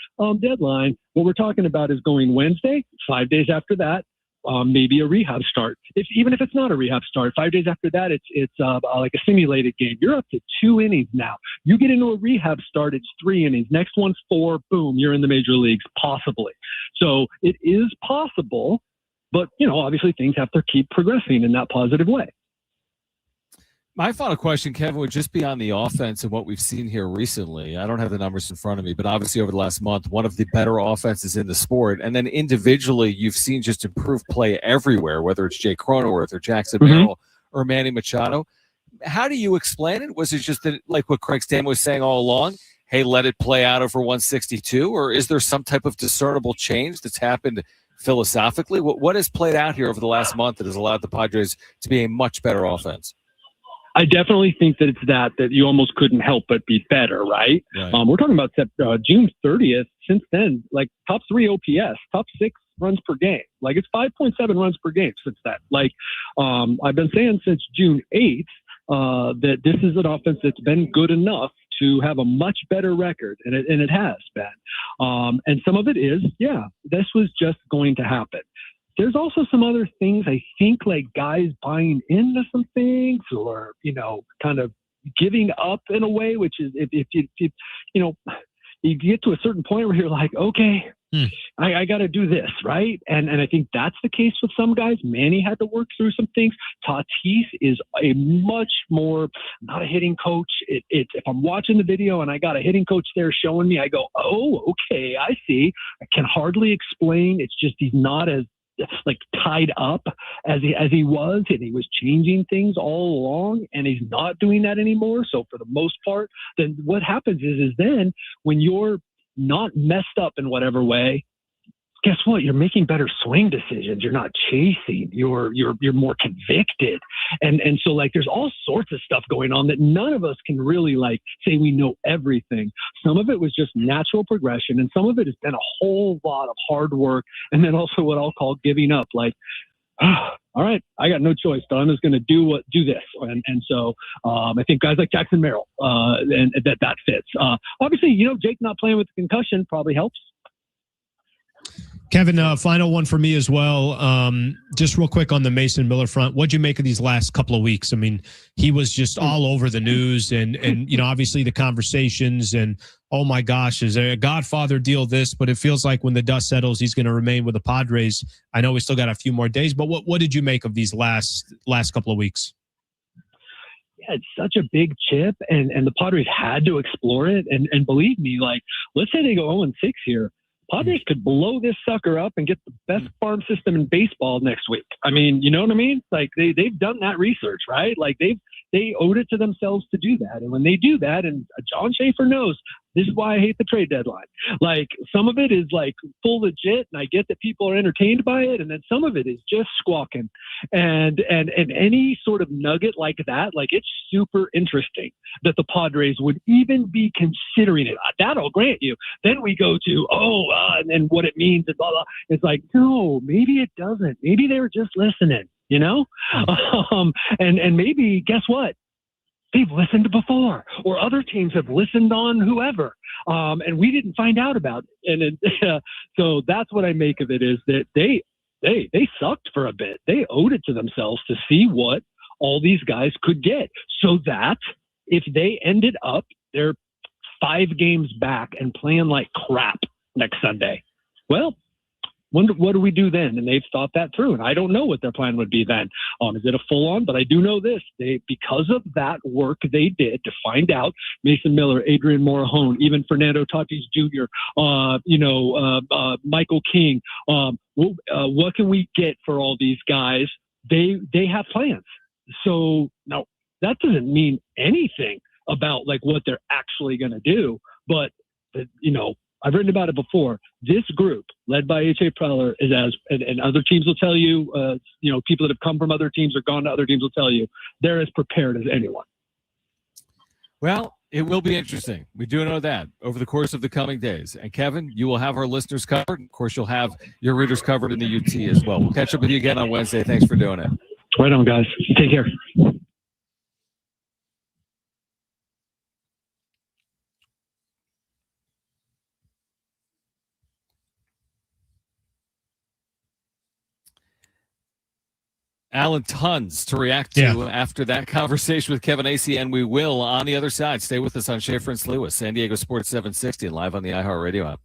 deadline. What we're talking about is going Wednesday, 5 days after that, maybe a rehab start. Even if it's not a rehab start, 5 days after that, it's like a simulated game. You're up to 2 innings now. You get into a rehab start, it's 3 innings. Next one's 4, boom, you're in the major leagues, possibly. So it is possible, but, obviously things have to keep progressing in that positive way. My final question, Kevin, would just be on the offense and what we've seen here recently. I don't have the numbers in front of me, but obviously over the last month, one of the better offenses in the sport. And then individually, you've seen just improved play everywhere, whether it's Jay Cronenworth or Jackson Merrill or Manny Machado. How do you explain it? Was it just that, like what Craig Stammen was saying all along, hey, let it play out over 162? Or is there some type of discernible change that's happened philosophically? What has played out here over the last month that has allowed the Padres to be a much better offense? I definitely think that it's that you almost couldn't help but be better, right? We're talking about June 30th. Since then, like top 3 OPS, top 6 runs per game. Like it's 5.7 runs per game since then. Like I've been saying since June 8th that this is an offense that's been good enough to have a much better record, and it has been. And some of it is, this was just going to happen. There's also some other things, I think, like guys buying into some things, or, kind of giving up in a way, which is if you get to a certain point where you're like, okay, I got to do this, right? And I think that's the case with some guys. Manny had to work through some things. Tatis is a much more, not a hitting coach. If I'm watching the video and I got a hitting coach there showing me, I go, oh, okay, I see. I can hardly explain. It's just he's not as tied up as he was, and he was changing things all along, and he's not doing that anymore. So for the most part, then what happens is then when you're not messed up in whatever way, guess what? You're making better swing decisions. You're not chasing. You're more convicted. And so like there's all sorts of stuff going on that none of us can really say we know everything. Some of it was just natural progression, and some of it has been a whole lot of hard work, and then also what I'll call giving up. All right, I got no choice, so I'm just going to do this. And so I think guys like Jackson Merrill, and that fits. Obviously, Jake not playing with the concussion probably helps. Kevin, final one for me as well. Just real quick on the Mason Miller front. What'd you make of these last couple of weeks? I mean, he was just all over the news, and obviously the conversations, and oh my gosh, is there a Godfather deal this? But it feels like when the dust settles, he's going to remain with the Padres. I know we still got a few more days, but what did you make of these last couple of weeks? yeah, it's such a big chip, and the Padres had to explore it. And believe me, like, let's say they go 0-6 here. Padres could blow this sucker up and get the best farm system in baseball next week. I mean, you know what I mean? Like they've done that research, right? Like they owed it to themselves to do that. And when they do that, and John Schaefer knows, this is why I hate the trade deadline. Like some of it is like full legit, and I get that people are entertained by it, and then some of it is just squawking. And any sort of nugget like that, like it's super interesting that the Padres would even be considering it. That I'll grant you. Then we go to and then what it means and blah blah. It's like, no, maybe it doesn't. Maybe they were just listening, you know. And maybe guess what? They've listened before, or other teams have listened on whoever, and we didn't find out about it. And so that's what I make of it, is that they sucked for a bit. They owed it to themselves to see what all these guys could get, so that if they ended up, they're 5 games back and playing like crap next Sunday, well, what do we do then? And they've thought that through, and I don't know what their plan would be then. Is it a full-on? But I do know this: because of that work they did to find out Mason Miller, Adrian Morejon, even Fernando Tatis Jr., Michael King. What can we get for all these guys? They have plans. So now that doesn't mean anything about like what they're actually going to do, but I've written about it before. This group, led by AJ Preller, is and other teams will tell you, people that have come from other teams or gone to other teams will tell you, they're as prepared as anyone. Well, it will be interesting. We do know that over the course of the coming days. And Kevin, you will have our listeners covered. Of course, you'll have your readers covered in the UT as well. We'll catch up with you again on Wednesday. Thanks for doing it. Right on, guys. Take care. Alan, tons to react to after that conversation with Kevin Acee, and we will on the other side. Stay with us on Schaefer and Lewis, San Diego Sports 760, and live on the iHeartRadio app.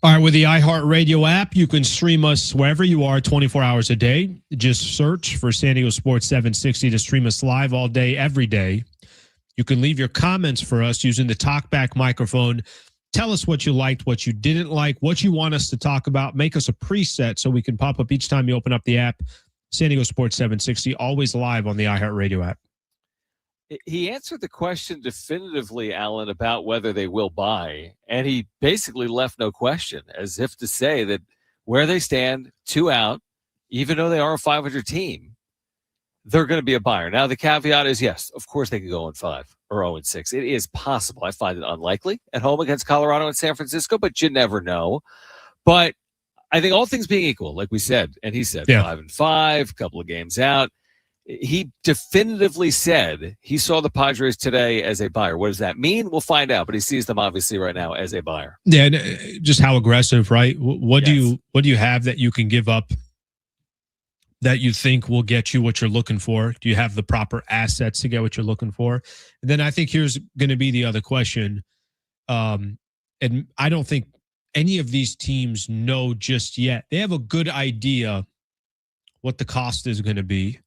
All right, with the iHeartRadio app, you can stream us wherever you are 24 hours a day. Just search for San Diego Sports 760 to stream us live all day, every day. You can leave your comments for us using the talkback microphone. Tell us what you liked, what you didn't like, what you want us to talk about. Make us a preset so we can pop up each time you open up the app. San Diego Sports 760, always live on the iHeartRadio app. He answered the question definitively, Alan, about whether they will buy, and he basically left no question, as if to say that where they stand, 2 out, even though they are a 500 team, they're going to be a buyer. Now, the caveat is, yes, of course they could go 0-5 or 0-6. It is possible. I find it unlikely at home against Colorado and San Francisco, but you never know. But I think all things being equal, like we said, and he said 5-5, a couple of games out. He definitively said he saw the Padres today as a buyer. What does that mean? We'll find out, but he sees them obviously right now as a buyer. Yeah, just how aggressive, right? What do you have that you can give up that you think will get you what you're looking for? Do you have the proper assets to get what you're looking for? And then I think here's going to be the other question. And I don't think any of these teams know just yet. They have a good idea what the cost is going to be.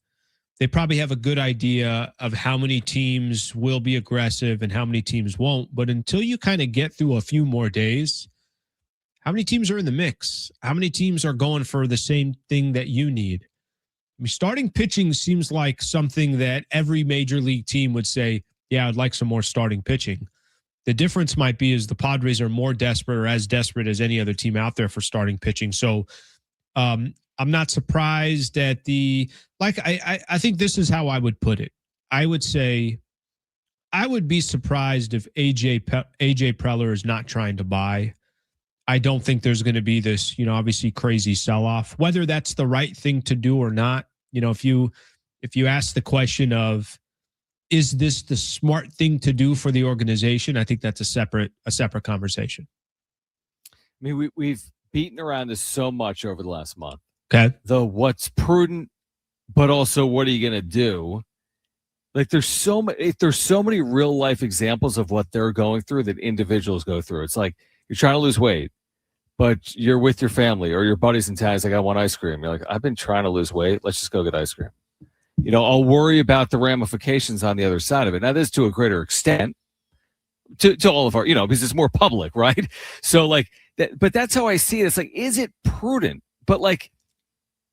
They probably have a good idea of how many teams will be aggressive and how many teams won't. But until you kind of get through a few more days, how many teams are in the mix? How many teams are going for the same thing that you need? I mean, starting pitching seems like something that every major league team would say, yeah, I'd like some more starting pitching. The difference might be is the Padres are more desperate or as desperate as any other team out there for starting pitching. So, I'm not surprised at I think this is how I would put it. I would say I would be surprised if AJ Preller is not trying to buy. I don't think there's going to be this, obviously crazy sell-off. Whether that's the right thing to do or not, if you ask the question of, is this the smart thing to do for the organization? I think that's a separate conversation. I mean, we've beaten around this so much over the last month. Okay. What's prudent, but also what are you going to do? Like there's so many real life examples of what they're going through that individuals go through. It's like you're trying to lose weight, but you're with your family or your buddies in town. It's like, I want ice cream. You're like, I've been trying to lose weight. Let's just go get ice cream. I'll worry about the ramifications on the other side of it. Now, this to a greater extent to all of our, because it's more public, right? So like that, but that's how I see it. It's like, is it prudent? But like,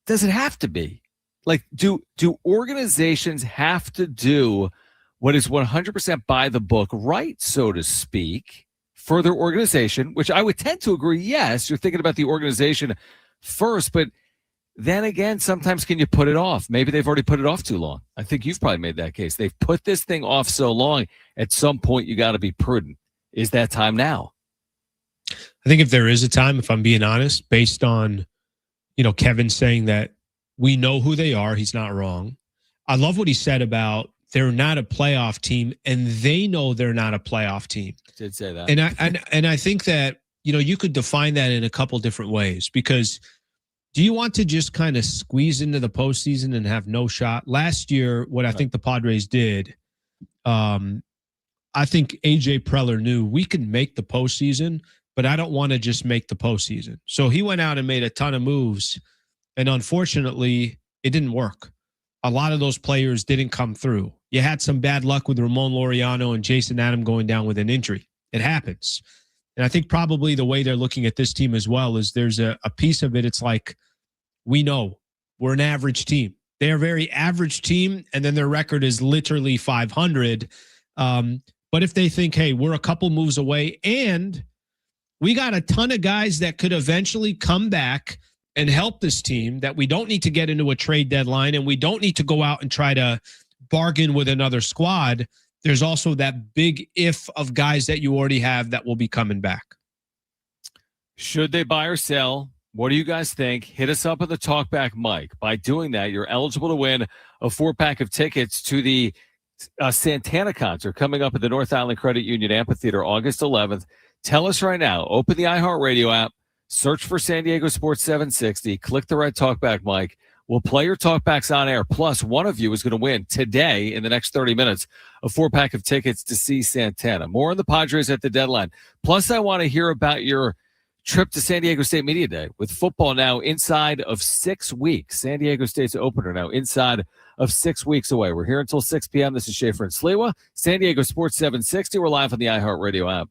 does it have to be? Like, do organizations have to do what is 100% by the book, right, so to speak, for their organization, which I would tend to agree, yes, you're thinking about the organization first, but then again, sometimes can you put it off? Maybe they've already put it off too long. I think you've probably made that case. They've put this thing off so long, at some point you got to be prudent. Is that time now? I think if there is a time, if I'm being honest, based on Kevin saying that we know who they are. He's not wrong. I love what he said about they're not a playoff team and they know they're not a playoff team. Did say that. And I think that, you could define that in a couple different ways, because do you want to just kind of squeeze into the postseason and have no shot? Last year, what I think the Padres did, I think AJ Preller knew we can make the postseason, but I don't want to just make the postseason. So he went out and made a ton of moves, and unfortunately, it didn't work. A lot of those players didn't come through. You had some bad luck with Ramon Laureano and Jason Adam going down with an injury. It happens. And I think probably the way they're looking at this team as well is there's a piece of it. It's like, we know we're an average team. They're a very average team, and then their record is literally 500. But if they think, hey, we're a couple moves away and we got a ton of guys that could eventually come back and help this team, that we don't need to get into a trade deadline and we don't need to go out and try to bargain with another squad. There's also that big if of guys that you already have that will be coming back. Should they buy or sell? What do you guys think? Hit us up at the Talkback mic. By doing that, you're eligible to win a 4-pack of tickets to the Santana concert coming up at the North Island Credit Union Amphitheater August 11th. Tell us right now. Open the iHeartRadio app. Search for San Diego Sports 760. Click the red Talkback mic. We'll play your talkbacks on air. Plus, one of you is going to win today in the next 30 minutes a 4-pack of tickets to see Santana. More on the Padres at the deadline. Plus, I want to hear about your trip to San Diego State Media Day with football now inside of 6 weeks. San Diego State's opener now inside of 6 weeks away. We're here until 6 p.m. This is Schaefer and Sliwa, San Diego Sports 760. We're live on the iHeartRadio app.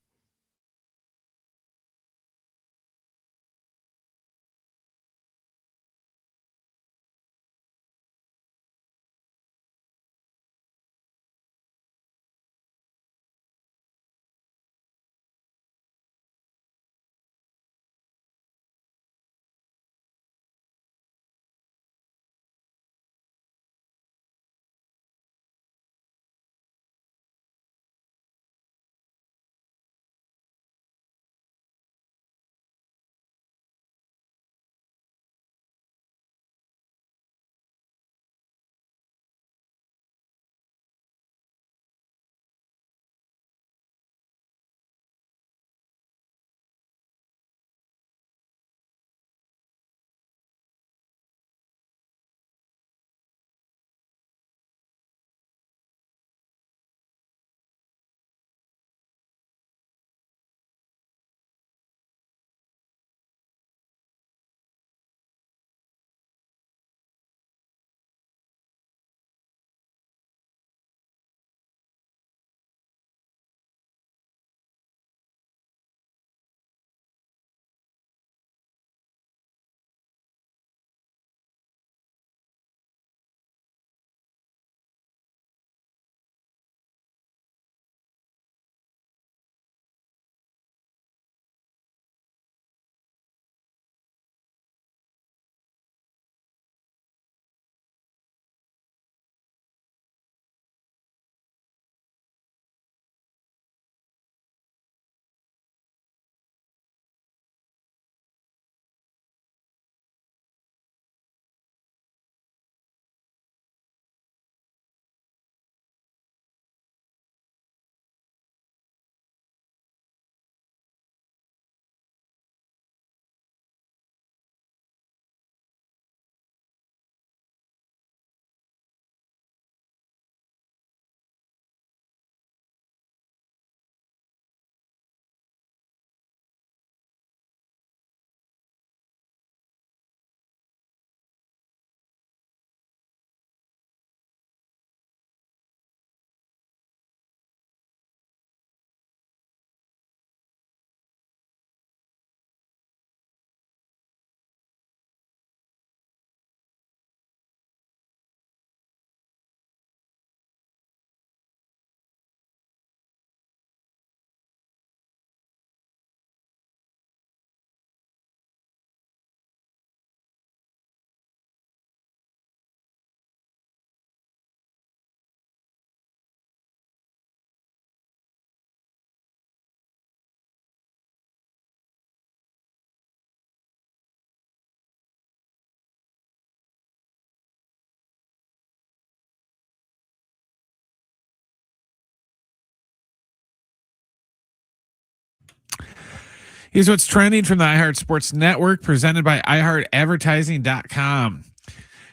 Here's what's trending from the iHeart Sports Network, presented by iHeartAdvertising.com.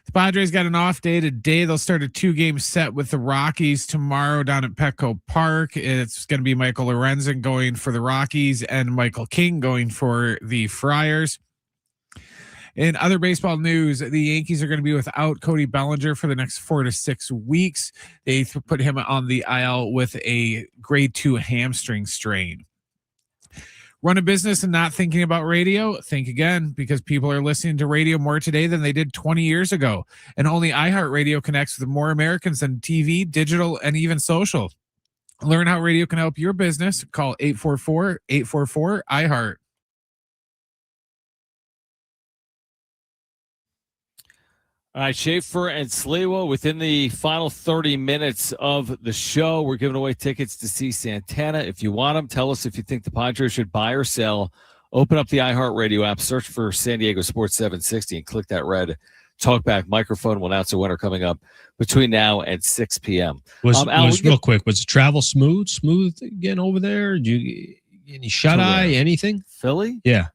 The Padres got an off day today. They'll start a 2-game set with the Rockies tomorrow down at Petco Park. It's going to be Michael Lorenzen going for the Rockies and Michael King going for the Friars. In other baseball news, the Yankees are going to be without Cody Bellinger for the next 4 to 6 weeks. They put him on the IL with a grade 2 hamstring strain. Run a business and not thinking about radio? Think again, because people are listening to radio more today than they did 20 years ago. And only iHeartRadio connects with more Americans than TV, digital, and even social. Learn how radio can help your business. Call 844-844-iHeart. All right, Schaefer and Sliwa, within the final 30 minutes of the show, we're giving away tickets to see Santana. If you want them, tell us if you think the Padres should buy or sell. Open up the iHeartRadio app, search for San Diego Sports 760, and click that red talkback microphone. We'll announce a winner coming up between now and 6 p.m. Real quick, was the travel smooth getting over there? Did you any shut-eye, anything? Philly? Yeah.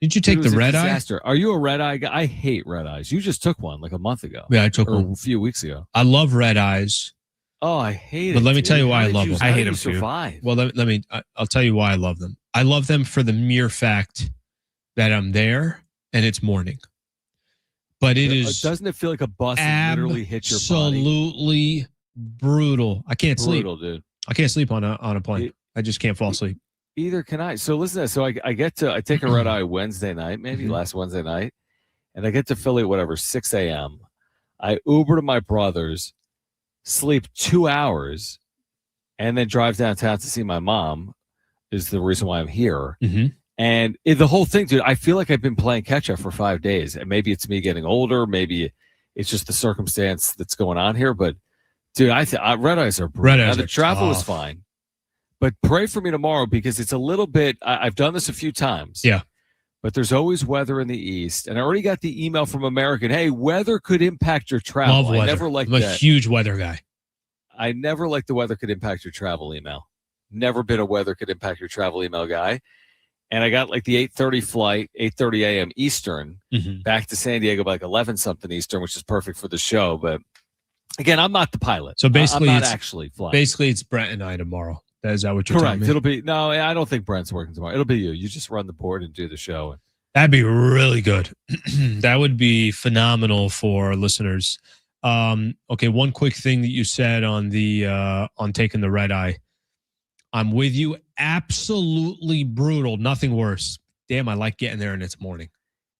Did you take the red eye? Are you a red eye guy? I hate red eyes. You just took one like a month ago. Yeah, I took one a few weeks ago. I love red eyes. Oh, I hate it. But let me dude. tell you why How I did love you- them. how I did hate you them too. survive? Well, I'll tell you why I love them. I love them for the mere fact that I'm there and it's morning. But it is Doesn't it feel like a bus that literally hits your body? absolutely brutal. I can't sleep. Brutal, dude. I can't sleep on a plane. I just can't fall asleep. Either can I. So listen to this. So I take a red eye Wednesday night, maybe last Wednesday night, and I get to Philly at whatever, 6 a.m. I Uber to my brother's, sleep 2 hours, and then drive downtown to see my mom is the reason why I'm here. Mm-hmm. And the whole thing, dude, I feel like I've been playing catch up for 5 days. And maybe it's me getting older. Maybe it's just the circumstance that's going on here. But, dude, red eyes are brutal. Red Now, eyes the are travel was tough. fine. But pray for me tomorrow because it's a little bit, I've done this a few times. Yeah. But there's always weather in the east. And I already got the email from American, hey, weather could impact your travel. Love weather. I never liked I'm a that. huge weather guy. I never liked the weather could impact your travel email. Never been a weather could impact your travel email guy. And I got like the 8:30 flight, 8:30 a.m. Eastern, back to San Diego by like 11-something Eastern, which is perfect for the show. But again, I'm not the pilot. So basically, I'm not actually flying. Basically, it's Brent and I tomorrow. Is that what you're telling Correct. me? It'll be no. I don't think Brent's working tomorrow. It'll be you. You just run the board and do the show. That'd be really good. That would be phenomenal for listeners. Okay, one quick thing that you said on the on taking the red eye. I'm with you. Absolutely brutal. Nothing worse. Damn, I like getting there and it's morning.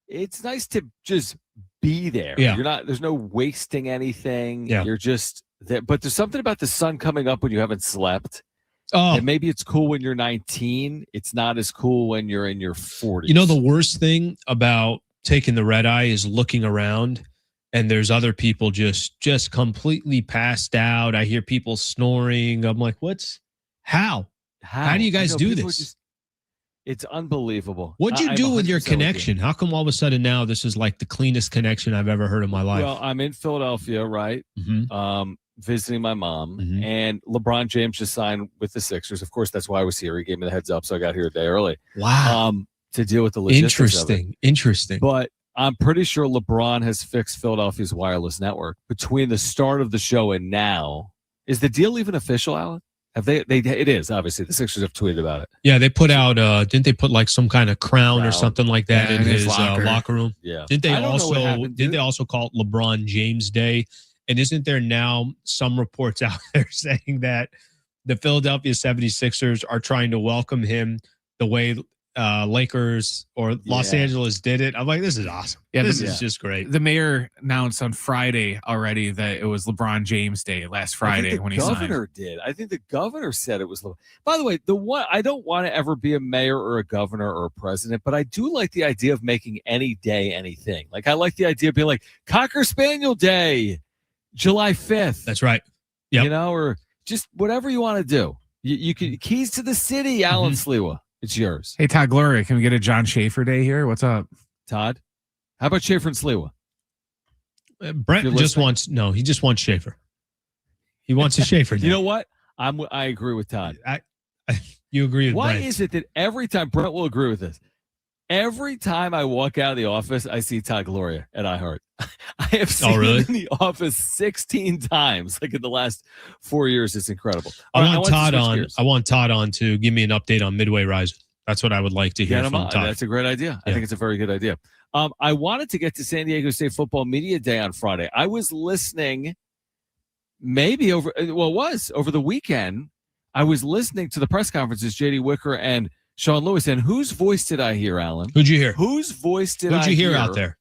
It's nice to just be there. Yeah. You're not. There's no wasting anything. Yeah. You're just there. But there's something about the sun coming up when you haven't slept. Oh, And maybe it's cool when you're 19. It's not as cool when you're in your 40s. you know, the worst thing about taking the red eye is looking around and there's other people just completely passed out. I hear people snoring. I'm like, how do you guys do this? It's unbelible. What'd you I'm do with your 100% connection? How come all of a sudden now this is like the cleanest connection I've ever heard in my life? Well, I'm in Philadelphia, right? Visiting my mom, and LeBron James just signed with the Sixers. Of course, that's why I was here. He gave me the heads up, so I got here a day early. Wow. To deal with the logistics of it. Interesting. But I'm pretty sure LeBron has fixed Philadelphia's wireless network between the start of the show and now. Is the deal even official, Alan? Have they? It is, obviously. The Sixers have tweeted about it. Yeah, they put out. Didn't they put like some kind of crown or something like that Yeah, in in his his locker room? Yeah. Didn't they I don't know what happened, Did dude. they also call it LeBron James Day? And isn't there now some reports out there saying that the Philadelphia 76ers are trying to welcome him the way Lakers or Los Angeles did it? I'm like, this is awesome. Yeah, This is just great. The mayor announced on Friday already that it was LeBron James Day last Friday when he signed. The governor did. I think the governor said it was. By the way, I don't want to ever be a mayor or a governor or a president, but I do like the idea of making any day anything. Like I like the idea of being like Cocker Spaniel Day, July 5th. That's right. Yep. You know, or just whatever you want to do. You can keys to the city, Alan Sliwa. It's yours. Hey, Todd Gloria, can we get a John Schaefer Day here? What's up? Todd, how about Schaefer and Sliwa? Brent just wants he just wants Schaefer. He wants a Schaefer Day. You know what? I agree with Todd. You agree with Why Brent. is it that every time Brent will agree with this? Every time I walk out of the office, I see Todd Gloria at iHeart. I have seen him in the office 16 times, like in the last 4 years. It's incredible. I want Todd on to give me an update on Midway Rising. That's what I would like to hear from Todd. That's a great idea. I think it's a very good idea. I wanted to get to San Diego State Football Media Day on Friday. I was listening over the weekend. I was listening to the press conferences, J.D. Wicker and Sean Lewis. And whose voice did I hear, Alan? Who'd you hear? Whose voice did I hear? Who'd you hear out there?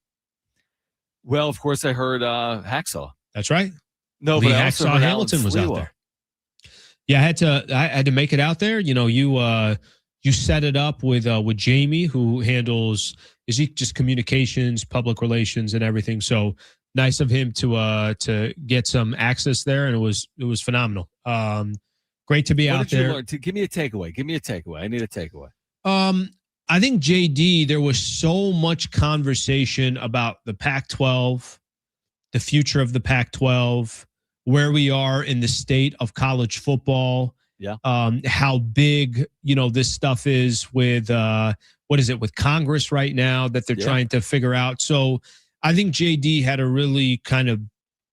Well, of course, I heard Hacksaw. That's right. No, Lee but I also Hacksaw heard Hamilton was out Sliwa. there. Yeah, I had to make it out there. You know, you set it up with Jamie, who handles just communications, public relations, and everything. So nice of him to get some access there, and it was phenomenal. Great to be out there. You learn? Give me a takeaway. I need a takeaway. I think JD, there was so much conversation about the Pac-12, the future of the Pac-12, where we are in the state of college football. Yeah. How big, this stuff is with with Congress right now that they're trying to figure out. So I think JD had a really kind of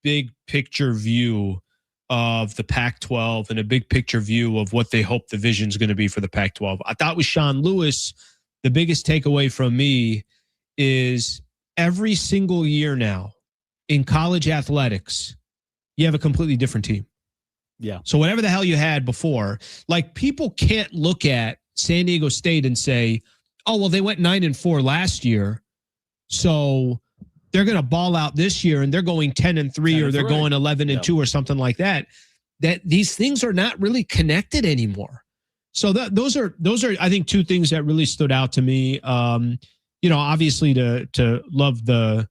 big picture view of the Pac-12 and a big picture view of what they hope the vision is going to be for the Pac-12. I thought with Sean Lewis, the biggest takeaway from me is every single year now in college athletics, you have a completely different team. Yeah. So whatever the hell you had before, like people can't look at San Diego State and say, oh, well, they went 9-4 last year, so they're going to ball out this year and they're going 10-3 or they're going 11-2 or something like that. That these things are not really connected anymore. So those are I think two things that really stood out to me. Obviously to love the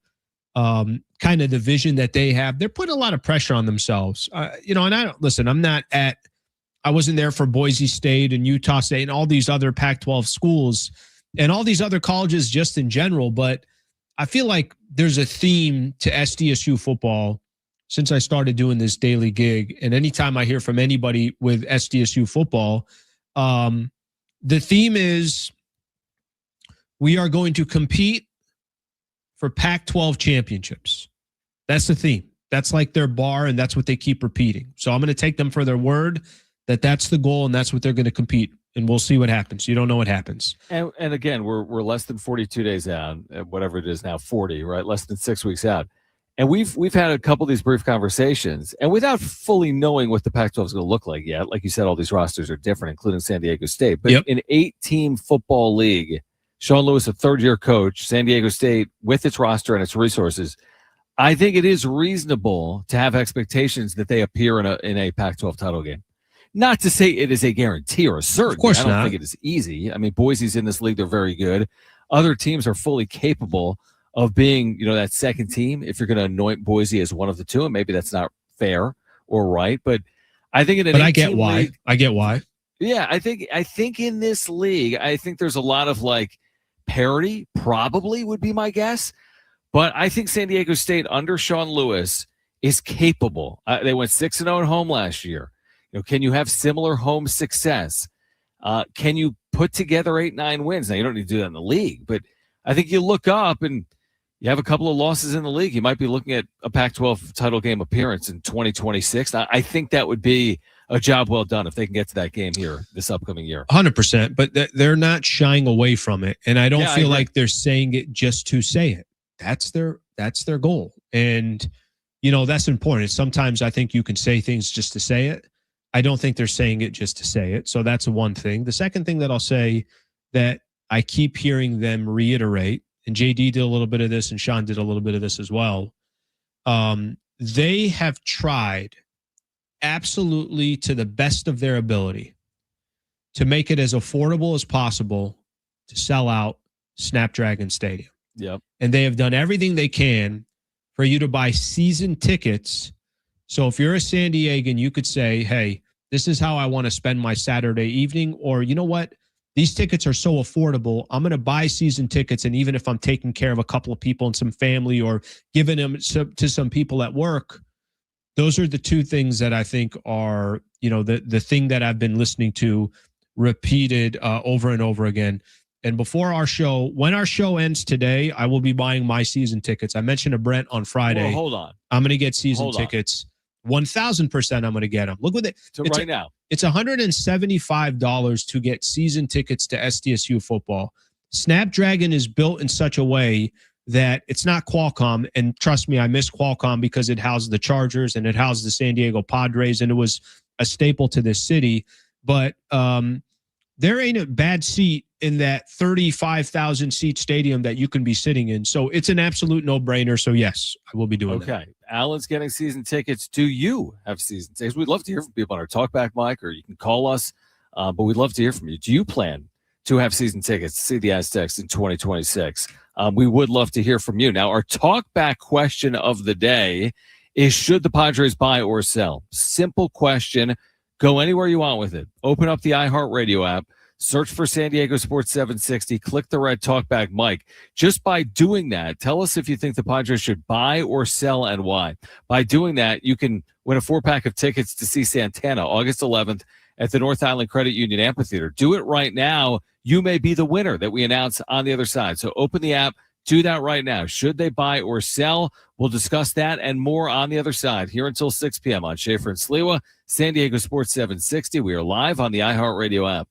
kind of the vision that they have. They're putting a lot of pressure on themselves. And I don't listen. I wasn't there for Boise State and Utah State and all these other Pac-12 schools and all these other colleges just in general, but I feel like there's a theme to SDSU football since I started doing this daily gig. And anytime I hear from anybody with SDSU football, the theme is we are going to compete for Pac-12 championships. That's the theme. That's like their bar, and that's what they keep repeating. So I'm going to take them for their word that that's the goal and that's what they're going to compete. And we'll see what happens. You don't know what happens. And again, we're less than 42 days out, whatever it is now, 40, right? Less than 6 weeks out. And we've had a couple of these brief conversations, and without fully knowing what the Pac-12 is going to look like yet, like you said, all these rosters are different, including San Diego State. But in 8-team football league, Sean Lewis, a third-year coach, San Diego State, with its roster and its resources, I think it is reasonable to have expectations that they appear in a Pac-12 title game. Not to say it is a guarantee or a certainty. Of course I don't not. think it is easy. I mean, Boise's in this league. They're very good. Other teams are fully capable of being, that second team if you're going to anoint Boise as one of the two. And maybe that's not fair or right. But I think in an I get why. League, I get why. Yeah, I think in this league, I think there's a lot of parity, probably would be my guess. But I think San Diego State under Sean Lewis is capable. They went 6-0 at home last year. Can you have similar home success? Can you put together 8-9 wins? Now, you don't need to do that in the league, but I think you look up and you have a couple of losses in the league. You might be looking at a Pac-12 title game appearance in 2026. I think that would be a job well done if they can get to that game here this upcoming year. 100%, but they're not shying away from it. And I don't feel like they're saying it just to say it. That's their goal. And, that's important. Sometimes I think you can say things just to say it. I don't think they're saying it just to say it. So that's one thing. The second thing that I'll say that I keep hearing them reiterate, and JD did a little bit of this and Sean did a little bit of this as well. They have tried absolutely to the best of their ability to make it as affordable as possible to sell out Snapdragon Stadium. Yep. And they have done everything they can for you to buy season tickets. So if you're a San Diegan, you could say, hey, this is how I want to spend my Saturday evening. Or you know what? These tickets are so affordable. I'm going to buy season tickets. And even if I'm taking care of a couple of people and some family or giving them to some people at work, those are the two things that I think are, the thing that I've been listening to repeated over and over again. And before our show, when our show ends today, I will be buying my season tickets. I mentioned to Brent on Friday. Well, hold on. I'm going to get season tickets. 1,000% I'm going to get them. Look what now. It's $175 to get season tickets to SDSU football. Snapdragon is built in such a way that it's not Qualcomm. And trust me, I miss Qualcomm because it housed the Chargers and it housed the San Diego Padres, and it was a staple to this city. But there ain't a bad seat in that 35,000 seat stadium that you can be sitting in. So it's an absolute no-brainer. So yes, I will be doing that. Okay. Alan's getting season tickets. Do you have season tickets? We'd love to hear from people on our talkback mic, or you can call us. But we'd love to hear from you. Do you plan to have season tickets to see the Aztecs in 2026? We would love to hear from you. Now, our talkback question of the day is, should the Padres buy or sell? Simple question. Go anywhere you want with it. Open up the iHeartRadio app. Search for San Diego Sports 760. Click the red talkback mic. Just by doing that, tell us if you think the Padres should buy or sell and why. By doing that, you can win a 4-pack of tickets to see Santana August 11th at the North Island Credit Union Amphitheater. Do it right now. You may be the winner that we announce on the other side. So open the app, Do that right now. Should they buy or sell? We'll discuss that and more on the other side here until 6 p.m. on Schaefer and Sliwa, San Diego Sports 760. We are live on the iHeartRadio app.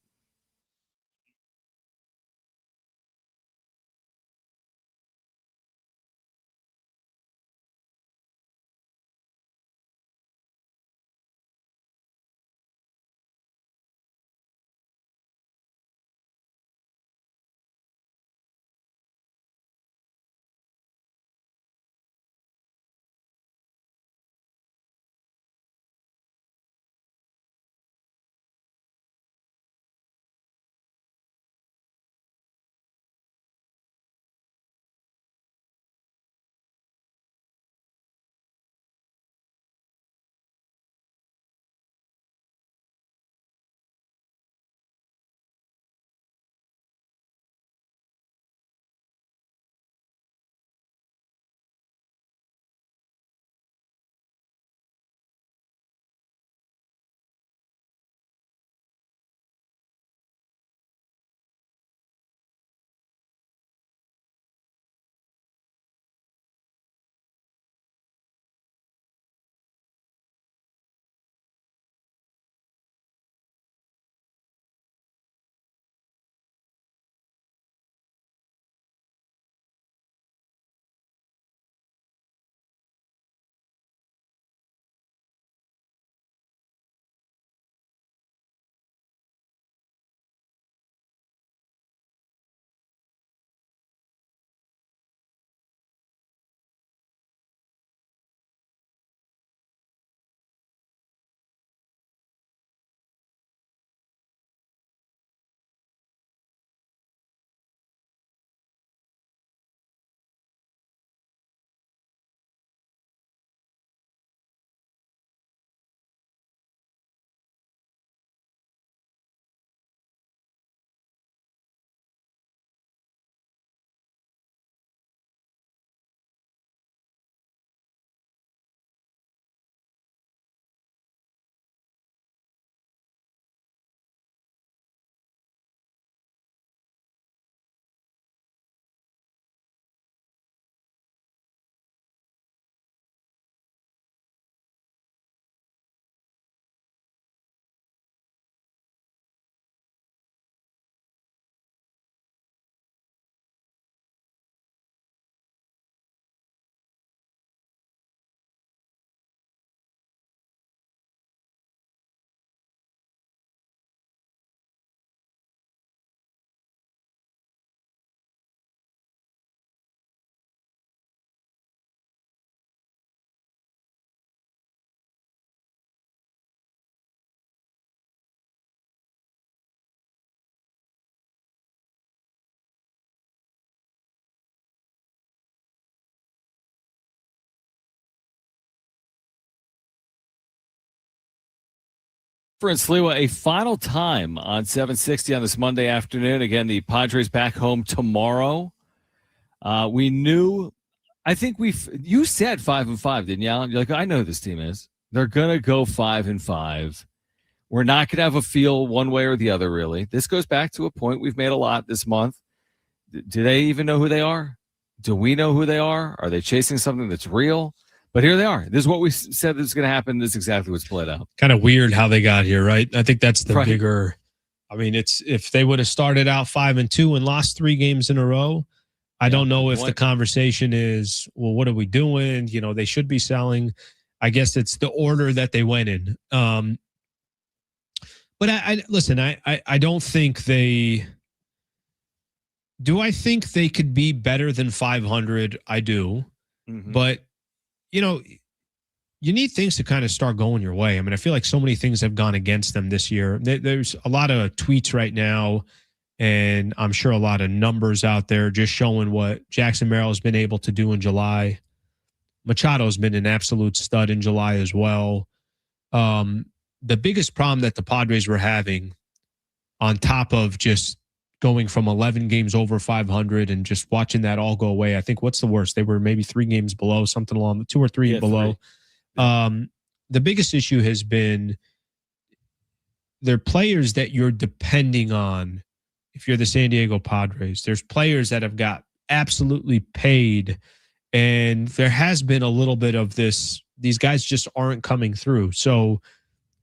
For Sliwa, a final time on 760 on this Monday afternoon. Again, the Padres back home tomorrow. We knew, I think you said 5-5, didn't you, Alan? You're like, I know who this team is. They're going to go 5-5. We're not going to have a feel one way or the other, really. This goes back to a point we've made a lot this month. Do they even know who they are? Do we know who they are? Are they chasing something that's real? But here they are. This is what we said is going to happen. This is exactly what's played out. Kind of weird how they got here, right? I think that's the bigger. I mean, it's if they would have started out 5-2 and lost 3 games in a row, I don't know if the conversation is, well, what are we doing? You know, they should be selling. I guess it's the order that they went in. But I listen. I don't think they. Do I think they could be better than 500? I do, but. You know, you need things to kind of start going your way. I mean, I feel like so many things have gone against them this year. There's a lot of tweets right now, and I'm sure a lot of numbers out there just showing what Jackson Merrill has been able to do in July. Machado's been an absolute stud in July as well. The biggest problem that the Padres were having, on top of just going from 11 games over 500 and just watching that all go away. I think what's the worst? They were maybe 3 games below, something along the 2 or 3 below. 3. The biggest issue has been they're players that you're depending on. If you're the San Diego Padres, there's players that have got absolutely paid. And there has been a little bit of this. These guys just aren't coming through. So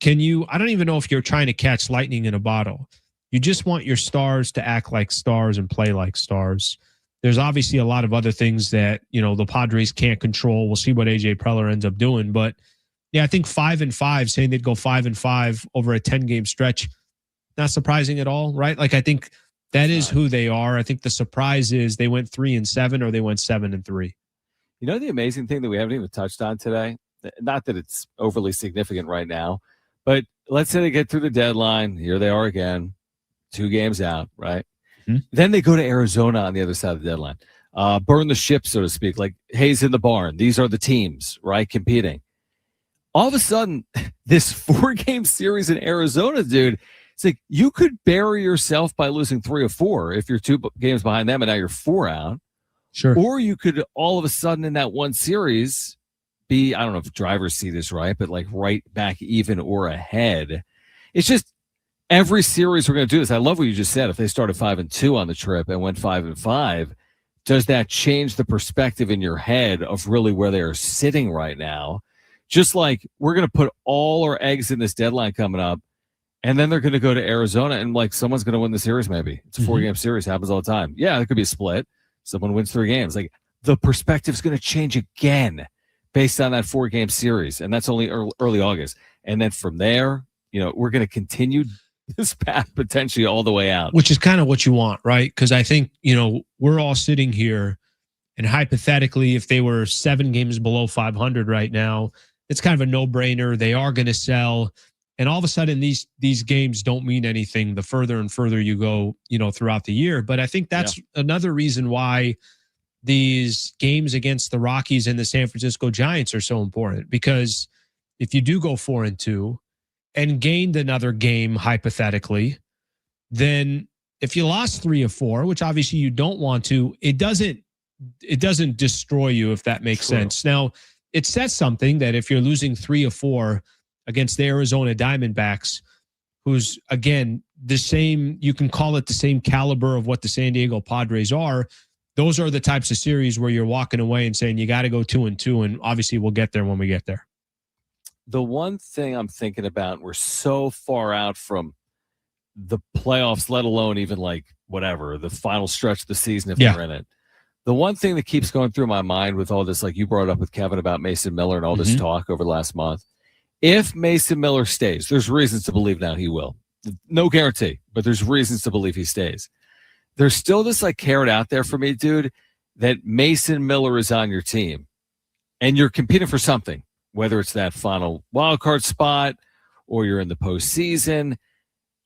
I don't even know if you're trying to catch lightning in a bottle. You just want your stars to act like stars and play like stars. There's obviously a lot of other things that, the Padres can't control. We'll see what AJ Preller ends up doing. But yeah, I think 5-5, saying they'd go 5-5 over a 10-game stretch, not surprising at all, right? Like, I think that is who they are. I think the surprise is they went 3-7 or they went 7-3. The amazing thing that we haven't even touched on today, not that it's overly significant right now, but let's say they get through the deadline. Here they are again, 2 games out, right? Mm-hmm. Then they go to Arizona on the other side of the deadline. Burn the ship, so to speak, like Hayes in the barn. These are the teams, right, competing. All of a sudden, this 4-game series in Arizona, dude, it's like you could bury yourself by losing 3 or 4 if you're 2 games behind them and now you're 4 out. Sure. Or you could all of a sudden in that one series be, I don't know if drivers see this right, but like right back even or ahead. It's just every series we're going to do this. I love what you just said. If they started 5-2 on the trip and went 5-5, does that change the perspective in your head of really where they are sitting right now? Just like we're going to put all our eggs in this deadline coming up, and then they're going to go to Arizona and like someone's going to win the series maybe. It's a 4-game series. Happens all the time. Yeah, it could be a split. Someone wins 3 games. Like the perspective's going to change again based on that 4-game series. And that's only early August. And then from there, we're going to continue this path potentially all the way out. Which is kind of what you want, right? Because I think, we're all sitting here and hypothetically, if they were 7 games below 500 right now, it's kind of a no-brainer. They are going to sell. And all of a sudden, these games don't mean anything the further and further you go, throughout the year. But I think that's another reason why these games against the Rockies and the San Francisco Giants are so important. Because if you do go 4-2 and gained another game, hypothetically, then if you lost 3 or 4, which obviously you don't want to, it doesn't destroy you, if that makes sense. Now, it says something that if you're losing 3 or 4 against the Arizona Diamondbacks, who's, again, the same, you can call it the same caliber of what the San Diego Padres are. Those are the types of series where you're walking away and saying, you got to go 2-2. And obviously we'll get there when we get there. The one thing I'm thinking about, we're so far out from the playoffs, let alone even like whatever, the final stretch of the season if they're in it. The one thing that keeps going through my mind with all this, like you brought up with Kevin about Mason Miller and all this talk over the last month, if Mason Miller stays, there's reasons to believe now he will. No guarantee, but there's reasons to believe he stays. There's still this like carrot out there for me, dude, that Mason Miller is on your team and you're competing for something, whether it's that final wild card spot or you're in the postseason.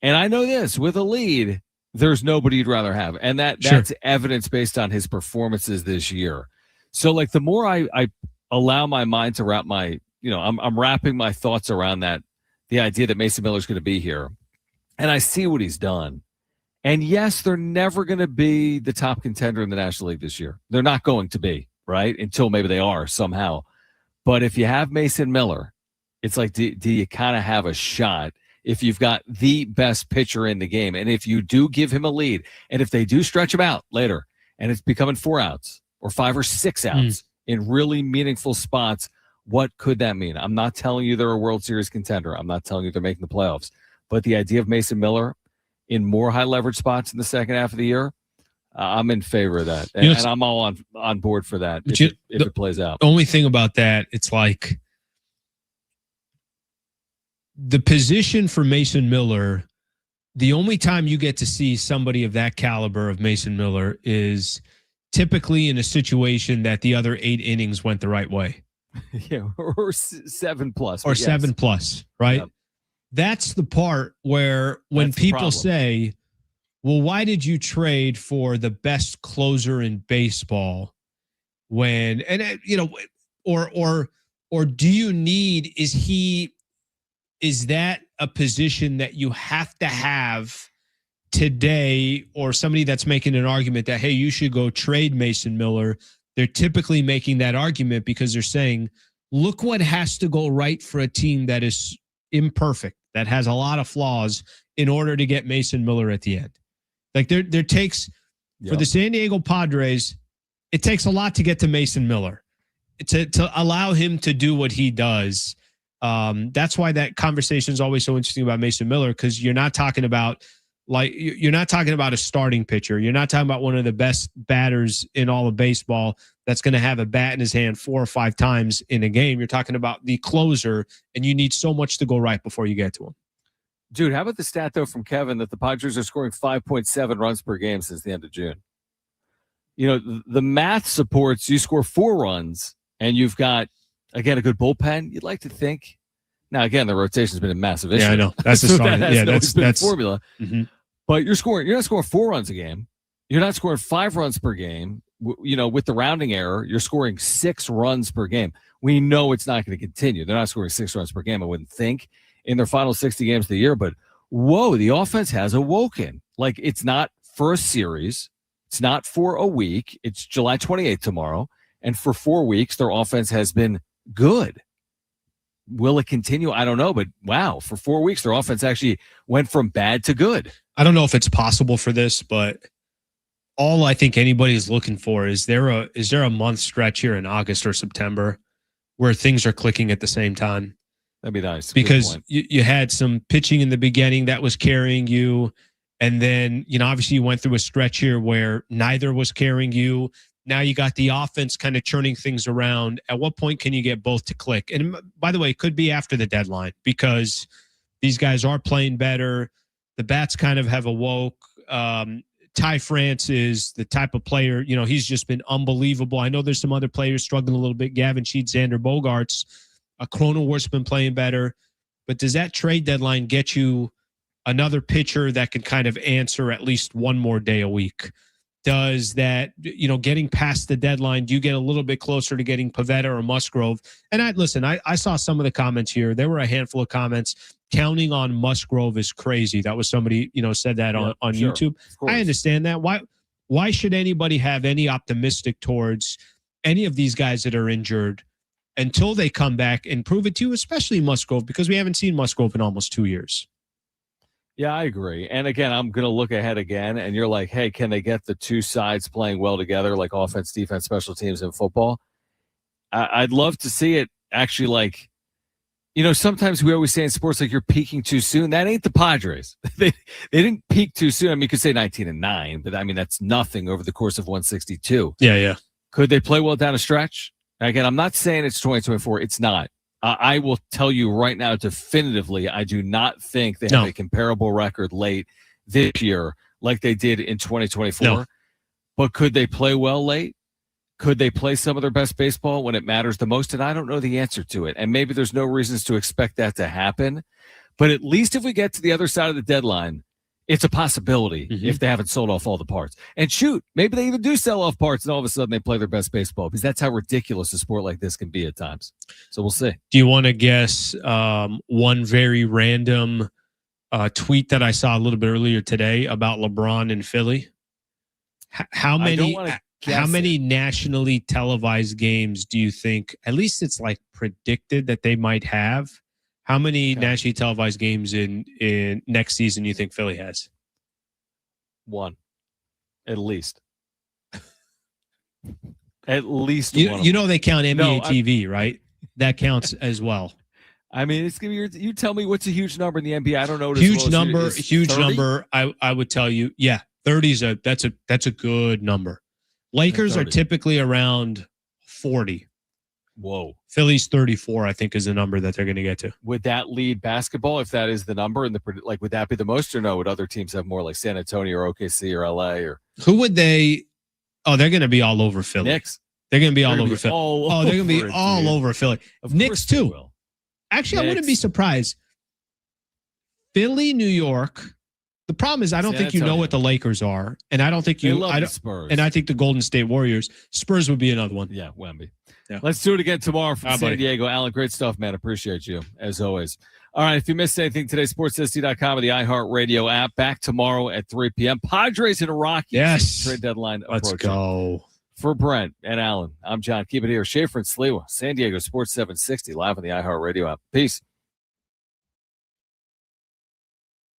And I know this, with a lead, there's nobody you'd rather have. And that's evidence based on his performances this year. So like the more I allow my mind to wrap my, I'm wrapping my thoughts around that, the idea that Mason Miller's going to be here. And I see what he's done. And yes, they're never going to be the top contender in the National League this year. They're not going to be, right? Until maybe they are somehow. But if you have Mason Miller, it's like, do you kind of have a shot if you've got the best pitcher in the game? And if you do give him a lead, and if they do stretch him out later, and it's becoming 4 outs or 5 or 6 outs in really meaningful spots, what could that mean? I'm not telling you they're a World Series contender. I'm not telling you they're making the playoffs. But the idea of Mason Miller in more high leverage spots in the second half of the year, I'm in favor of that. And I'm all on board for that if it plays out. The only thing about that, it's like the position for Mason Miller, the only time you get to see somebody of that caliber of Mason Miller is typically in a situation that the other 8 innings went the right way. Yeah, or 7 plus. Or 7 plus, right? Yep. That's the part where when people say, well, why did you trade for the best closer in baseball when, and or do you need, is that a position that you have to have today, or somebody that's making an argument that, hey, you should go trade Mason Miller? They're typically making that argument because they're saying, look what has to go right for a team that is imperfect, that has a lot of flaws in order to get Mason Miller at the end. Like there takes for the San Diego Padres, it takes a lot to get to Mason Miller. To allow him to do what he does. That's why that conversation is always so interesting about Mason Miller, because you're not talking about a starting pitcher. You're not talking about one of the best batters in all of baseball that's going to have a bat in his hand 4 or 5 times in a game. You're talking about the closer, and you need so much to go right before you get to him. Dude, how about the stat, though, from Kevin that the Padres are scoring 5.7 runs per game since the end of June? You know, the math supports you score 4 runs, and you've got, again, a good bullpen. You'd like to think. Now, again, the rotation's been a massive issue. Yeah, I know. That's the starting. That's the formula. Mm-hmm. But you're not scoring 4 runs a game. You're not scoring 5 runs per game. You know, with the rounding error, you're scoring 6 runs per game. We know it's not going to continue. They're not scoring 6 runs per game, I wouldn't think, in their final 60 games of the year. But, whoa, the offense has awoken. Like, it's not for a series. It's not for a week. It's July 28th tomorrow. And for 4 weeks, their offense has been good. Will it continue? I don't know. But, wow, for 4 weeks, their offense actually went from bad to good. I don't know if it's possible for this, but all I think anybody's looking for is there a month stretch here in August or September where things are clicking at the same time? That'd be nice. Because you had some pitching in the beginning that was carrying you. And then, you know, obviously you went through a stretch here where neither was carrying you. Now you got the offense kind of churning things around. At what point can you get both to click? And by the way, it could be after the deadline because these guys are playing better. The bats kind of have awoke. Ty France is the type of player, you know, he's just been unbelievable. I know there's some other players struggling a little bit. Gavin Sheets, Xander Bogaerts. Cronenworth's been playing better. But does that trade deadline get you another pitcher that can kind of answer at least one more day a week? Does that, you know, getting past the deadline, do you get a little bit closer to getting Pivetta or Musgrove? And I saw some of the comments here. There were a handful of comments. Counting on Musgrove is crazy. That was somebody, you know, said that on sure. YouTube. I understand that. Why should anybody have any optimistic towards any of these guys that are injured until they come back and prove it to you, especially Musgrove, because we haven't seen Musgrove in almost 2 years. Yeah, I agree. And again, I'm going to look ahead again, and you're like, hey, can they get the two sides playing well together, like offense, defense, special teams, and football? I'd love to see it actually, like, you know, sometimes we always say in sports, like, you're peaking too soon. That ain't the Padres. They didn't peak too soon. I mean, you could say 19-9, but I mean, that's nothing over the course of 162. Yeah. Could they play well down a stretch? Again, I'm not saying it's 2024. It's not. I will tell you right now definitively, I do not think they have a comparable record late this year like they did in 2024. No. But could they play well late? Could they play some of their best baseball when it matters the most? And I don't know the answer to it. And maybe there's no reasons to expect that to happen. But at least if we get to the other side of the deadline, it's a possibility if they haven't sold off all the parts. And shoot, maybe they even do sell off parts and all of a sudden they play their best baseball, because that's how ridiculous a sport like this can be at times. So we'll see. Do you want to guess one very random tweet that I saw a little bit earlier today about LeBron in Philly? How many nationally televised games do you think, at least it's like predicted that they might have? How many nationally televised games in next season do you think Philly has? 1. At least. At least one. You know they count NBA TV, right? That counts as well. I mean, it's gonna be. You tell me what's a huge number in the NBA. I don't know. Huge number. I would tell you. Yeah, 30 that's a good number. Lakers are typically around 40. Whoa. Philly's 34, I think, is the number that they're going to get to. Would that lead basketball if that is the number? And would that be the most, or no? Would other teams have more, like San Antonio or OKC or LA or who would they? Oh, they're going to be all over Philly. Knicks. They're going to be all over Philly. They're going to be all over Philly. Knicks too. Actually, I wouldn't be surprised. Philly, New York. The problem is I don't think you know what the Lakers are, and I don't think you. I don't. Spurs. And I think the Golden State Warriors. Spurs would be another one. Yeah, Wemby. Yeah. Let's do it again tomorrow from San Diego. Alan, great stuff, man. Appreciate you, as always. All right, if you missed anything today, sportscity.com or the iHeartRadio app. Back tomorrow at 3 p.m. Padres and Rockies. Yes. Trade deadline approaching. Let's go. For Brent and Alan, I'm John. Keep it here. Schaefer and Sliwa, San Diego Sports 760, live on the iHeartRadio app. Peace.